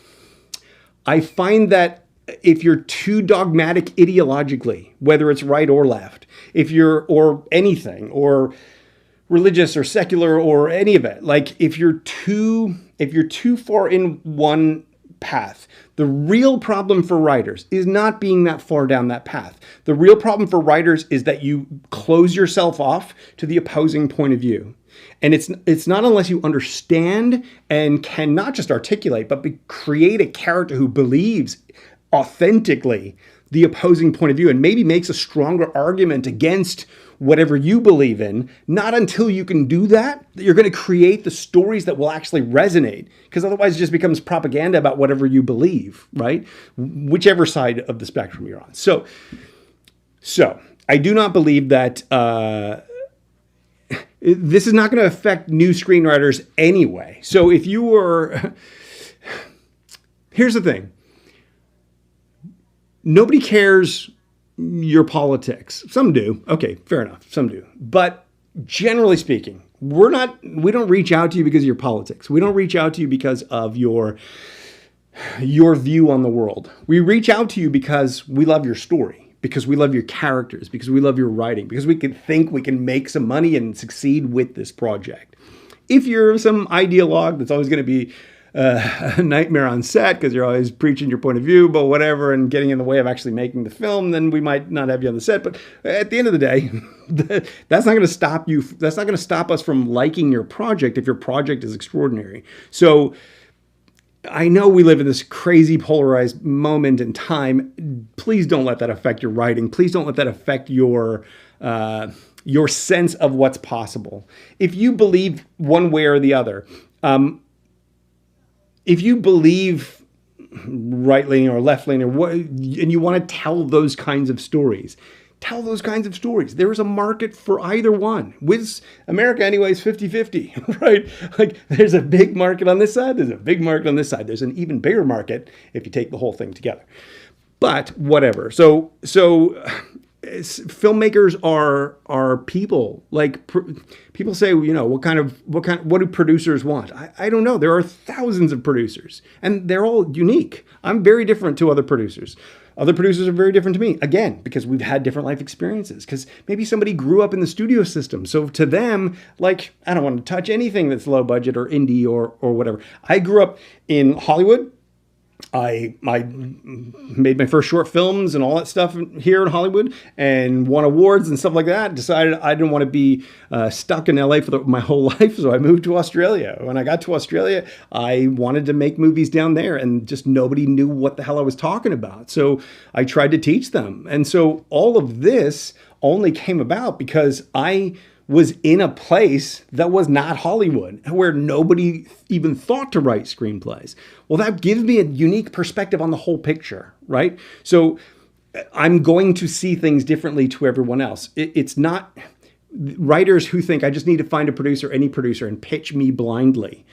[SPEAKER 1] if you're too dogmatic ideologically, whether it's right or left, or anything, or religious or secular or any of it, like if you're too far in one path, the real problem for writers is not being that far down that path. The real problem for writers is that you close yourself off to the opposing point of view. And it's not unless you understand and can not just articulate, but create a character who believes authentically the opposing point of view and maybe makes a stronger argument against whatever you believe in, not until you can do that you're going to create the stories that will actually resonate, because otherwise it just becomes propaganda about whatever you believe, right? Whichever side of the spectrum you're on. So I do not believe that this is not going to affect new screenwriters anyway. So if you were, here's the thing. Nobody cares your politics. Some do. Okay, fair enough. Some do. But generally speaking, we don't reach out to you because of your politics. We don't reach out to you because of your view on the world. We reach out to you because we love your story, because we love your characters, because we love your writing, because we think we can make some money and succeed with this project. If you're some ideologue that's always going to be a nightmare on set because you're always preaching your point of view, but whatever, and getting in the way of actually making the film, then we might not have you on the set. But at the end of the day, that's not going to stop you. That's not going to stop us from liking your project if your project is extraordinary. So I know we live in this crazy polarized moment in time. Please don't let that affect your writing. Please don't let that affect your sense of what's possible. If you believe one way or the other, if you believe right-leaning or left-leaning, and you want to tell those kinds of stories, tell those kinds of stories. There is a market for either one. With America, anyways, 50-50, right? Like, there's a big market on this side. There's a big market on this side. There's an even bigger market if you take the whole thing together. But whatever. So filmmakers are people. Like, people say, what do producers want? I don't know. There are thousands of producers, and they're all unique. I'm very different to other producers. Other producers are very different to me, again, because we've had different life experiences, because maybe somebody grew up in the studio system. So to them, like, I don't want to touch anything that's low budget or indie or whatever. I grew up in Hollywood. I made my first short films and all that stuff here in Hollywood and won awards and stuff like that. Decided I didn't want to be stuck in LA for my whole life, so I moved to Australia. When I got to Australia, I wanted to make movies down there, and just nobody knew what the hell I was talking about. So I tried to teach them. And so all of this only came about because I was in a place that was not Hollywood, where nobody even thought to write screenplays. Well, that gives me a unique perspective on the whole picture, right? So I'm going to see things differently to everyone else. It's not writers who think I just need to find a producer, any producer, and pitch me blindly.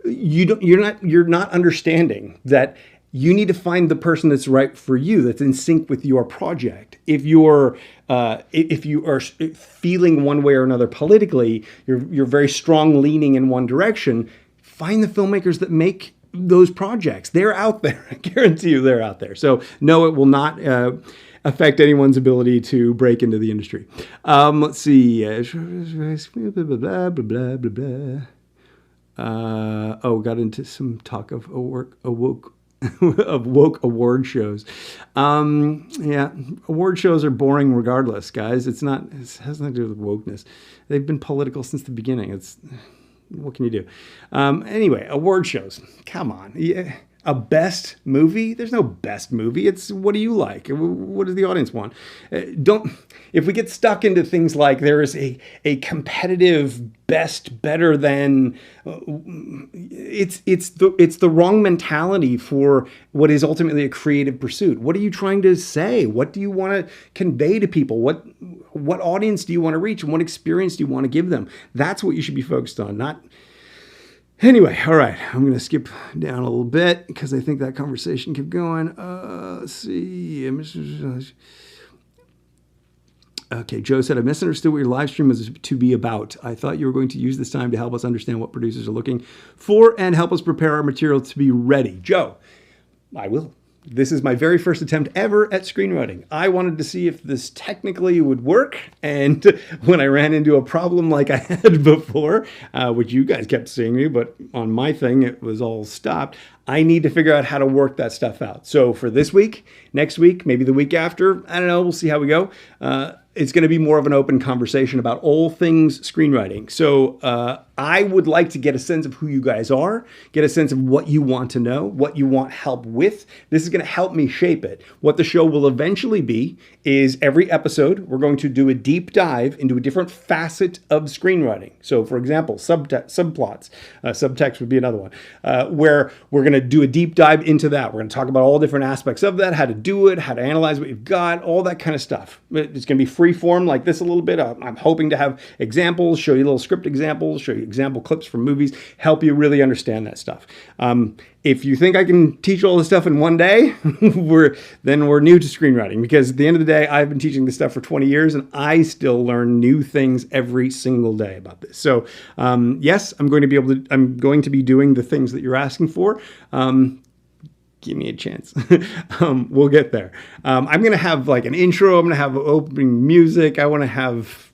[SPEAKER 1] You're not understanding that you need to find the person that's right for you, that's in sync with your project. If you are feeling one way or another politically, you're very strong leaning in one direction, find the filmmakers that make those projects. They're out there. I guarantee you they're out there. So no, it will not affect anyone's ability to break into the industry. Let's see. Blah, blah, blah, blah, blah. Got into some talk of woke award shows. Award shows are boring regardless, guys. It has nothing to do with wokeness. They've been political since the beginning. What can you do? Anyway, award shows. Come on. Yeah. A best movie? There's no best movie. It's what do you like? What does the audience want? If we get stuck into things like there is a competitive best, better than, it's the wrong mentality for what is ultimately a creative pursuit. What are you trying to say? What do you want to convey to people? What audience do you want to reach? And what experience do you want to give them? That's what you should be focused on, not... Anyway, all right, I'm going to skip down a little bit because I think that conversation kept going. Let's see. Okay, Joe said, I misunderstood what your live stream was to be about. I thought you were going to use this time to help us understand what producers are looking for and help us prepare our material to be ready. Joe, I will. This is my very first attempt ever at screenwriting. I wanted to see if this technically would work. And when I ran into a problem like I had before, which you guys kept seeing me, but on my thing, it was all stopped. I need to figure out how to work that stuff out. So for this week, next week, maybe the week after, I don't know, we'll see how we go. It's going to be more of an open conversation about all things screenwriting. So I would like to get a sense of who you guys are, get a sense of what you want to know, what you want help with. This is going to help me shape it. What the show will eventually be is every episode, we're going to do a deep dive into a different facet of screenwriting. So for example, subplots, subtext would be another one, where we're going to do a deep dive into that. We're going to talk about all different aspects of that, how to do it, how to analyze what you've got, all that kind of stuff. It's going to be free form like this a little bit. I'm hoping to have examples, show you little script examples, show you example clips from movies, help you really understand that stuff. If you think I can teach all this stuff in one day, we're new to screenwriting, because at the end of the day, I've been teaching this stuff for 20 years and I still learn new things every single day about this. So yes, I'm going to be doing the things that you're asking for. Give me a chance. We'll get there. I'm going to have like an intro. I'm going to have opening music. I want to have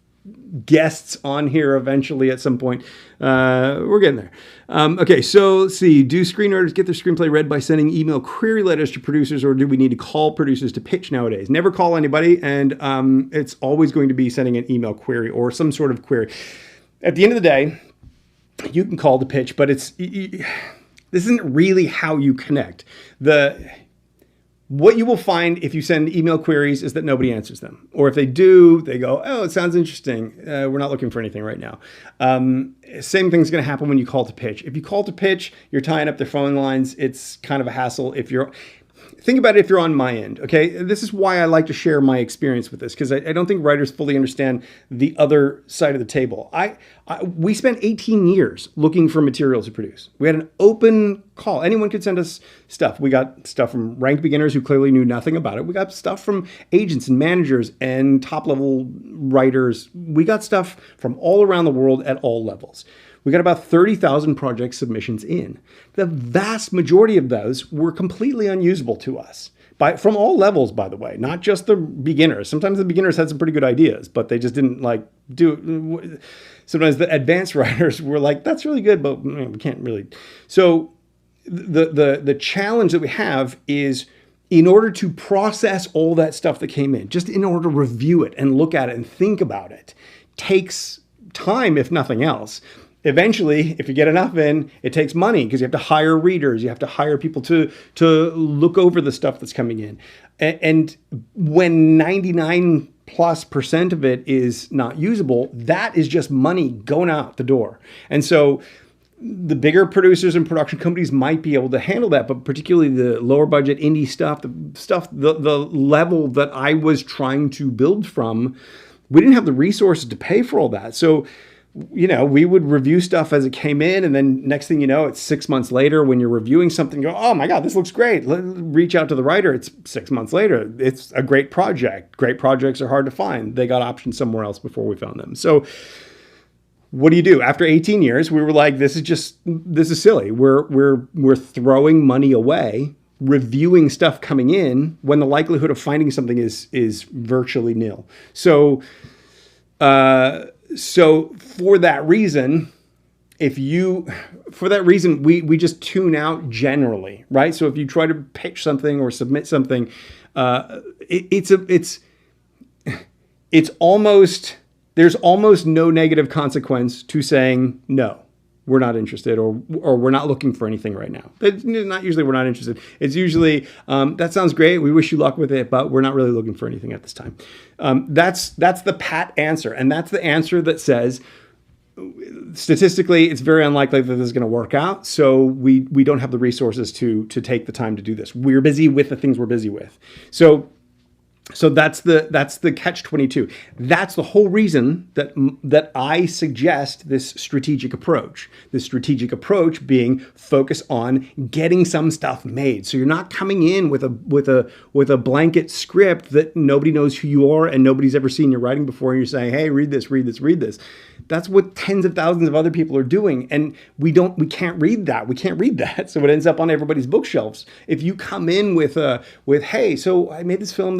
[SPEAKER 1] guests on here eventually at some point. We're getting there. Okay, so let's see. Do screenwriters get their screenplay read by sending email query letters to producers, or do we need to call producers to pitch nowadays? Never call anybody, and it's always going to be sending an email query or some sort of query. At the end of the day, you can call to pitch, but this isn't really how you connect. What you will find if you send email queries is that nobody answers them. Or if they do, they go, oh, it sounds interesting. We're not looking for anything right now. Same thing's going to happen when you call to pitch. If you call to pitch, you're tying up their phone lines. It's kind of a hassle. Think about it if you're on my end, okay? This is why I like to share my experience with this, because I don't think writers fully understand the other side of the table. We spent 18 years looking for material to produce. We had an open call. Anyone could send us stuff. We got stuff from ranked beginners who clearly knew nothing about it. We got stuff from agents and managers and top-level writers. We got stuff from all around the world at all levels. We got about 30,000 project submissions in. The vast majority of those were completely unusable to us. From all levels, by the way, not just the beginners. Sometimes the beginners had some pretty good ideas, but they just didn't do it. Sometimes the advanced writers were like, that's really good, but we can't really. So the challenge that we have is, in order to process all that stuff that came in, just in order to review it and look at it and think about it, takes time, if nothing else. Eventually, if you get enough in, it takes money because you have to hire readers. You have to hire people to look over the stuff that's coming in. And when 99+% of it is not usable, that is just money going out the door. And so the bigger producers and production companies might be able to handle that, but particularly the lower budget indie stuff, the level that I was trying to build from, we didn't have the resources to pay for all that. So we would review stuff as it came in, and then next thing you know, it's 6 months later when you're reviewing something, you go, oh my God, this looks great. Reach out to the writer. It's 6 months later. It's a great project. Great projects are hard to find. They got options somewhere else before we found them. So what do you do? After 18 years, we were like, this is silly. We're throwing money away reviewing stuff coming in when the likelihood of finding something is virtually nil. So for that reason, we just tune out generally, right? So if you try to pitch something or submit something, there's almost no negative consequence to saying no. We're not interested, or we're not looking for anything right now. It's not usually we're not interested. It's usually, that sounds great. We wish you luck with it, but we're not really looking for anything at this time. That's the pat answer. And that's the answer that says, statistically, it's very unlikely that this is going to work out. So we don't have the resources to take the time to do this. We're busy with the things we're busy with. So that's the catch-22. That's the whole reason that I suggest this strategic approach. This strategic approach being focus on getting some stuff made. So you're not coming in with a blanket script that nobody knows who you are and nobody's ever seen your writing before, and you're saying, hey, read this, read this, read this. That's what tens of thousands of other people are doing, and we can't read that. We can't read that, so it ends up on everybody's bookshelves. If you come in with hey, so I made this film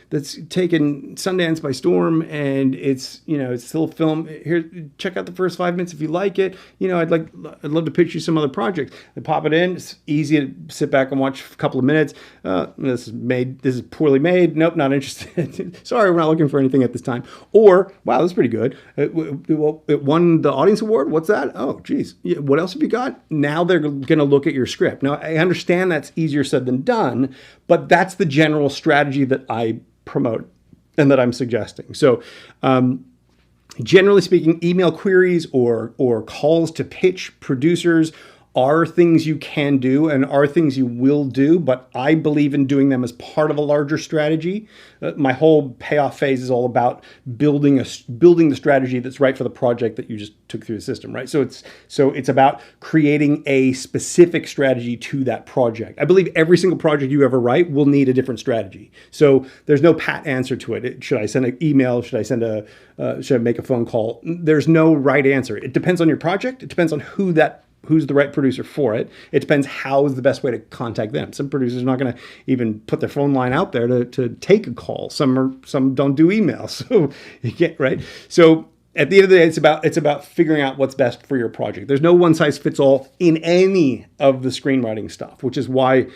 [SPEAKER 1] that's taken Sundance by storm, and it's still a film. Here, check out the first 5 minutes if you like it. I'd love to pitch you some other project. They pop it in. It's easy to sit back and watch a couple of minutes. This is poorly made. Nope, not interested. Sorry, we're not looking for anything at this time. Or wow, that's pretty good. It won the audience award. What's that? Oh, geez. Yeah, what else have you got? Now they're going to look at your script. Now, I understand that's easier said than done, but that's the general strategy that I promote and that I'm suggesting. So, generally speaking, email queries or calls to pitch producers are things you can do and are things you will do, but I believe in doing them as part of a larger strategy. My whole payoff phase is all about building the strategy that's right for the project that you just took through the system, right? So it's about creating a specific strategy to that project. I believe every single project you ever write will need a different strategy. So there's no pat answer to it. Should I send an email? Should I make a phone call? There's no right answer. It depends on your project. It depends on who's the right producer for it. It depends how is the best way to contact them. Some producers are not going to even put their phone line out there to take a call. Some don't do email. So you get right. So at the end of the day, it's about figuring out what's best for your project. There's no one size fits all in any of the screenwriting stuff, which is why,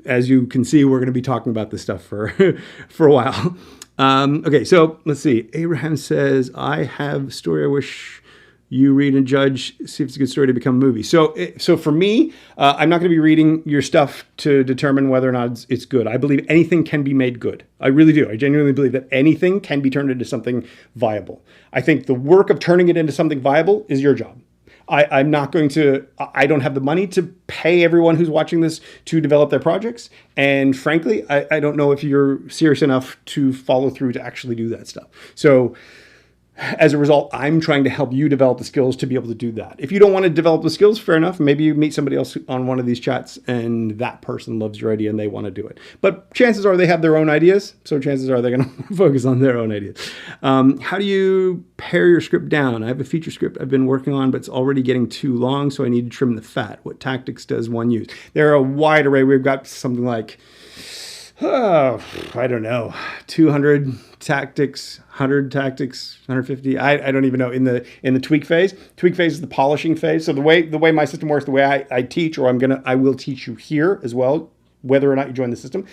[SPEAKER 1] as you can see, we're going to be talking about this stuff for a while. Okay, so let's see. Abraham says, I have a story I wish you read and judge, see if it's a good story to become a movie. So for me, I'm not going to be reading your stuff to determine whether or not it's good. I believe anything can be made good. I really do. I genuinely believe that anything can be turned into something viable. I think the work of turning it into something viable is your job. I don't have the money to pay everyone who's watching this to develop their projects. And frankly, I don't know if you're serious enough to follow through to actually do that stuff. So as a result, I'm trying to help you develop the skills to be able to do that. If you don't want to develop the skills, fair enough. Maybe you meet somebody else on one of these chats and that person loves your idea and they want to do it. But chances are they have their own ideas. So chances are they're going to focus on their own ideas. How do you pare your script down? I have a feature script I've been working on, but it's already getting too long, so I need to trim the fat. What tactics does one use? There are a wide array. We've got something like, I don't know, 200 tactics, 100 tactics, 150. I don't even know in the tweak phase. Tweak phase is the polishing phase. So the way my system works, the way I teach, or I will teach you here as well, whether or not you join the system.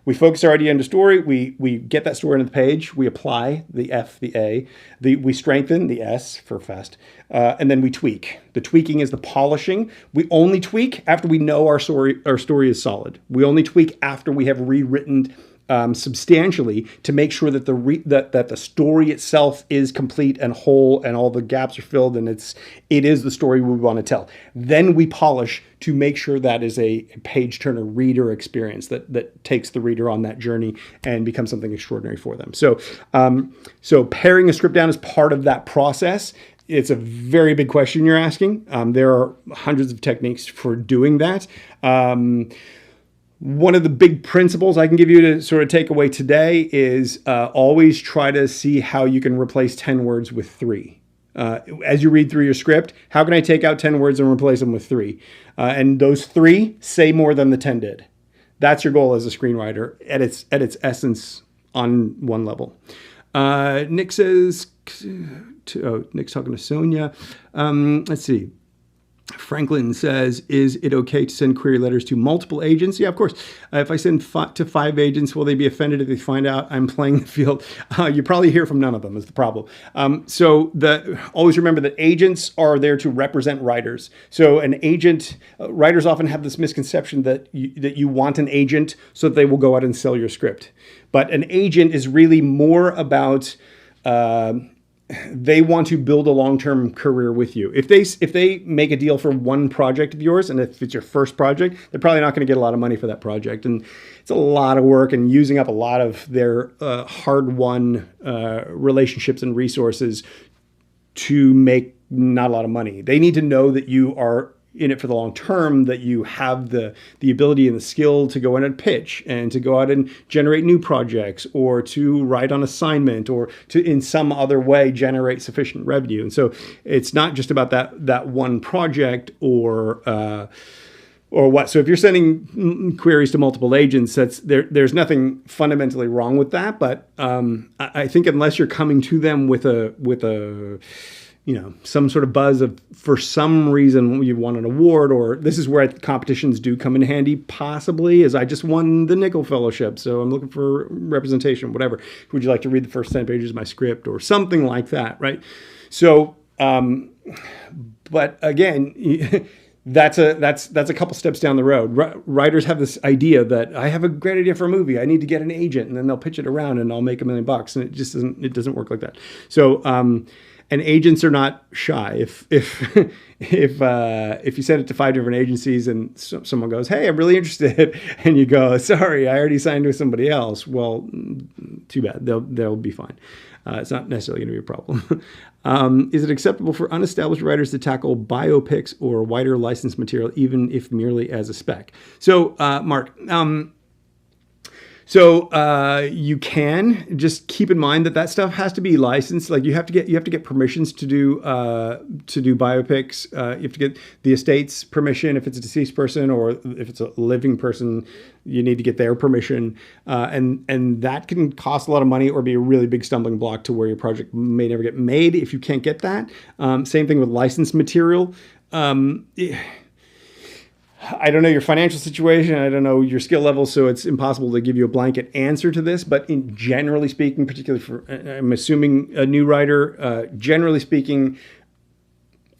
[SPEAKER 1] We focus our idea into story. We get that story into the page. We apply the F, the A. We strengthen the S for fast. And then we tweak. The tweaking is the polishing. We only tweak after we know our story is solid. We only tweak after we have rewritten substantially to make sure that that the story itself is complete and whole and all the gaps are filled and it is the story we want to tell. Then we polish to make sure that is a page turner reader experience that takes the reader on that journey and becomes something extraordinary for them. So so paring a script down is part of that process. It's a very big question you're asking. There are hundreds of techniques for doing that. One of the big principles I can give you to sort of take away today is always try to see how you can replace 10 words with 3. As you read through your script, how can I take out 10 words and replace them with 3? And those 3 say more than the 10 did. That's your goal as a screenwriter at its essence on one level. Nick says, Nick's talking to Sonia. Let's see. Franklin says, is it okay to send query letters to multiple agents? Yeah, of course. If I send to 5 agents, will they be offended if they find out I'm playing the field? You probably hear from none of them is the problem. So always remember that agents are there to represent writers. So an agent, writers often have this misconception that you want an agent so that they will go out and sell your script. But an agent is really more about they want to build a long-term career with you. If they make a deal for one project of yours, and if it's your first project, they're probably not going to get a lot of money for that project. And it's a lot of work and using up a lot of their hard-won relationships and resources to make not a lot of money. They need to know that you are in it for the long term, that you have the ability and the skill to go in and pitch and to go out and generate new projects or to write on assignment or to in some other way generate sufficient revenue. And so it's not just about that one project or what. So if you're sending queries to multiple agents, there's nothing fundamentally wrong with that. But I think unless you're coming to them with a some sort of buzz of, for some reason, you won an award, or this is where competitions do come in handy, possibly, as I just won the Nickel Fellowship, so I'm looking for representation, whatever. Would you like to read the first 10 pages of my script, or something like that, right? So, but again, that's a couple steps down the road. Writers have this idea that I have a great idea for a movie. I need to get an agent, and then they'll pitch it around, and I'll make $1 million. And it just doesn't work like that. So, and agents are not shy. If you send it to 5 different agencies and someone goes, "Hey, I'm really interested," and you go, "Sorry, I already signed with somebody else," well, too bad. They'll be fine. It's not necessarily going to be a problem. Is it acceptable for unestablished writers to tackle biopics or wider licensed material, even if merely as a spec? So, Mark. So you can just keep in mind that stuff has to be licensed. Like you have to get permissions to do biopics. You have to get the estate's permission if it's a deceased person, or if it's a living person, you need to get their permission. And that can cost a lot of money or be a really big stumbling block to where your project may never get made if you can't get that. Same thing with licensed material. I don't know your financial situation. I don't know your skill level, so it's impossible to give you a blanket answer to this. But generally speaking, particularly for, I'm assuming a new writer, generally speaking,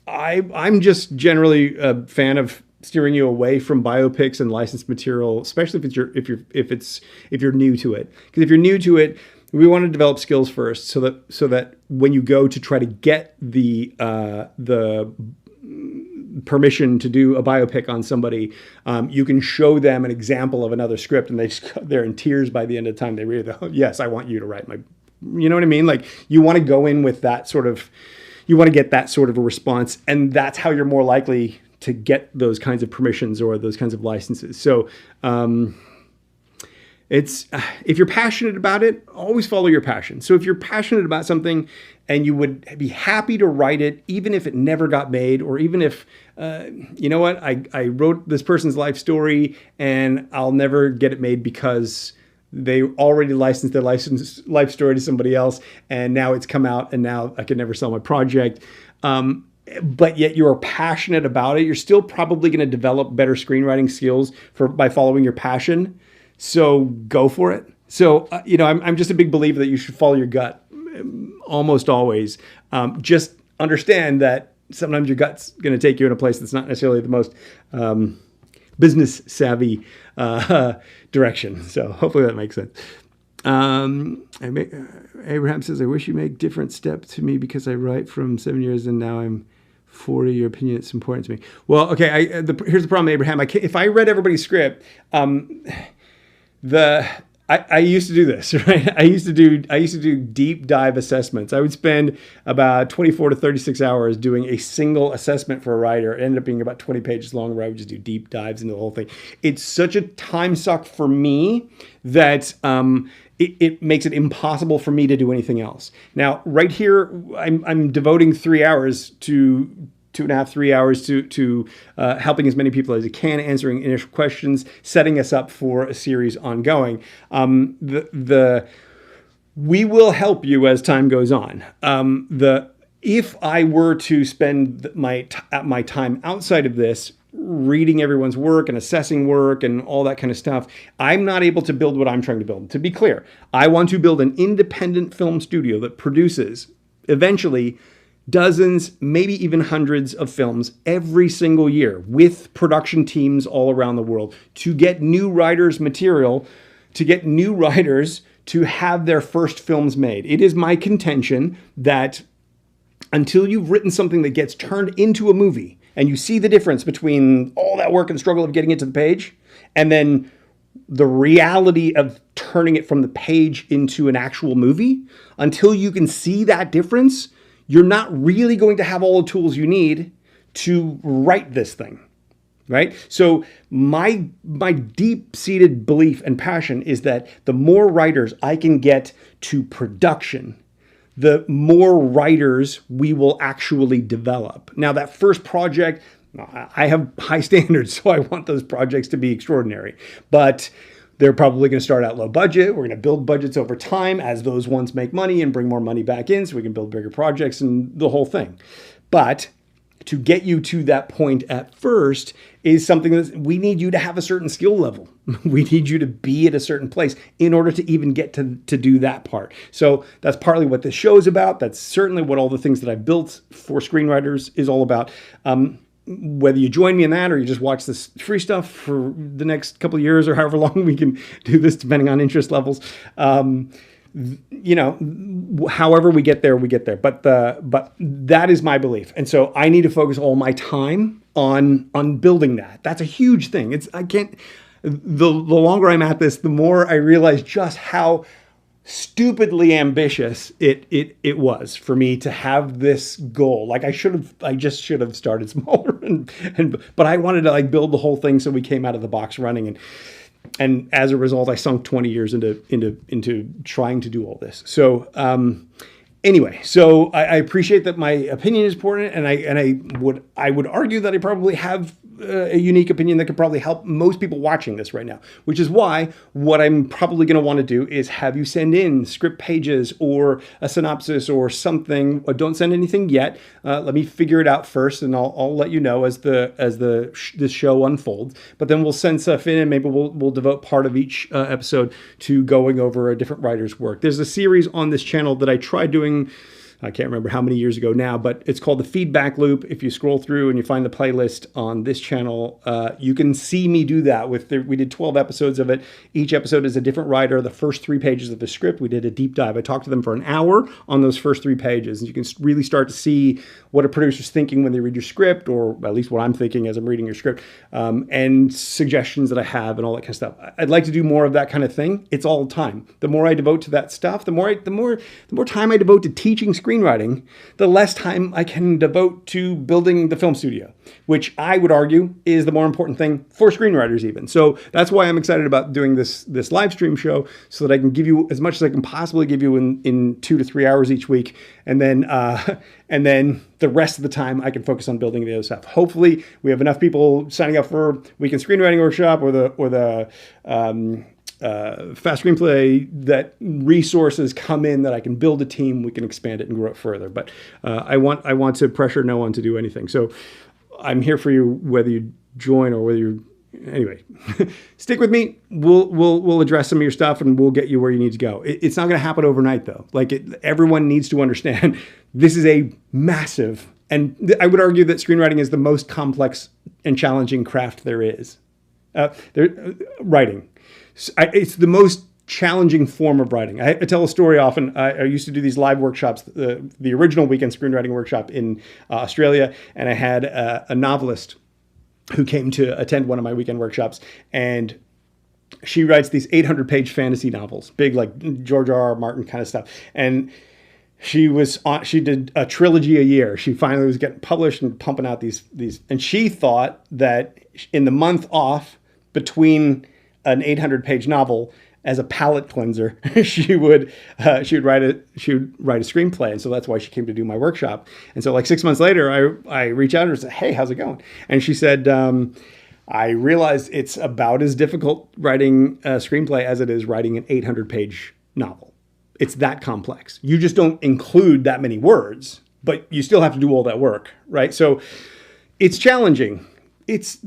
[SPEAKER 1] I'm just generally a fan of steering you away from biopics and licensed material, especially if you're new to it. Because if you're new to it, we want to develop skills first, so that when you go to try to get the permission to do a biopic on somebody, you can show them an example of another script, and they're in tears by the end of the time they read it. Yes, I want you to write my, you know what I mean? Like you want to go in with that sort of, you want to get that sort of a response, and that's how you're more likely to get those kinds of permissions or those kinds of licenses. So it's if you're passionate about it, always follow your passion. So if you're passionate about something and you would be happy to write it, even if it never got made, or even if, you know what, I wrote this person's life story and I'll never get it made because they already licensed their life story to somebody else, and now it's come out and now I can never sell my project. But yet you're passionate about it, you're still probably going to develop better screenwriting skills by following your passion. So go for it. So, I'm just a big believer that you should follow your gut almost always. Just understand that sometimes your gut's going to take you in a place that's not necessarily the most business savvy direction. So hopefully that makes sense. Abraham says, I wish you make different steps to me because I write from 7 years and now I'm 40. Your opinion, it's important to me. Well, okay. Here's the problem, Abraham. If I read everybody's script, I used to do this, right? I used to do deep dive assessments. I would spend about 24 to 36 hours doing a single assessment for a writer. It ended up being about 20 pages long, where I would just do deep dives into the whole thing. It's such a time suck for me that it makes it impossible for me to do anything else. Now, right here, I'm devoting 3 hours to 2.5, 3 hours to helping as many people as I can, answering initial questions, setting us up for a series ongoing. We will help you as time goes on. If I were to spend my time outside of this, reading everyone's work and assessing work and all that kind of stuff, I'm not able to build what I'm trying to build. To be clear, I want to build an independent film studio that produces eventually dozens, maybe even hundreds of films every single year with production teams all around the world to get new writers material, to get new writers to have their first films made. It is my contention that until you've written something that gets turned into a movie and you see the difference between all that work and struggle of getting it to the page and then the reality of turning it from the page into an actual movie, until you can see that difference, you're not really going to have all the tools you need to write this thing, right? So my deep-seated belief and passion is that the more writers I can get to production, the more writers we will actually develop. Now, that first project, I have high standards, so I want those projects to be extraordinary. But they're probably going to start out low budget. We're going to build budgets over time as those ones make money and bring more money back in so we can build bigger projects and the whole thing. But to get you to that point at first is something that we need you to have a certain skill level. We need you to be at a certain place in order to even get to do that part. So that's partly what this show is about. That's certainly what all the things that I built for screenwriters is all about. Whether you join me in that or you just watch this free stuff for the next couple of years or however long we can do this, depending on interest levels, however we get there, we get there. But that is my belief. And so I need to focus all my time on building that. That's a huge thing. The longer I'm at this, the more I realize just how stupidly ambitious it was for me to have this goal. Like I just should have started smaller but I wanted to build the whole thing so we came out of the box running, and as a result I sunk 20 years into trying to do all this. So anyway, so I appreciate that my opinion is important, and I would argue that I probably have a unique opinion that could probably help most people watching this right now, which is why what I'm probably going to want to do is have you send in script pages or a synopsis or something. Don't send anything yet. Let me figure it out first, and I'll let you know as this show unfolds. But then we'll send stuff in, and maybe we'll devote part of each episode to going over a different writer's work. There's a series on this channel that I tried doing, I can't remember how many years ago now, but it's called The Feedback Loop. If you scroll through and you find the playlist on this channel, you can see me do that. We did 12 episodes of it. Each episode is a different writer. The first 3 pages of the script, we did a deep dive. I talked to them for an hour on those first 3 pages. And you can really start to see what a producer's thinking when they read your script, or at least what I'm thinking as I'm reading your script, and suggestions that I have and all that kind of stuff. I'd like to do more of that kind of thing. It's all the time. The more I devote to that stuff, the more time I devote to teaching screenwriting, the less time I can devote to building the film studio, which I would argue is the more important thing for screenwriters even. So that's why I'm excited about doing this live stream show, so that I can give you as much as I can possibly give you in 2 to 3 hours each week. And then the rest of the time I can focus on building the other stuff. Hopefully we have enough people signing up for Weekend Screenwriting Workshop or the Fast Screenplay that resources come in that I can build a team, we can expand it and grow it further. But I want to pressure no one to do anything. So I'm here for you, whether you join or whether you, anyway, stick with me. We'll address some of your stuff and we'll get you where you need to go. It's not going to happen overnight though. Everyone needs to understand this is a massive, and I would argue that screenwriting is the most complex and challenging craft there is. Writing. It's the most challenging form of writing. I tell a story often. I used to do these live workshops, the original weekend screenwriting workshop in Australia, and I had a novelist who came to attend one of my weekend workshops, and she writes these 800-page fantasy novels, big like George R.R. Martin kind of stuff. And she did a trilogy a year. She finally was getting published and pumping out these, and she thought that in the month off between an 800-page novel, as a palate cleanser, she would write a screenplay, and so that's why she came to do my workshop. And so, like 6 months later, I reached out to her and said, "Hey, how's it going?" And she said, "I realized it's about as difficult writing a screenplay as it is writing an 800-page novel. It's that complex. You just don't include that many words, but you still have to do all that work, right? So it's challenging. If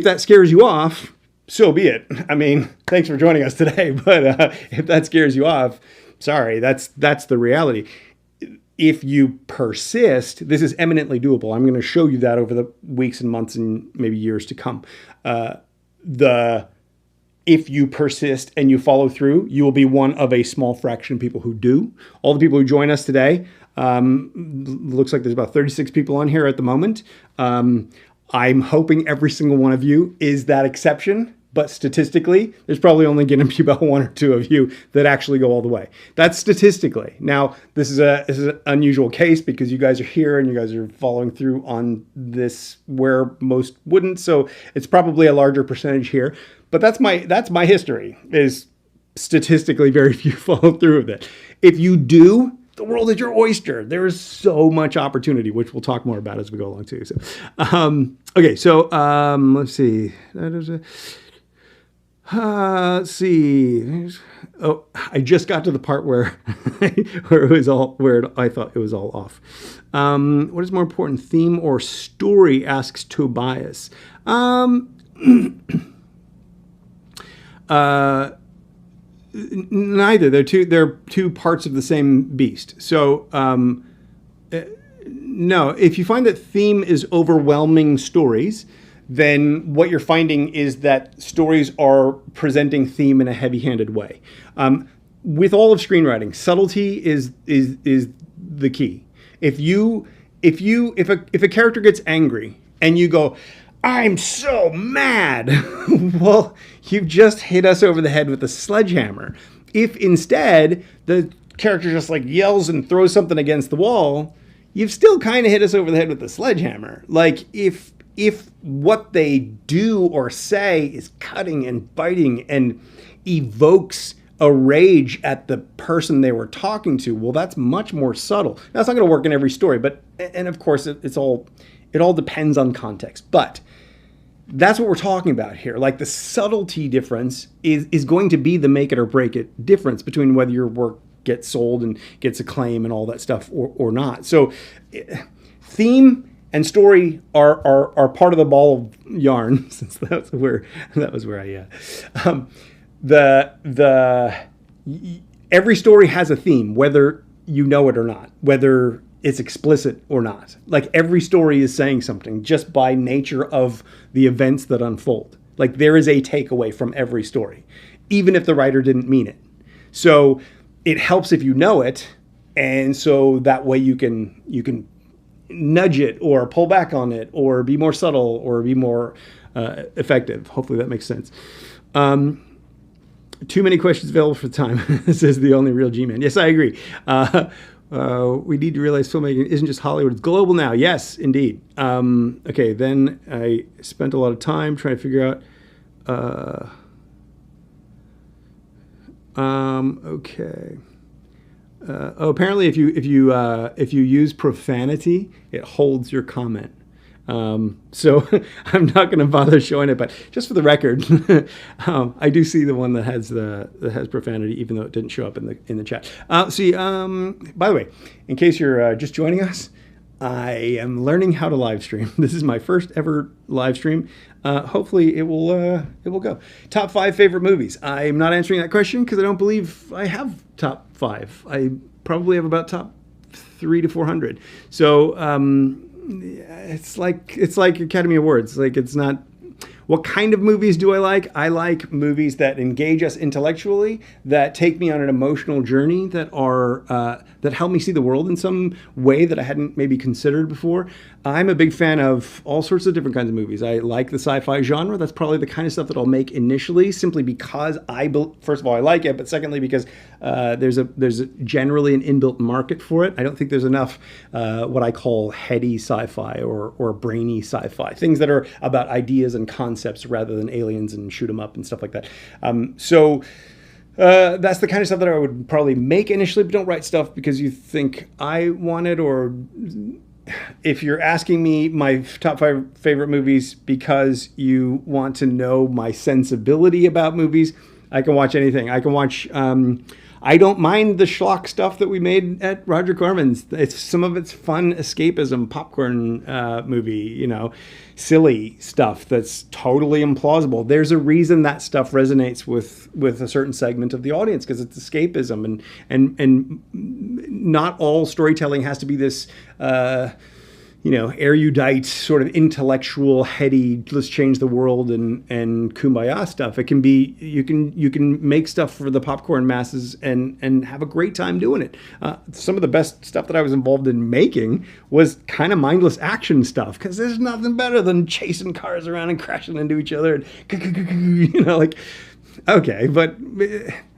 [SPEAKER 1] that scares you off, so be it. I mean, thanks for joining us today, but if that scares you off, sorry, that's the reality. If you persist, this is eminently doable. I'm going to show you that over the weeks and months and maybe years to come. If you persist and you follow through, you will be one of a small fraction of people who do. All the people who join us today, looks like there's about 36 people on here at the moment. I'm hoping every single one of you is that exception, but statistically, there's probably only going to be about one or two of you that actually go all the way. That's statistically. Now, this is an unusual case because you guys are here and you guys are following through on this where most wouldn't. So it's probably a larger percentage here. But that's my history, is statistically very few follow through with it. If you do, the world is your oyster. There is so much opportunity, which we'll talk more about as we go along too. So, okay, so let's see. Let's see. Oh, I just got to the part where I thought it was all off. What is more important, theme or story? Asks Tobias. Neither. They're two parts of the same beast. So no, if you find that theme is overwhelming stories, then what you're finding is that stories are presenting theme in a heavy-handed way. With all of screenwriting, subtlety is the key. If a character gets angry and you go, "I'm so mad," well, you've just hit us over the head with a sledgehammer. If instead the character just like yells and throws something against the wall, you've still kind of hit us over the head with the sledgehammer. Like if what they do or say is cutting and biting and evokes a rage at the person they were talking to, well, that's much more subtle. Now, it's not going to work in every story, and of course it all depends on context. But that's what we're talking about here. Like the subtlety difference is going to be the make it or break it difference between whether your work gets sold and gets acclaim and all that stuff or not. So theme and story are part of the ball of yarn, since that was where I every story has a theme, whether you know it or not, whether it's explicit or not. Like every story is saying something just by nature of the events that unfold. Like there is a takeaway from every story, even if the writer didn't mean it. So it helps if you know it, and so that way you can nudge it or pull back on it or be more subtle or be more effective. Hopefully that makes sense. Too many questions available for time. This is the only real G-Man. Yes, I agree. We need to realize filmmaking isn't just Hollywood. It's global now. Yes, indeed. Okay, then I spent a lot of time trying to figure out... okay. Apparently, if you use profanity, it holds your comment. So I'm not going to bother showing it, but just for the record, I do see the one that has profanity, even though it didn't show up in the chat. See, by the way, in case you're just joining us, I am learning how to live stream. This is my first ever live stream. Hopefully it will go. Top 5 favorite movies. I'm not answering that question because I don't believe I have top 5. I probably have about top 300 to 400. So it's like Academy Awards. Like it's not. What kind of movies do I like? I like movies that engage us intellectually, that take me on an emotional journey, that are that help me see the world in some way that I hadn't maybe considered before. I'm a big fan of all sorts of different kinds of movies. I like the sci-fi genre. That's probably the kind of stuff that I'll make initially, simply because first of all, I like it, but secondly, because there's generally an inbuilt market for it. I don't think there's enough what I call heady sci-fi or brainy sci-fi, things that are about ideas and concepts rather than aliens and shoot 'em up and stuff like that. That's the kind of stuff that I would probably make initially, but don't write stuff because you think I want it, or if you're asking me my top 5 favorite movies because you want to know my sensibility about movies, I can watch anything. I can watch, I don't mind the schlock stuff that we made at Roger Corman's. Some of it's fun escapism, popcorn movie, silly stuff that's totally implausible. There's a reason that stuff resonates with a certain segment of the audience, because it's escapism, and not all storytelling has to be this erudite, sort of intellectual, heady, let's change the world and kumbaya stuff. It can be, you can make stuff for the popcorn masses and have a great time doing it. Some of the best stuff that I was involved in making was kind of mindless action stuff, because there's nothing better than chasing cars around and crashing into each other and okay, but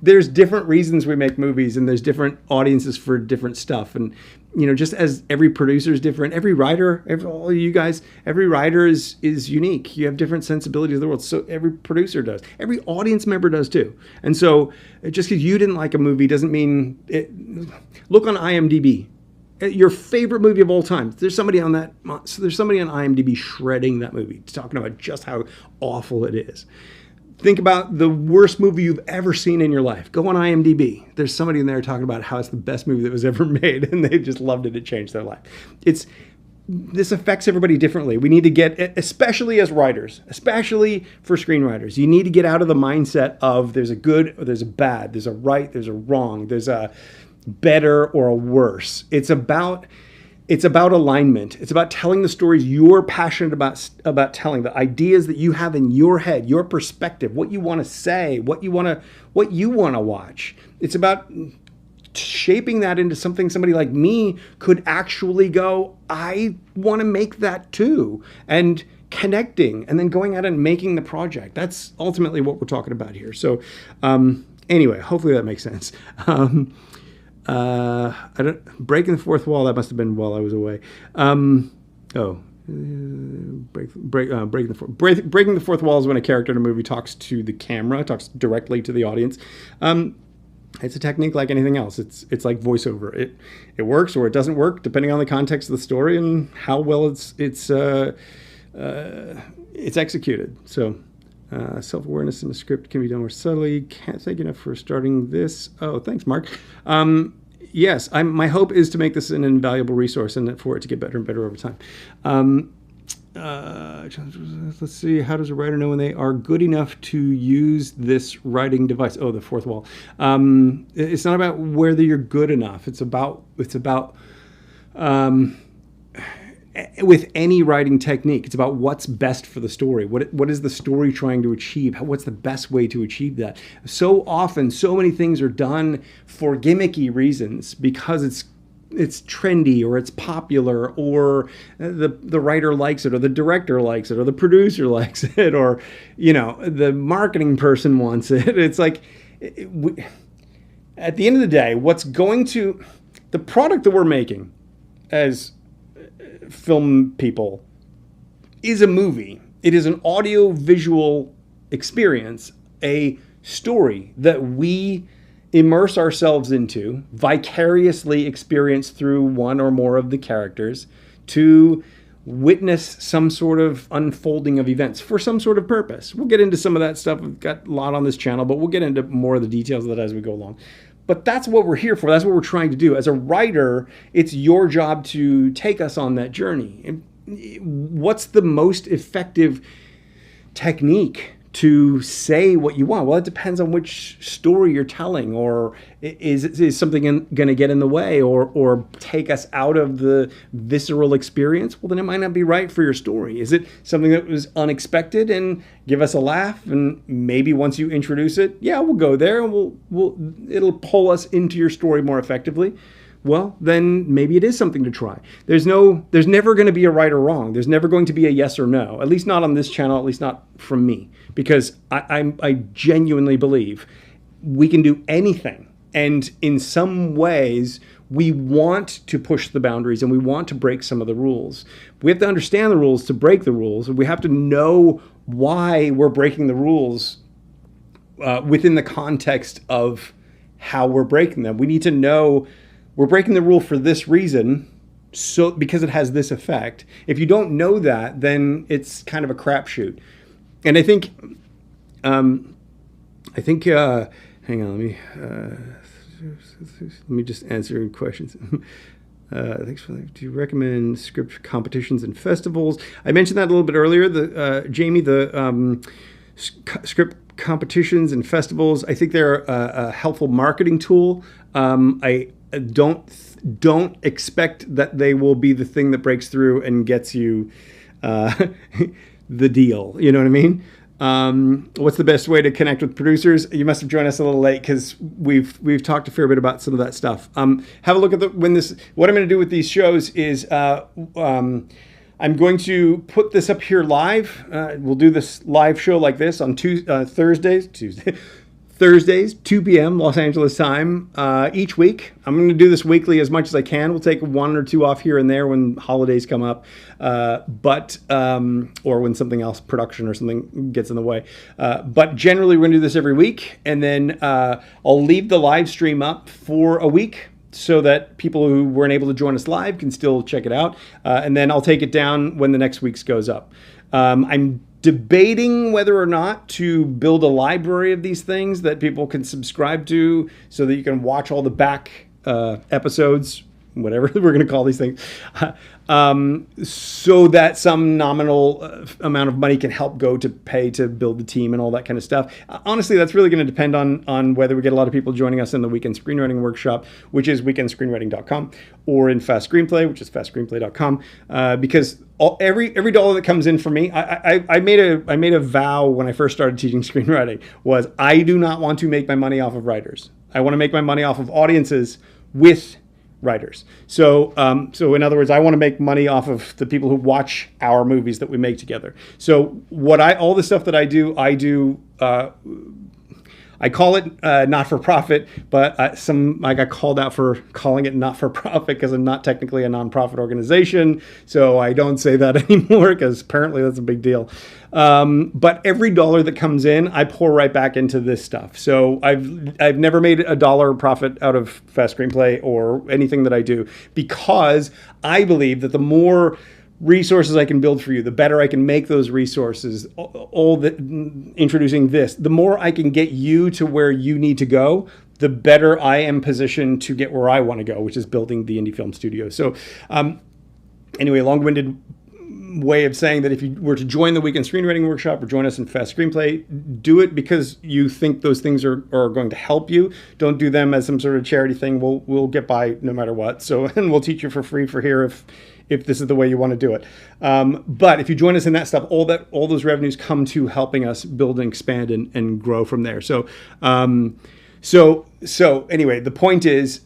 [SPEAKER 1] there's different reasons we make movies, and there's different audiences for different stuff. And, just as every producer is different, every writer, all of you guys, every writer is unique. You have different sensibilities of the world. So every producer does. Every audience member does too. And so just because you didn't like a movie doesn't mean it. Look on IMDb. Your favorite movie of all time. There's somebody on IMDb shredding that movie, talking about just how awful it is. Think about the worst movie you've ever seen in your life. Go on IMDb. There's somebody in there talking about how it's the best movie that was ever made, and they just loved it. It changed their life. This affects everybody differently. We need to get, especially as writers, especially for screenwriters, you need to get out of the mindset of there's a good or there's a bad, there's a right, there's a wrong, there's a better or a worse. It's about alignment. It's about telling the stories you're passionate about telling, the ideas that you have in your head, your perspective, what you want to say, what you want to watch. It's about shaping that into something somebody like me could actually go, I want to make that too, and connecting, and then going out and making the project. That's ultimately what we're talking about here. So anyway, hopefully that makes sense. Breaking the fourth wall, that must have been while I was away. Breaking the fourth wall is when a character in a movie talks to the camera, talks directly to the audience. It's a technique like anything else. It's like voiceover. It works or it doesn't work depending on the context of the story and how well it's executed. So self-awareness in the script can be done more subtly. Can't thank you enough for starting this. Oh, thanks, Mark. Yes, my hope is to make this an invaluable resource and for it to get better and better over time. Let's see. How does a writer know when they are good enough to use this writing device? Oh, the fourth wall. It's not about whether you're good enough. It's about with any writing technique, it's about what's best for the story. What is the story trying to achieve? What's the best way to achieve that? So often, so many things are done for gimmicky reasons because it's trendy or it's popular or the writer likes it or the director likes it or the producer likes it or the marketing person wants it. It's like at the end of the day, the product that we're making as film people is a movie. It is an audio visual experience, a story that we immerse ourselves into, vicariously experience through one or more of the characters to witness some sort of unfolding of events for some sort of purpose. We'll get into some of that stuff. We've got a lot on this channel, but we'll get into more of the details of that as we go along. But that's what we're here for. That's what we're trying to do. As a writer, it's your job to take us on that journey. What's the most effective technique to say what you want? Well, it depends on which story you're telling, or is something going to get in the way or take us out of the visceral experience? Well, then it might not be right for your story. Is it something that was unexpected and give us a laugh? And maybe once you introduce it, yeah, we'll go there and it'll pull us into your story more effectively. Well, then maybe it is something to try. There's never going to be a right or wrong. There's never going to be a yes or no, at least not on this channel, at least not from me, because I genuinely believe we can do anything. And in some ways, we want to push the boundaries and we want to break some of the rules. We have to understand the rules to break the rules. We have to know why we're breaking the rules within the context of how we're breaking them. We need to know we're breaking the rule for this reason, so because it has this effect. If you don't know that, then it's kind of a crapshoot. And I think, hang on, let me just answer your questions. Thanks for that. Do you recommend script competitions and festivals? I mentioned that a little bit earlier. Jamie, the script competitions and festivals, I think they're a helpful marketing tool. I don't expect that they will be the thing that breaks through and gets you the deal. You know what I mean? What's the best way to connect with producers? You must have joined us a little late because we've talked a fair bit about some of that stuff. Have a look at what I'm going to do with these shows is I'm going to put this up here live. We'll do this live show like this on Thursdays, 2 p.m. Los Angeles time each week. I'm going to do this weekly as much as I can. We'll take 1 or 2 off here and there when holidays come up, or when something else, production or something gets in the way. But generally, we're going to do this every week, and then I'll leave the live stream up for a week so that people who weren't able to join us live can still check it out. And then I'll take it down when the next week's goes up. I'm debating whether or not to build a library of these things that people can subscribe to so that you can watch all the back episodes, whatever we're going to call these things, so that some nominal amount of money can help go to pay to build the team and all that kind of stuff. Honestly, that's really going to depend on whether we get a lot of people joining us in the Weekend Screenwriting Workshop, which is weekendscreenwriting.com, or in Fast Screenplay, which is fastscreenplay.com, because every dollar that comes in for me, I made a vow when I first started teaching screenwriting, was I do not want to make my money off of writers. I want to make my money off of audiences with writers. So in other words, I want to make money off of the people who watch our movies that we make together. So all the stuff that I do, I call it not-for-profit, but I got called out for calling it not-for-profit because I'm not technically a nonprofit organization. So I don't say that anymore because apparently that's a big deal. But every dollar that comes in, I pour right back into this stuff. So I've never made a dollar profit out of Fast Screenplay or anything that I do, because I believe that the more resources I can build for you, the better I can make those resources, introducing this, the more I can get you to where you need to go, the better I am positioned to get where I want to go, which is building the indie film studio. So anyway, long-winded way of saying that if you were to join the Weekend Screenwriting Workshop or join us in Fast Screenplay, do it because you think those things are going to help you. Don't do them as some sort of charity thing. We'll get by no matter what. So, and we'll teach you for free for here if this is the way you want to do it. But if you join us in that stuff, all those revenues come to helping us build and expand and grow from there. So anyway, the point is,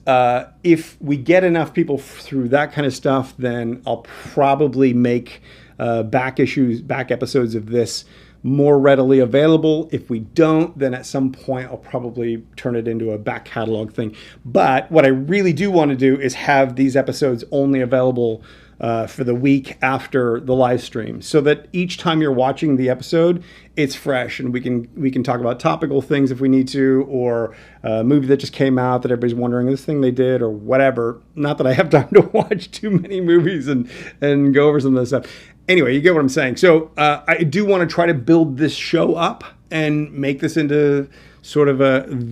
[SPEAKER 1] if we get enough people through that kind of stuff, then I'll probably make back episodes of this more readily available. If we don't, then at some point I'll probably turn it into a back catalog thing. But what I really do want to do is have these episodes only available for the week after the live stream, so that each time you're watching the episode, it's fresh, and we can talk about topical things if we need to, or a movie that just came out that everybody's wondering this thing they did or whatever. Not that I have time to watch too many movies and go over some of this stuff. Anyway, you get what I'm saying. So I do want to try to build this show up and make this into sort of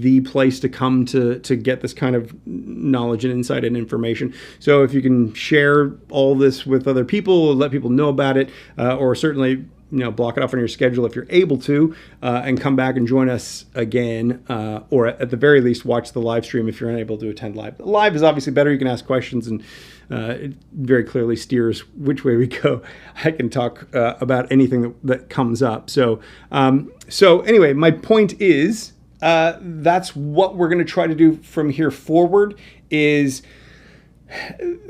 [SPEAKER 1] the place to come to get this kind of knowledge and insight and information. So if you can share all this with other people, let people know about it, or certainly block it off on your schedule if you're able to, and come back and join us again, or at the very least watch the live stream if you're unable to attend live. Live is obviously better. You can ask questions, and it very clearly steers which way we go. I can talk about anything that comes up. So anyway, my point is that's what we're going to try to do from here forward. Is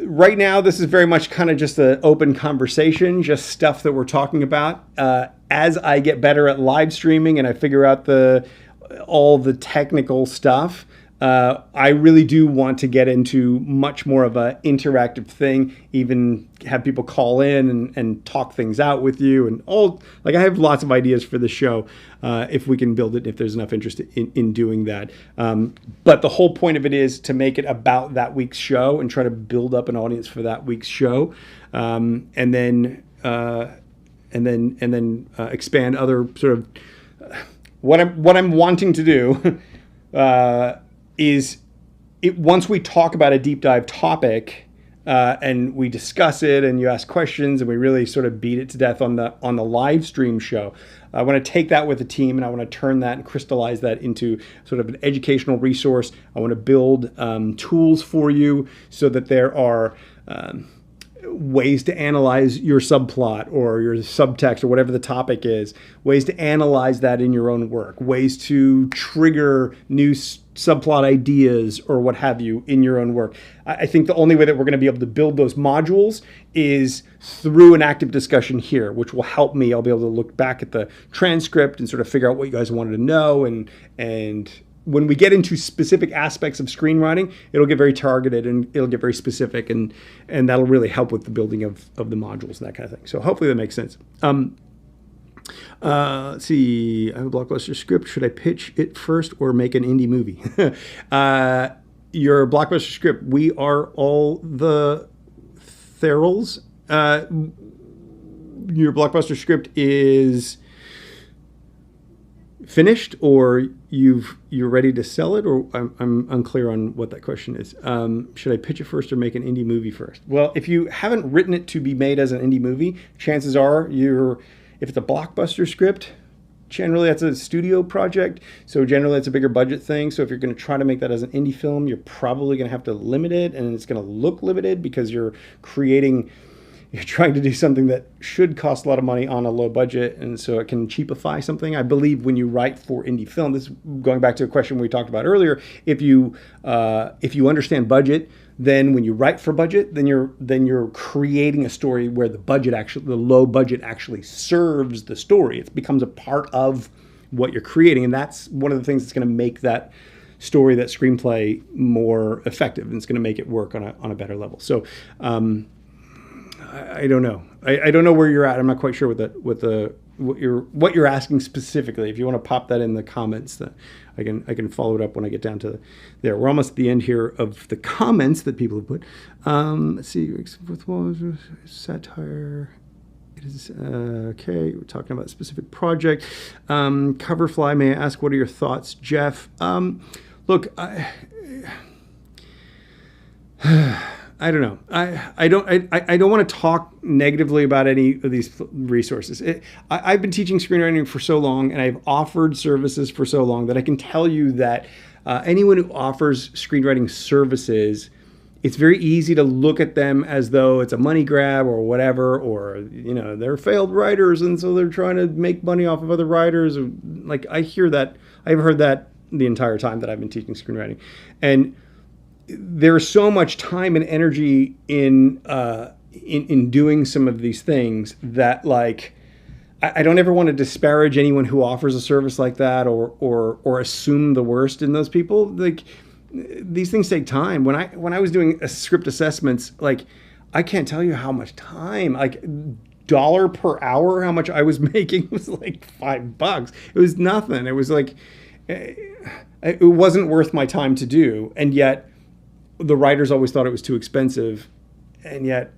[SPEAKER 1] right now, this is very much kind of just an open conversation, just stuff that we're talking about. As I get better at live streaming and I figure out all the technical stuff, I really do want to get into much more of an interactive thing, even have people call in and talk things out with you. And I have lots of ideas for the show if we can build it, if there's enough interest in doing that. But the whole point of it is to make it about that week's show and try to build up an audience for that week's show. And then expand other sort of what I'm wanting to do is once we talk about a deep dive topic and we discuss it and you ask questions and we really sort of beat it to death on the live stream show, I want to take that with the team and I want to turn that and crystallize that into sort of an educational resource. I want to build tools for you so that there are ways to analyze your subplot or your subtext or whatever the topic is, ways to analyze that in your own work, ways to trigger new subplot ideas or what have you in your own work. I think the only way that we're going to be able to build those modules is through an active discussion here, which will help me. I'll be able to look back at the transcript and sort of figure out what you guys wanted to know, and when we get into specific aspects of screenwriting, it'll get very targeted and it'll get very specific, and that'll really help with the building of the modules and that kind of thing. So hopefully that makes sense. Let's see. I have a blockbuster script. Should I pitch it first or make an indie movie? Your blockbuster script. We are all the Therals. Your blockbuster script is finished, or you're ready to sell it, or I'm unclear on what that question is. Should I pitch it first or make an indie movie first? Well, if you haven't written it to be made as an indie movie, chances are if it's a blockbuster script, generally that's a studio project, so generally it's a bigger budget thing. So if you're going to try to make that as an indie film, you're probably going to have to limit it, and it's going to look limited because you're trying to do something that should cost a lot of money on a low budget, and so it can cheapify something. I believe when you write for indie film, this is going back to a question we talked about earlier, if you understand budget, then when you write for budget, then you're creating a story where the low budget actually serves the story. It becomes a part of what you're creating, and that's one of the things that's going to make that story, that screenplay, more effective, and it's going to make it work on a better level. So I don't know. I don't know where you're at. I'm not quite sure what you're asking specifically. If you want to pop that in the comments, I can follow it up when I get down to there. We're almost at the end here of the comments that people have put. Let's see. Satire. It is okay. We're talking about a specific project. Coverfly. May I ask, what are your thoughts, Jeff? Look, I don't know. I don't want to talk negatively about any of these resources. I've been teaching screenwriting for so long, and I've offered services for so long that I can tell you that anyone who offers screenwriting services, it's very easy to look at them as though it's a money grab or whatever, or they're failed writers and so they're trying to make money off of other writers. Like, I've heard that the entire time that I've been teaching screenwriting, and there's so much time and energy in doing some of these things that, like, I don't ever want to disparage anyone who offers a service like that or assume the worst in those people. Like, these things take time. When I was doing script assessments, like, I can't tell you how much time, like, dollar per hour, how much I was making was like $5. It was nothing. It was like, it wasn't worth my time to do. And yet the writers always thought it was too expensive. And yet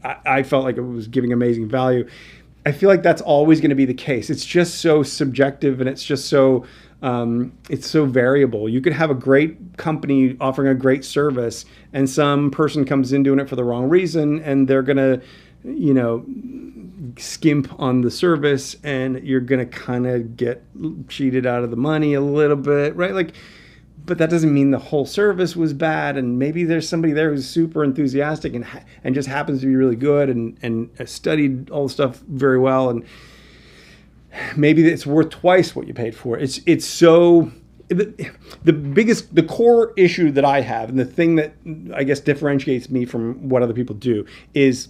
[SPEAKER 1] I felt like it was giving amazing value. I feel like that's always going to be the case. It's just so subjective, and it's just so variable. You could have a great company offering a great service, and some person comes in doing it for the wrong reason, and they're going to, skimp on the service, and you're going to kind of get cheated out of the money a little bit, right? Like, but that doesn't mean the whole service was bad. And maybe there's somebody there who's super enthusiastic and just happens to be really good and studied all the stuff very well. And maybe it's worth twice what you paid for. It's so... The core issue that I have, and the thing that I guess differentiates me from what other people do, is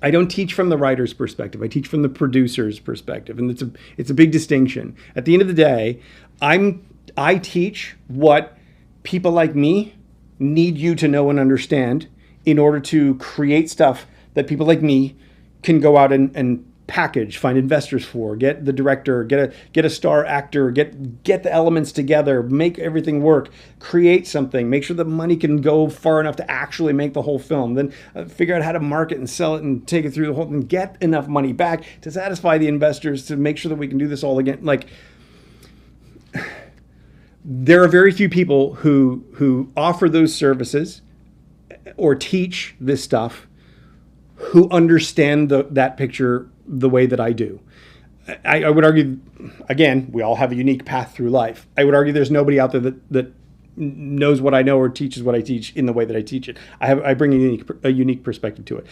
[SPEAKER 1] I don't teach from the writer's perspective. I teach from the producer's perspective, and it's a big distinction. At the end of the day, I teach what people like me need you to know and understand in order to create stuff that people like me can go out and package, find investors for, get the director, get a star actor, get the elements together, make everything work, create something, make sure the money can go far enough to actually make the whole film, then figure out how to market and sell it and take it through the whole thing, get enough money back to satisfy the investors to make sure that we can do this all again. Like, there are very few people who offer those services or teach this stuff who understand that picture the way that I do. I would argue, again, we all have a unique path through life. I would argue there's nobody out there that knows what I know or teaches what I teach in the way that I teach it. I bring a unique perspective to it.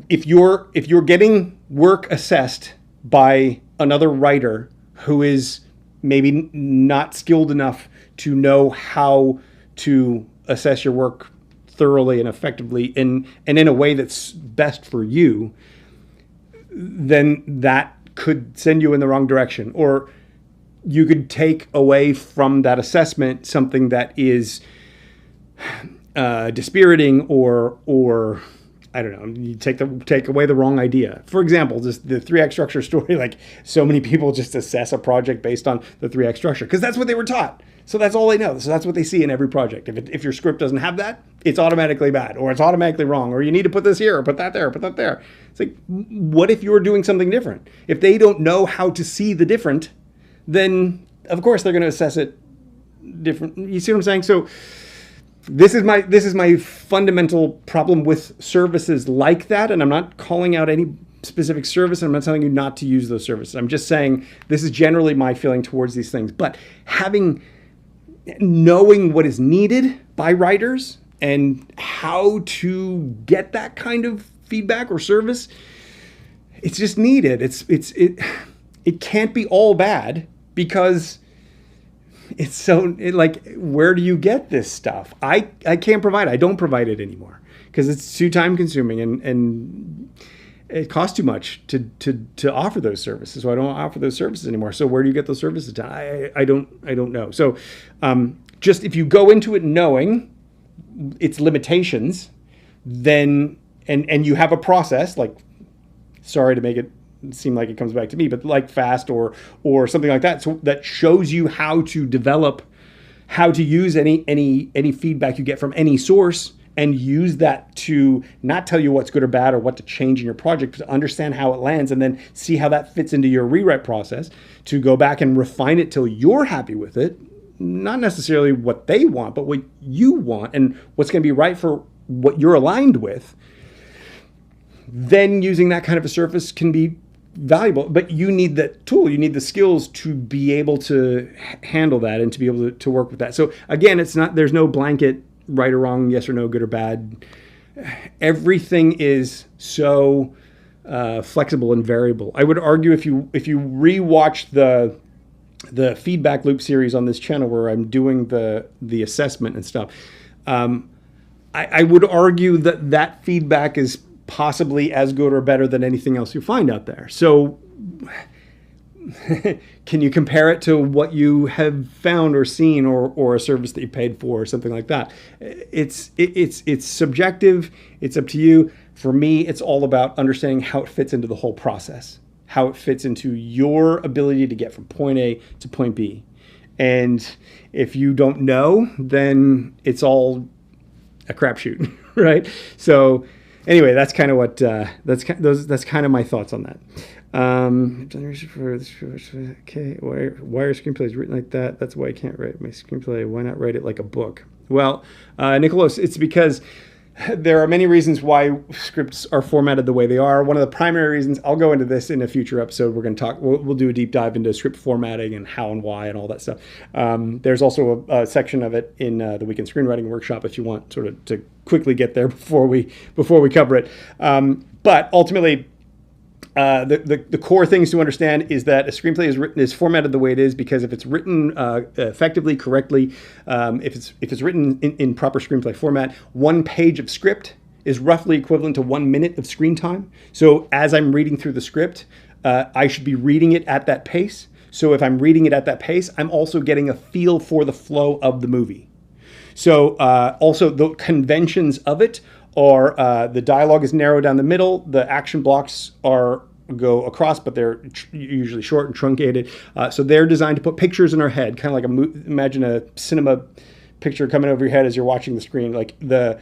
[SPEAKER 1] If you're getting work assessed by another writer who is maybe not skilled enough to know how to assess your work thoroughly and effectively and in a way that's best for you, then that could send you in the wrong direction. Or you could take away from that assessment something that is dispiriting or I don't know, you take away the wrong idea. For example, just the 3-act structure story, like so many people just assess a project based on the 3-act structure because that's what they were taught. So that's all they know. So that's what they see in every project. If your script doesn't have that, it's automatically bad, or it's automatically wrong, or you need to put this here, or put that there, or put that there. It's like, what if you're doing something different? If they don't know how to see the different, then of course they're going to assess it different. You see what I'm saying? So this is my fundamental problem with services like that, and I'm not calling out any specific service, and I'm not telling you not to use those services. I'm just saying this is generally my feeling towards these things. But knowing what is needed by writers and how to get that kind of feedback or service, it's just needed. It can't be all bad because it's so where do you get this stuff? I can't provide it. I don't provide it anymore because it's too time consuming and it costs too much to offer those services. So I don't offer those services anymore. So where do you get those services? I don't know. So just if you go into it knowing its limitations, then and you have a process, like, sorry to make it seem like it comes back to me, but like FAST or something like that, so that shows you how to develop, how to use any feedback you get from any source and use that to not tell you what's good or bad or what to change in your project, but to understand how it lands and then see how that fits into your rewrite process, to go back and refine it till you're happy with it, not necessarily what they want, but what you want and what's going to be right for what you're aligned with. Then using that kind of a surface can be valuable, but you need that tool, you need the skills to be able to handle that and to be able to work with that. So again, there's no blanket right or wrong, yes or no, good or bad. Everything is so flexible and variable. I would argue if you rewatch the feedback loop series on this channel where I'm doing the assessment and stuff, I would argue that feedback is possibly as good or better than anything else you find out there. So can you compare it to what you have found or seen or a service that you paid for or something like that? It's subjective. It's up to you. For me, it's all about understanding how it fits into the whole process, how it fits into your ability to get from point A to point B. And if you don't know, then it's all a crapshoot, right? So anyway, that's kind of what that's kind of my thoughts on that. Okay, why are screenplays written like that? That's why I can't write my screenplay. Why not write it like a book? Well, Nicholas, it's because There are many reasons why scripts are formatted the way they are. One of the primary reasons, I'll go into this in a future episode. We're going to talk, we'll do a deep dive into script formatting and how and why and all that stuff. There's also a section of it in the Weekend Screenwriting Workshop if you want sort of to quickly get there before we cover it. But ultimately, the core things to understand is that a screenplay is formatted the way it is because if it's written effectively, correctly, if it's written in proper screenplay format, 1 page of script is roughly equivalent to 1 minute of screen time. So as I'm reading through the script, I should be reading it at that pace. So if I'm reading it at that pace, I'm also getting a feel for the flow of the movie. So also the conventions of it are the dialogue is narrowed down the middle. The action blocks go across, but they're usually short and truncated. So they're designed to put pictures in our head, kind of like imagine a cinema picture coming over your head as you're watching the screen. Like the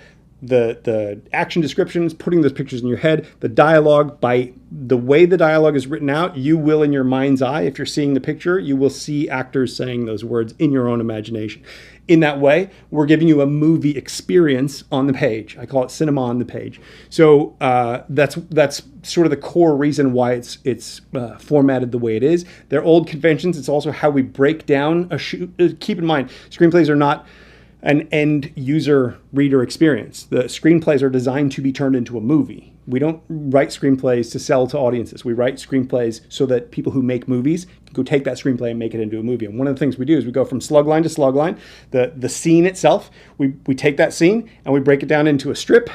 [SPEAKER 1] action descriptions, putting those pictures in your head, the dialogue, by the way the dialogue is written out, you will in your mind's eye, if you're seeing the picture, you will see actors saying those words in your own imagination. In that way, we're giving you a movie experience on the page. I call it cinema on the page. So that's sort of the core reason why it's formatted the way it is. They're old conventions. It's also how we break down a shoot. Keep in mind, screenplays are not an end user reader experience. The screenplays are designed to be turned into a movie. We don't write screenplays to sell to audiences. We write screenplays so that people who make movies can go take that screenplay and make it into a movie. And one of the things we do is we go from slug line to slug line. The scene itself, we take that scene and we break it down into a strip.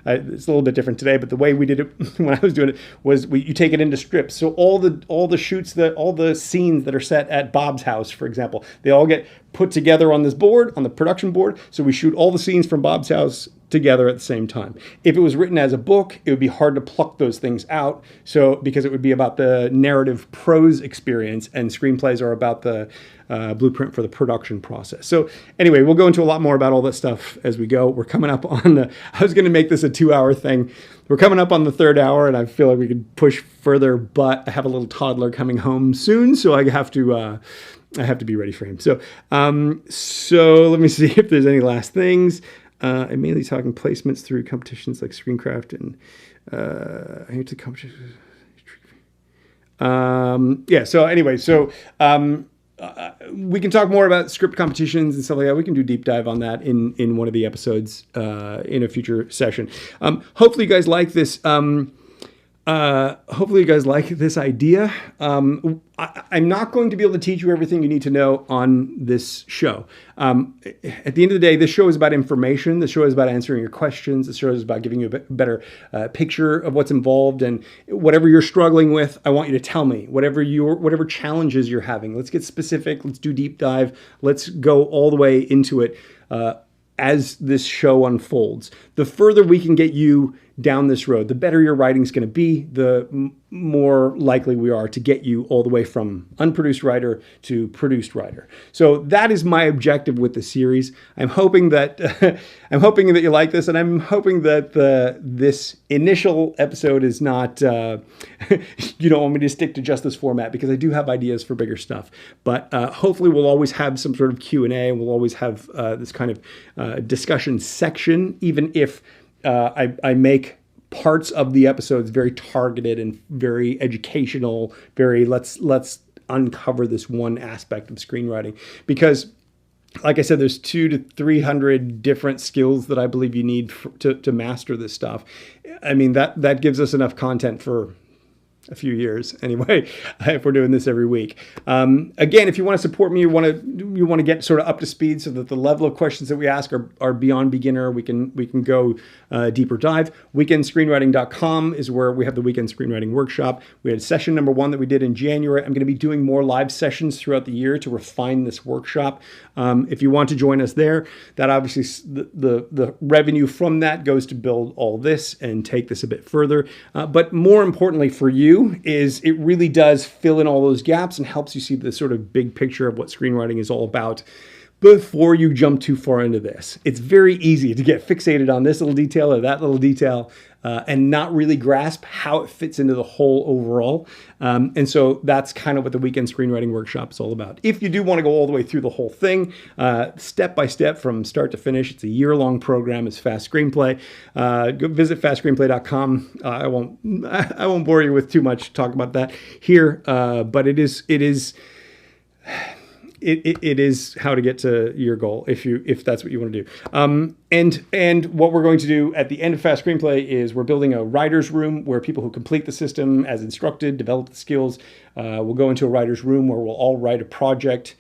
[SPEAKER 1] It's a little bit different today, but the way we did it when I was doing it was you take it into strips. So all the shoots, all the scenes that are set at Bob's house, for example, they all get put together on this board, on the production board. So we shoot all the scenes from Bob's house together at the same time. If it was written as a book, it would be hard to pluck those things out. So because it would be about the narrative prose experience, and screenplays are about the blueprint for the production process. So anyway, we'll go into a lot more about all that stuff as we go. We're coming up on I was going to make this a 2-hour thing. We're coming up on the 3rd hour, and I feel like we could push further, but I have a little toddler coming home soon, so I have to be ready for him. So let me see if there's any last things. I'm mainly talking placements through competitions like Screencraft and I hate the competition. So anyway, we can talk more about script competitions and stuff like that. We can do deep dive on that in one of the episodes in a future session. Hopefully you guys like this. Hopefully you guys like this idea. I'm not going to be able to teach you everything you need to know on this show. At the end of the day, this show is about information. The show is about answering your questions. The show is about giving you a better picture of what's involved, and whatever you're struggling with, I want you to tell me. Whatever challenges you're having, let's get specific. Let's do deep dive. Let's go all the way into it as this show unfolds. The further we can get you down this road, the better your writing's going to be, the more likely we are to get you all the way from unproduced writer to produced writer. So that is my objective with the series. I'm hoping that you like this, and I'm hoping that this initial episode is not you don't want me to stick to just this format, because I do have ideas for bigger stuff. But hopefully we'll always have some sort of Q&A, and we'll always have this kind of discussion section, even if I make parts of the episodes very targeted and very educational, very let's uncover this one aspect of screenwriting. Because, like I said, there's 200 to 300 different skills that I believe you need to master this stuff. I mean, that gives us enough content for a few years anyway, if we're doing this every week. Again, if you want to support me, you want to get sort of up to speed so that the level of questions that we ask are beyond beginner, we can go deeper dive. Weekendscreenwriting.com is where we have the Weekend Screenwriting Workshop. We had session number 1 that we did in January. I'm going to be doing more live sessions throughout the year to refine this workshop. If you want to join us there, that obviously the revenue from that goes to build all this and take this a bit further. But more importantly for you is it really does fill in all those gaps and helps you see the sort of big picture of what screenwriting is all about. before you jump too far into this. It's very easy to get fixated on this little detail or that little detail and not really grasp how it fits into the whole overall. And so that's kind of what the weekend screenwriting workshop is all about. If you do want to go all the way through the whole thing, step by step from start to finish, it's a year-long program. It's Fast Screenplay. Go visit fastscreenplay.com. I won't bore you with too much talk about that here, but it is how to get to your goal if that's what you want to do. And what we're going to do at the end of Fast Screenplay is we're building a writer's room where people who complete the system as instructed, develop the skills, will go into a writer's room where we'll all write a project.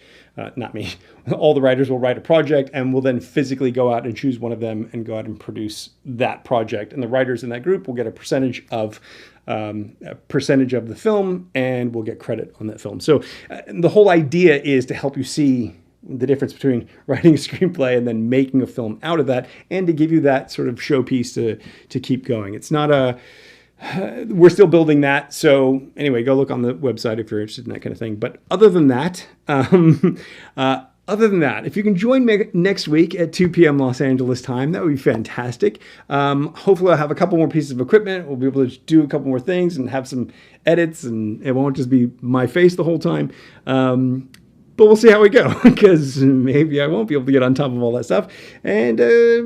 [SPEAKER 1] Not me. All the writers will write a project, and we'll then physically go out and choose one of them and go out and produce that project. And the writers in that group will get a percentage of the film, and we'll get credit on that film. So the whole idea is to help you see the difference between writing a screenplay and then making a film out of that, and to give you that sort of showpiece to keep going. It's not we're still building that. So anyway, go look on the website if you're interested in that kind of thing. But other than that, if you can join me next week at 2 p.m. Los Angeles time, that would be fantastic. Hopefully I'll have a couple more pieces of equipment. We'll be able to do a couple more things and have some edits, and it won't just be my face the whole time. But we'll see how we go, because maybe I won't be able to get on top of all that stuff, and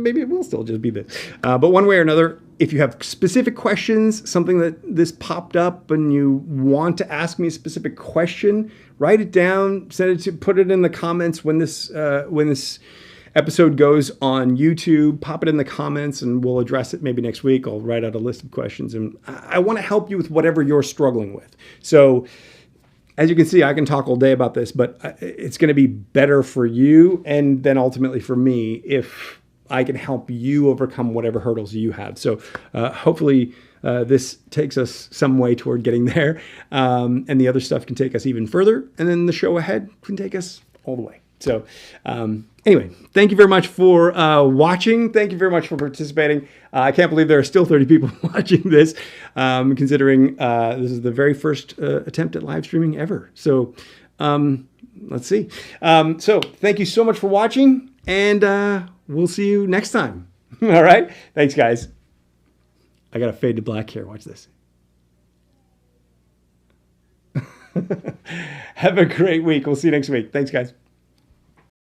[SPEAKER 1] maybe it will still just be this. But one way or another, if you have specific questions, something that this popped up and you want to ask me a specific question, write it down, put it in the comments when this episode goes on YouTube. Pop it in the comments and we'll address it maybe next week. I'll write out a list of questions, and I want to help you with whatever you're struggling with. So as you can see, I can talk all day about this, but it's going to be better for you and then ultimately for me if I can help you overcome whatever hurdles you have. So hopefully this takes us some way toward getting there, and the other stuff can take us even further, and then the show ahead can take us all the way. So anyway, thank you very much for watching. Thank you very much for participating. I can't believe there are still 30 people watching this, considering this is the very first attempt at live streaming ever. So let's see. So thank you so much for watching, and we'll see you next time. All right. Thanks, guys. I got to fade to black here. Watch this. Have a great week. We'll see you next week. Thanks, guys.